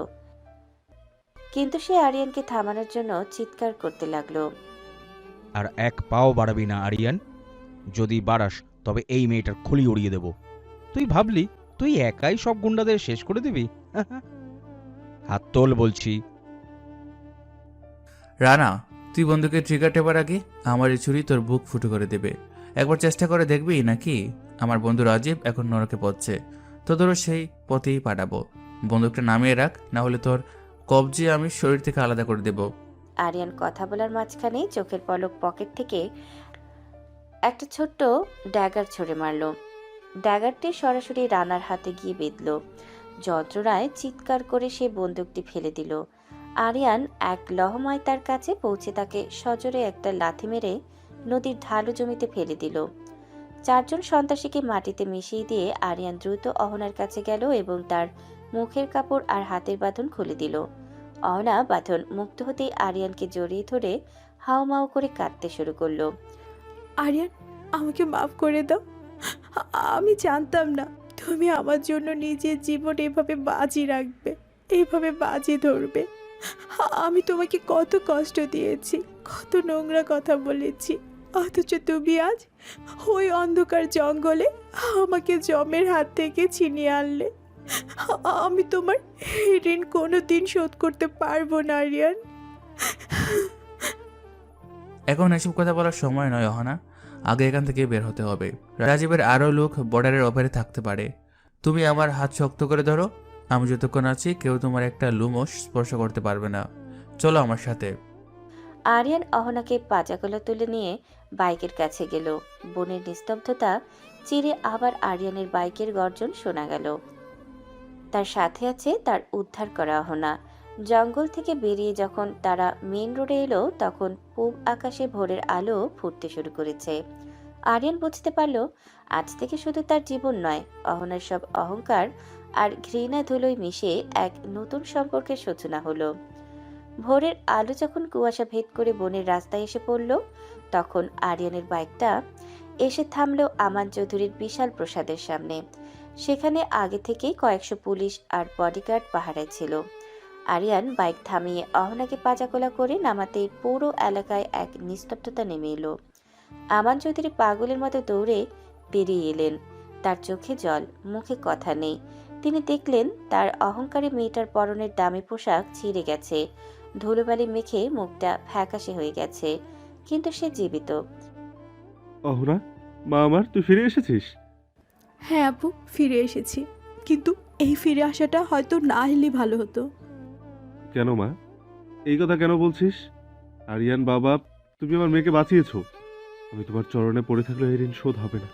কিন্তু সে আরিয়ানকে থামানোর জন্য চিৎকার করতে লাগলো। আর এক পাও বাড়াবি না আরিয়ান, যদি বাড়াস তবে এই মেয়েটার খুলি উড়িয়ে দেব। তুই ভাবলি তুই একাই সব গুন্ডাদের শেষ করে দিবি? হাত তোল বলছি। রানা, তুই বন্দুকের ট্রিগার টেপার আগে আমার এই ছুরি তোর বুক ফুটো করে দেবে। একবার চেষ্টা করে দেখবি নাকি? আমার বন্ধু রাজীব এখন নরকে পড়ছে, তোদেরও সেই পথেই পাঠাবো। বন্দুকটা নামিয়ে রাখ, না হলে তোর কবজি আমি শরীর থেকে আলাদা করে দেব। আরিয়ান কথা বলার মাঝখানে চোখের পলক পকেট থেকে একটা ছোট্ট ড্যাগার ছুঁড়ে মারল। ড্যাগারটি সরাসরি রানার হাতে গিয়ে বিঁধল। যন্ত্রণায় চিৎকার করে সে বন্দুকটি ফেলে দিল। আরিয়ান এক লহমায় তার কাছে পৌঁছে তাকে সজোরে একটা লাথি মেরে নদীর ঢালু জমিতে ফেলে দিল। চারজন সন্ত্রাসীকে মাটিতে মিশিয়ে দিয়ে আরিয়ান দ্রুত অহনার কাছে গেল এবং তার মুখের কাপড় আর হাতের বাঁধন খুলে দিল। অহনা বাঁধন মুক্ত হতেই আরিয়ানকে জড়িয়ে ধরে হাউমাউ করে কাঁদতে শুরু করলো। আরিয়ান, আমাকে মাফ করে দাও। আমি জানতাম না তুমি আমার জন্য নিজের জীবন এভাবে বাজি রাখবে, এইভাবে বাজি ধরবে। আমি তোমাকে কত কষ্ট দিয়েছি, কত নোংরা কথা বলেছি, অথচ তুমি আজ ওই অন্ধকার জঙ্গলে আমাকে জমের হাত থেকে ছিনিয়ে আনলে। আমি তোমার ঋণ কোনো দিন শোধ করতে পারবো না আরিয়ান। এখন এসব কথা বলার সময় নয় অহনা, আগে এখান থেকে বের হতে হবে। রাজীবের আরও লোক বর্ডারের ওপারে থাকতে পারে। তুমি আমার হাত শক্ত করে ধরো, আমি যতক্ষণ আছি কেউ তোমার একটা লুমও স্পর্শ করতে পারবে না। চলো আমার সাথে। আরিয়ান অহনাকে পাজাগলা তুলে নিয়ে বাইকের কাছে গেল। বনের নিস্তব্ধতা চিরে আবার আরিয়ানের বাইকের গর্জন শোনা গেল। তার সাথে আছে তার উদ্ধার করা অহনা। জঙ্গল থেকে বেরিয়ে যখন তারা মেন রোডে এলো তখন পূব আকাশে ভোরের আলো ফুটতে শুরু করেছে। আরিয়ান বুঝতে পারল আজ থেকে শুধু তার জীবন নয়, অহনার সব অহংকার আর ঘৃণা ধুলোয় মিশে এক নতুন সম্পর্কের সূচনা হলো। ভোরের আলো যখন কুয়াশা ভেদ করে বনের রাস্তায় এসে পড়ল তখন আরিয়ানের বাইকটা এসে থামল আমান চৌধুরীর বিশাল প্রাসাদের সামনে। সেখানে আগে থেকেই কয়েকশো পুলিশ আর বডিগার্ড পাহারায় ছিল। আরিয়ান বাইক থামিয়ে অহনাকে পাজাকোলা করে নামাতেই পুরো এলাকায় এক নিস্তব্ধতা নেমে এলো। আমান চৌধুরী পাগলের মতো দৌড়ে বেরিয়ে এলেন। তার চোখে জল, মুখে কথা নেই। তিনি দেখলেন তার অহংকারী মেয়েটার পরনের দামি পোশাক ছিঁড়ে গেছে, ধুলোবালি মেখে মুখটা ফ্যাকাশে হয়ে গেছে, কিন্তু সে জীবিত। অহনা, মা আমার, তুই ফিরে এসেছিস? হ্যাঁ আপু, ফিরে এসেছি, কিন্তু এই ফিরে আসাটা হয়তো না এলেই ভালো হতো। কেন মা, এই কথা কেন বলছিস? আরিয়ান বাবা, তুমি আমার মেয়েকে বাঁচিয়েছো। আমি তোমার চরণে পড়ে থাকলে এই ঋণ শোধ হবে না।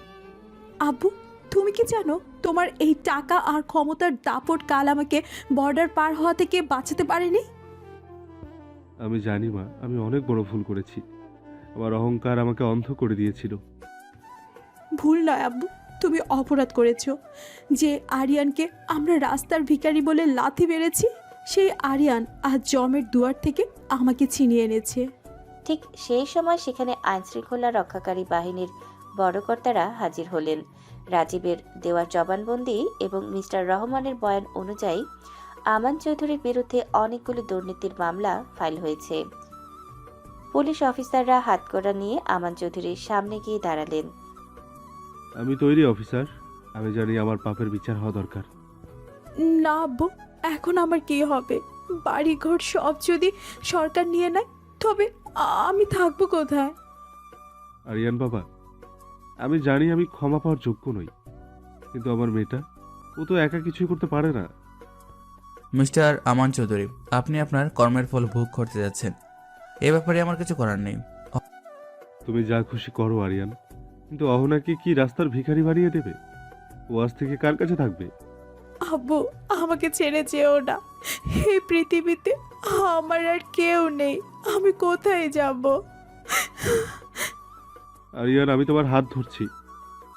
আব্বু, তুমি কি জানো তোমার এই টাকা আর ক্ষমতার দাপট কাল আমাকে বর্ডার পার হওয়া থেকে বাঁচাতে পারেনি? আমি জানি মা, আমি অনেক বড় ভুল করেছি। আমার অহংকার আমাকে অন্ধ করে দিয়েছিল। ভুল নয় আব্বু, তুমি অপরাধ করেছো। যে আরিয়ানকে আমরা রাস্তার ভিখারি বলে লাথি মেরেছি, সেই আরিয়ান আজ জমের দুয়ার থেকে আমাকে ছিনিয়ে এনেছে। ঠিক সেই সময় সেখানে আইনশৃঙ্খলা রক্ষাকারী বাহিনীর বড় কর্তারা হাজির হলেন। রাজীবের দেওয়া জবানবন্দি এবং মিস্টার রহমানের বয়ান অনুযায়ী আমান চৌধুরীর বিরুদ্ধে অনেকগুলো দুর্নীতির মামলা ফাইল হয়েছে। পুলিশ অফিসাররা হাতকড়া নিয়ে আমান চৌধুরীর সামনে গিয়ে দাঁড়ালেন। আমি তৈরি অফিসার, আমি জানি আমার পাপের বিচার হওয়া দরকার। না আব্বু, এখন আমার কি হবে? বাড়িঘর সব যদি সরকার নিয়ে নেয়, তবে আমি থাকবো কোথায়? আরিয়ান বাবা, আমি জানি আমি ক্ষমা পাওয়ার যোগ্য নই, কিন্তু আমার মেয়েটা, ও তো একা কিছুই করতে পারে না। মিস্টার আমান চৌধুরী, আপনি আপনার কর্মের ফল ভোগ করতে যাচ্ছেন, এ ব্যাপারে আমার কিছু করার নেই। তুমি যা খুশি করো আরিয়ান, কিন্তু অহনাকে কি রাস্তার ভিখারি বানিয়ে দেবে? ও আজ থেকে কার কাছে থাকবে? আব্বু, আমাকে ছেড়ে যেও না। এই পৃথিবীতে আমার আর কেউ নেই, আমি কোথায় যাব? আরিয়ান, আমি তোমার হাত ধরছি।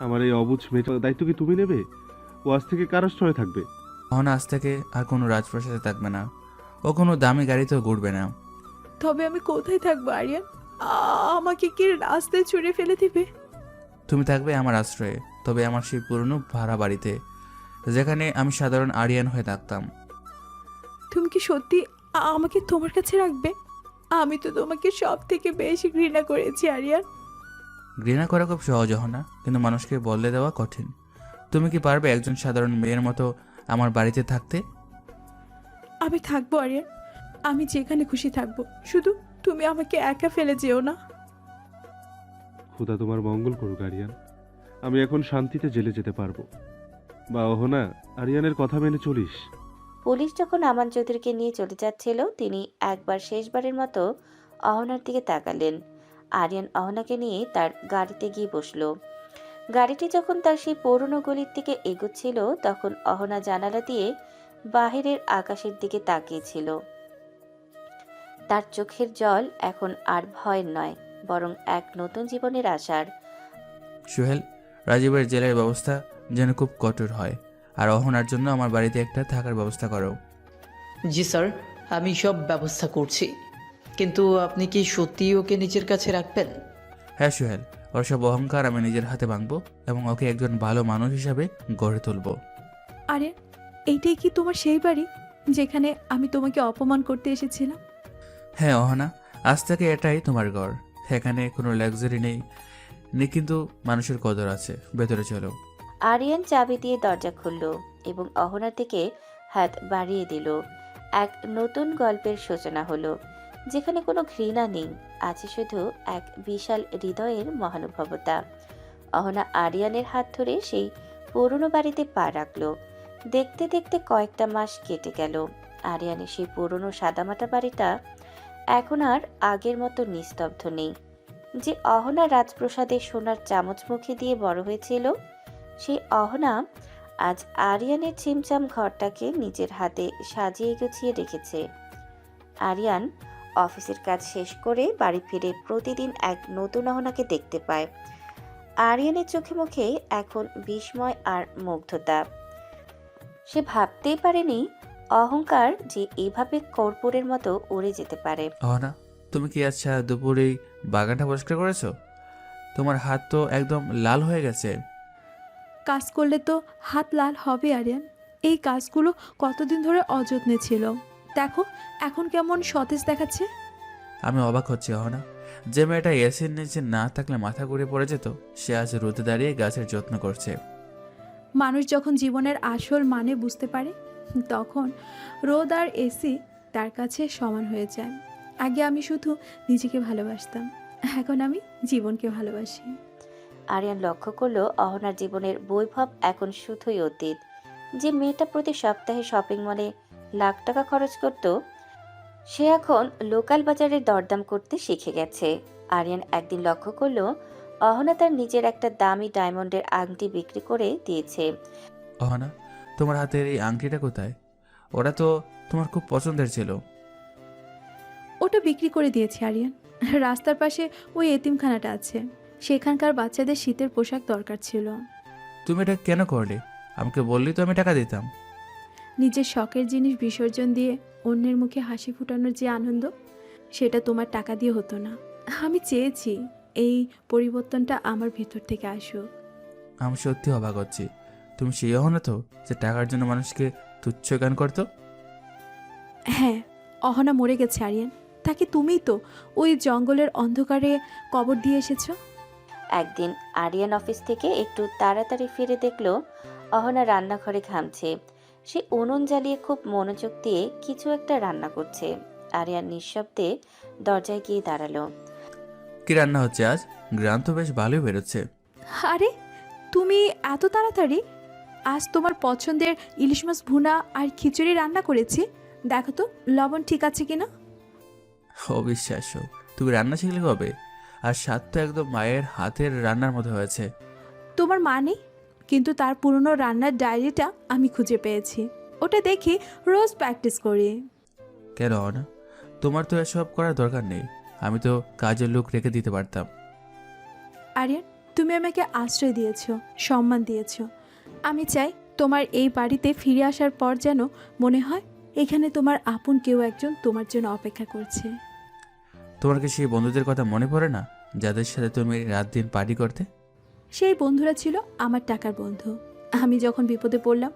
আমার এই অবুঝ মেয়েটার দায়িত্ব কি তুমি নেবে? ও আজ থেকে কার আশ্রয়ে থাকবে? অহনা আজ থেকে আর কোনো রাজপ্রাসাদে থাকবে না, ও কোনো দামি গাড়িতেও ঘুরবে না। তবে আমি কোথায় থাকবো আরিয়ান? আমাকে কি রাস্তায় ছুঁড়ে ফেলে দিবে? তুমি থাকবে আমার আশ্রয়ে, তবে আমার সেই পুরনো ভাড়া বাড়িতে, যেখানে আমি সাধারণ আরিয়ান হয়ে থাকতাম। তুমি কি সত্যি আমাকে তোমার কাছে রাখবে? আমি তো তোমাকে সব থেকে বেশি ঘৃণা করেছি আরিয়ান। ঘৃণা করা খুব সহজ না, কিন্তু মানুষকে বদলে দেওয়া কঠিন। তুমি কি পারবে একজন সাধারণ মেয়ের মতো আমার বাড়িতে থাকতে? আমি থাকবো আরিয়ান, আমি যেখানে খুশি থাকবো, শুধু তুমি আমাকে একা ফেলে যেও না। খোদা তোমার মঙ্গল করুক আরিয়ান। আমি এখন শান্তিতে জেলে যেতে পারবো। বা অহনা, আরিয়ানের কথা মেনে চলিস। পুলিশ যখন আমান চৌধুরীকে নিয়ে চলে যাচ্ছিল, তিনি একবার শেষবারের মতো অহনার দিকে তাকালেন। আরিয়ান অহনাকে নিয়ে তার গাড়িতে গিয়ে বসলো। গাড়িটি যখন তার সেই পুরনো গলির দিকে এগোচ্ছিল, তখন অহনা জানালা দিয়ে বাহিরের আকাশের দিকে তাকিয়েছিল। তার চোখের জল এখন আর ভয়ের নয়, বরং এক নতুন জীবনের আশার। সোহেল, রাজীবের জেলের ব্যবস্থা যেন খুব কঠোর হয়, আর অহনার জন্য আমার বাড়িতে একটা থাকার ব্যবস্থা করো। জি স্যার, আমি সব ব্যবস্থা করছি, কিন্তু আপনি কি সত্যি ওকে নিজের কাছে রাখবেন? হ্যাঁ সোহেল, ওর সব অহংকার আমি নিজের হাতে ভাঙবো এবং ওকে একজন ভালো মানুষ হিসাবে গড়ে তুলবো। আরে, এইটাই কি তোমার সেই বাড়ি যেখানে আমি তোমাকে অপমান করতে এসেছিলাম? হ্যাঁ অহনা, আজ থেকে এটাই তোমার ঘর। এখানে কোনো লাক্সারি নেই, কিন্তু মানুষের কদর আছে। ভেতরে চলো। আরিয়ান চাবি দিয়ে দরজা খুলল এবং অহনার দিকে হাত বাড়িয়ে দিল। এক নতুন গল্পের সূচনা হলো, যেখানে কোনো ঘৃণা নেই, আছে শুধু এক বিশাল হৃদয়ের মহানুভবতা। অহনা আরিয়ানের হাত ধরে সেই পুরনো বাড়িতে পা রাখলো। দেখতে দেখতে কয়েকটা মাস কেটে গেল। আরিয়ানের সেই পুরনো সাদামাটা বাড়িটা এখন আর আগের মতো নিস্তব্ধ নেই। যে অহনা রাজপ্রাসাদে সোনার চামচ মুখে দিয়ে বড় হয়েছিল, সেই অহনা আজ আরিয়ানের ছিমছাম ঘরটাকে নিজের হাতে সাজিয়ে গুছিয়ে রেখেছে। আরিয়ান অফিসের কাজ শেষ করে বাড়ি ফিরে প্রতিদিন এক নতুন অহনাকে দেখতে পায়। আরিয়ানের চোখে মুখে এখন বিস্ময় আর মুগ্ধতা। সে ভাবতেই পারেনি অহংকার যে এইভাবে কর্পূরের মতো উড়ে যেতে পারে। অহনা, তুমি কি আচ্ছা দুপুরেই বাগানটা পরিষ্কার করেছো? তোমার হাত তো একদম লাল হয়ে গেছে। কাজ করলে তো হাত লাল হবে আরিয়ান। এই কাজগুলো কতদিন ধরে অযত্নে ছিল, দেখো এখন কেমন সতেজ দেখাচ্ছে। আমি অবাক হচ্ছি অহনা, যে মেয়েটা এসির নিচে না থাকলে মাথা ঘুরে পড়ে যেত, সে আজ রোদে দাঁড়িয়ে গাছের যত্ন করছে। মানুষ যখন জীবনের আসল মানে বুঝতে পারে তখন রোদ আর এসি তার কাছে সমান হয়ে যায়। আগে আমি শুধু নিজেকে ভালোবাসতাম, এখন আমি জীবনকে ভালোবাসি। আরিয়ান লক্ষ্য করলো অহনার জীবনের বৈভব এখন শুধুই অতীত। যে মেয়েটা প্রতি সপ্তাহে শপিং মলে লাখ টাকা খরচ করত, সে এখন লোকাল বাজারে দরদাম করতে শিখে গেছে। আরিয়ান একদিন লক্ষ্য করলো অহনা তার নিজের একটা দামি ডায়মন্ডের আংটি বিক্রি করে দিয়েছে। অহনা, তোমার হাতের এই আংটিটা কোথায়? ওটা তো তোমার খুব পছন্দের ছিল। ওটা বিক্রি করে দিয়েছি আরিয়ান। রাস্তার পাশে ওই এতিমখানাটা আছে, সেখানকার বাচ্চাদের শীতের পোশাক দরকার ছিল। তুমি এটা কেন করলে? আমাকে বললি তো আমি টাকা দিতাম। নিজের শখের জিনিস বিসর্জন দিয়ে অন্যের মুখে হাসি ফুটানোর যে আনন্দ, সেটা তোমার টাকা দিয়ে হতো না। আমি চেয়েছি এই পরিবর্তনটা আমার ভেতর থেকে আসুক। আমি সত্যি অবাক হচ্ছি। তুমি সেই অহনা তো যে টাকার জন্য মানুষকে তুচ্ছ জ্ঞান করতো? হ্যাঁ, অহনা মরে গেছে আরিয়ান। তাকে তুমিই তো ওই জঙ্গলের অন্ধকারে কবর দিয়ে এসেছো। একদিন আরিয়ান অফিস থেকে একটু তাড়াতাড়ি ফিরে দেখলো অহনা রান্নাঘরে ঘামছে। সে উনুন জ্বালিয়ে খুব মনোযোগ দিয়ে কিছু একটা রান্না করছে। আরিয়ান নিঃশব্দে দরজায় গিয়ে দাঁড়ালো। কি রান্না হচ্ছে আজ? গ্রাম তো বেশ ভালোই বেরোচ্ছে। আরে তুমি এত তাড়াতাড়ি? আজ তোমার পছন্দের ইলিশ মাছ ভুনা আর খিচুড়ি রান্না করেছি। দেখো তো লবণ ঠিক আছে কিনা। অবিশ্বাস্য, তুমি রান্না শিখলে কবে? আর স্বাদ তো একদম মায়ের হাতের রান্নার মতো হয়েছে। তোমার মা নেই, কিন্তু তার পুরনো রান্নার ডায়েরিটা আমি খুঁজে পেয়েছি। ওটা দেখি রোজ প্র্যাকটিস করি। কেন অহনা, তোমার তো এসব করার দরকার নেই। আমি তো কাজের লোক রেখে দিতে পারতাম। আরিয়ান, তুমি আমাকে আশ্রয় দিয়েছো, সম্মান দিয়েছো। আমি চাই তোমার এই বাড়িতে ফিরে আসার পর যেন মনে হয় এখানে তোমার আপন কেউ একজন তোমার জন্য অপেক্ষা করছে। তোমার কি সেই বন্ধুদের কথা মনে পড়ে না, যাদের সাথে তুমি রাত দিন পার্টি করতে? সেই বন্ধুরা ছিল আমার টাকার বন্ধু। আমি যখন বিপদে পড়লাম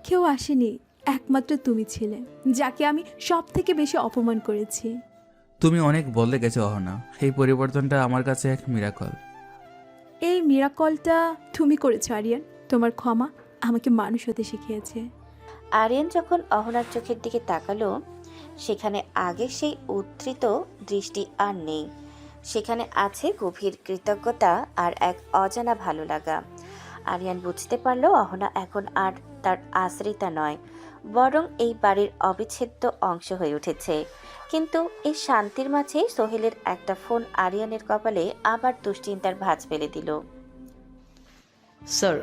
কেউ আসেনি, একমাত্র তুমি ছিলে, যাকে আমি সব থেকে বেশি অপমান করেছি। তুমি অনেক বদলে গেছো অহনা। এই পরিবর্তনটা আমার কাছে এক মিরাকল। এই মিরাকলটা তুমি করেছো আরিয়ান। তোমার ক্ষমা আমাকে মানুষ হতে শিখিয়েছে। আরিয়ান যখন অহনার চোখের দিকে তাকালো, সেখানে আগে সেই উদ্ধৃত দৃষ্টি আর নেই। সেখানে আছে গভীর কৃতজ্ঞতা আর এক অজানা ভালো লাগা। আরিয়ান বুঝতে পারলো অহনা এখন আর তার আশ্রিতা নয়, বরং এই বাড়ির অবিচ্ছেদ্য অংশ হয়ে উঠেছে। কিন্তু এই শান্তির মাঝে সোহেলের একটা ফোন আরিয়ানের কপালে আবার দুশ্চিন্তার ভাঁজ ফেলে দিল। স্যার,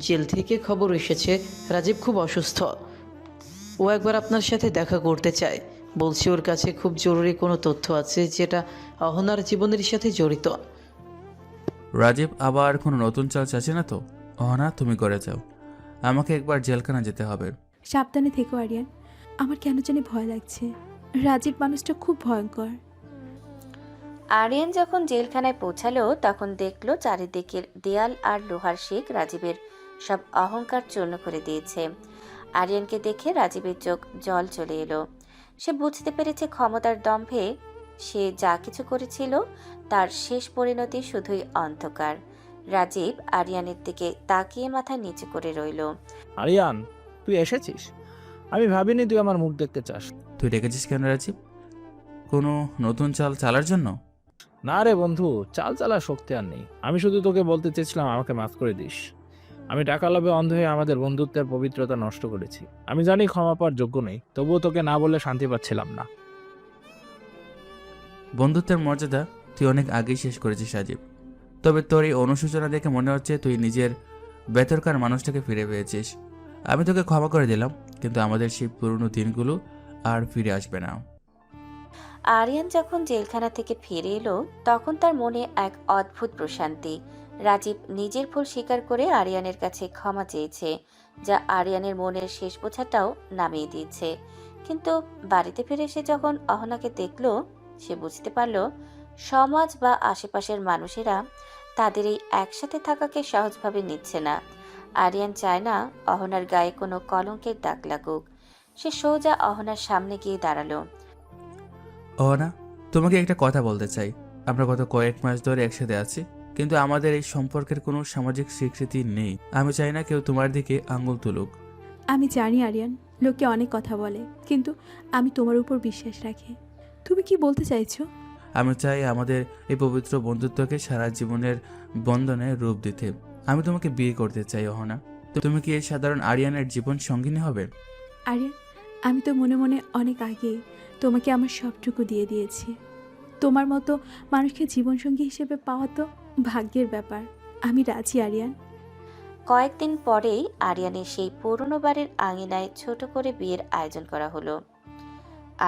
জেল থেকে খবর এসেছে রাজীব খুব অসুস্থ। ও একবার আপনার সাথে দেখা করতে চায়। বলছি ওর কাছে খুব জরুরি কোনো তথ্য আছে যেটা অহনার জীবনের সাথে জড়িত। রাজীব আবার কোনো নতুন চাল চাচ্ছে না তো? অহনা, তুমি করে যাও, আমাকে একবার জেলখানা যেতে হবে। সাবধানে থেকো আরিয়ান। আমার কেন জানি ভয় লাগছে। রাজীব মানুষটা খুব ভয়ঙ্কর। আরিয়ান যখন জেলখানায় পৌঁছালো তখন দেখলো চারিদিকের দেয়াল আর লোহার শিক রাজীবের সব অহংকার চূর্ণ করে দিয়েছে। আরিয়ানকে দেখে রাজীবের চোখ জল চলে এলো। সে বুঝতে পেরেছে ক্ষমতার দম্ভে সে যা কিছু করেছিল তার শেষ পরিণতি শুধুই অন্ধকার। রাজীব আরিয়ানের দিকে তাকিয়ে মাথা নিচু করে রইল। আরিয়ান, তুই এসেছিস? আমি ভাবিনি তুই আমার মুখ দেখতে চাস। তুই ডেকেছিস কেন রাজীব? কোনো নতুন চাল চালার জন্য? না রে বন্ধু, চাল চালার শক্তি আর নেই। আমি শুধু তোকে বলতে চেয়েছিলাম আমাকে মাফ করে দিস। আমি টাকা লোভে অন্ধ হয়ে আমাদের বন্ধুত্বের পবিত্রতা নষ্ট করেছি। আমি জানি ক্ষমা পাওয়ার যোগ্য নেই, তবুও তোকে না বলে শান্তি পাচ্ছিলাম না। বন্ধুত্বের মর্যাদা তুই অনেক আগেই শেষ করেছিস রাজীব। তবে তোর এই অনুশোচনা দেখে মনে হচ্ছে তুই নিজের ভেতরকার মানুষটাকে ফিরে পেয়েছিস। আমি তোকে ক্ষমা করে দিলাম, কিন্তু আমাদের সেই পুরনো দিনগুলো আর ফিরে আসবে না। আরিয়ান যখন জেলখানা থেকে ফিরে এলো তখন তার মনে এক অদ্ভুত প্রশান্তি। রাজীব নিজের ভুল স্বীকার করে আরিয়ানের কাছে ক্ষমা চেয়েছে, যা আরিয়ানের মনের শেষ বোঝাটাও নামিয়ে দিয়েছে। কিন্তু বাড়িতে ফিরে এসে যখন অহনাকে দেখলো, সে বুঝতে পারল সমাজ বা আশেপাশের মানুষেরা তাদের এই একসাথে থাকাকে সহজভাবে নিচ্ছে না। আরিয়ান চায় না অহনার গায়ে কোনো কলঙ্কের দাগ লাগুক। সে সোজা অহনার সামনে গিয়ে দাঁড়ালো। অহনা, তোমাকে একটা কথা বলতে চাই। আমরা গত কয়েক মাস ধরে একসাথে আছি, কিন্তু আমাদের এই সম্পর্কের কোনো সামাজিক স্বীকৃতি নেই। আমি চাই না কেউ তোমার দিকে আঙুল তুলুক। আমি জানি আরিয়ান, লোকে অনেক কথা বলে, কিন্তু আমি তোমার উপর বিশ্বাস রাখি। তুমি কি বলতে চাইছো? আমি চাই আমাদের এই পবিত্র বন্ধুত্বকে সারা জীবনের বন্ধনে রূপ দিতে। আমি তোমাকে বিয়ে করতে চাই অহনা। তো তুমি কি এই সাধারণ আরিয়ানের জীবন সঙ্গিনী হবে? আরিয়ান, আমি তো মনে মনে অনেক আগেই তোমাকে আমার সবটুকু দিয়ে দিয়েছি। তোমার মতো মানুষকে জীবনসঙ্গী হিসেবে পাওয়া তো ভাগ্যের ব্যাপার। আমি রাজি আরিয়ান। কয়েকদিন পরেই আরিয়ানের সেই পুরনো বাড়ির আঙিনায় ছোট করে বিয়ের আয়োজন করা হলো।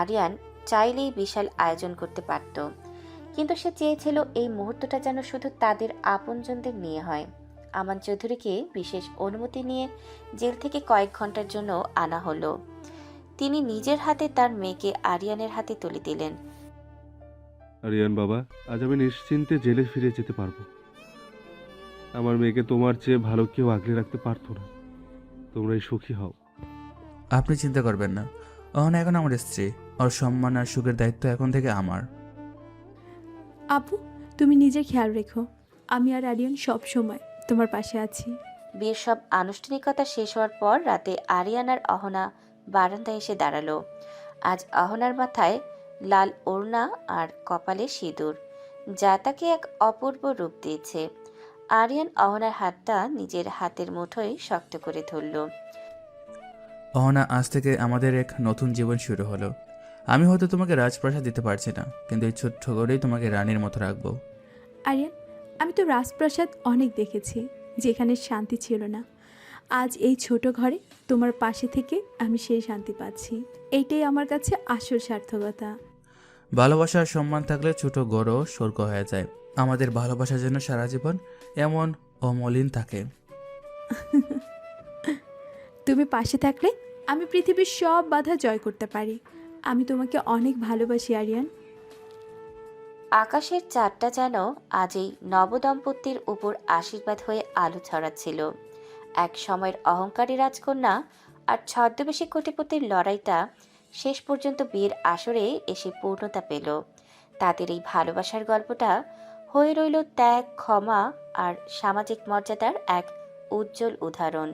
আরিয়ান চাইলেই বিশাল আয়োজন করতে পারত, কিন্তু সে চেয়েছিল এই মুহূর্তটা যেন শুধু তাদের আপনজনদের নিয়ে হয়। আমান চৌধুরীকে বিশেষ অনুমতি নিয়ে জেল থেকে কয়েক ঘন্টার জন্য আনা হলো। তিনি নিজের হাতে তার মেয়েকে আরিয়ানের হাতে তুলে দিলেন। আরিয়ান বাবা, আজ আমি নিশ্চিন্তে জেলে ফিরে যেতে পারবো। আমার মেয়েকে তোমার চেয়ে ভালো কেউ আগলে রাখতে পারতো না। তোমরাই সুখী হও। আপনি চিন্তা করবেন না, অহনা এখন আমার স্ত্রী। ওর সম্মান আর সুখের দায়িত্ব এখন থেকে আমার। আপু, তুমি নিজের খেয়াল রেখো। আমি আর আরিয়ান সব সময় তোমার পাশে আছি। বিয়ের সব আনুষ্ঠানিকতা শেষ হওয়ার পর রাতে আরিয়ান আর অহনা বারান্দায় এসে দাঁড়ালো। আজ অহনার মাথায় লাল ওড়না আর কপালে সিঁদুর, যা তাকে এক অপূর্ব রূপ দিয়েছে। আরিয়ান অহনার হাতটা নিজের হাতের মুঠোয় শক্ত করে ধরল। অহনা, আজ থেকে আমাদের এক নতুন জীবন শুরু হলো। আমি হয়তো তোমাকে রাজপ্রাসাদ দিতে পারছি না, কিন্তু এই ছোট্ট করেই তোমাকে রানীর মতো রাখবো। আরিয়ান, আমি তো রাজপ্রাসাদ অনেক দেখেছি যেখানে শান্তি ছিল না। আজ এই ছোট ঘরে তোমার পাশে থেকে আমি সেই শান্তি পাচ্ছি। এইটাই আমার কাছে আসল সার্থকতা। ভালোবাসা আর সম্মান থাকলে ছোট গড়ও স্বর্গ হয়ে যায়। আমাদের ভালোবাসা যেন সারা জীবন এমন অমলিন থাকে। তুমি পাশে থাকলে আমি পৃথিবীর সব বাধা জয় করতে পারি। আমি তোমাকে অনেক ভালোবাসি আরিয়ান। আকাশের চাঁদটা যেন আজ এই নবদম্পতির উপর আশীর্বাদ হয়ে আলো ছড়াচ্ছিল। এক সময়ের অহংকারী রাজকন্যা আর ছদ্মবেশী কোটিপতির লড়াইটা শেষ পর্যন্ত বিয়ের আসরে এসে পূর্ণতা পেল। তাদের এই ভালোবাসার গল্পটা হয়ে রইল ত্যাগ, ক্ষমা আর সামাজিক মর্যাদার এক উজ্জ্বল উদাহরণ।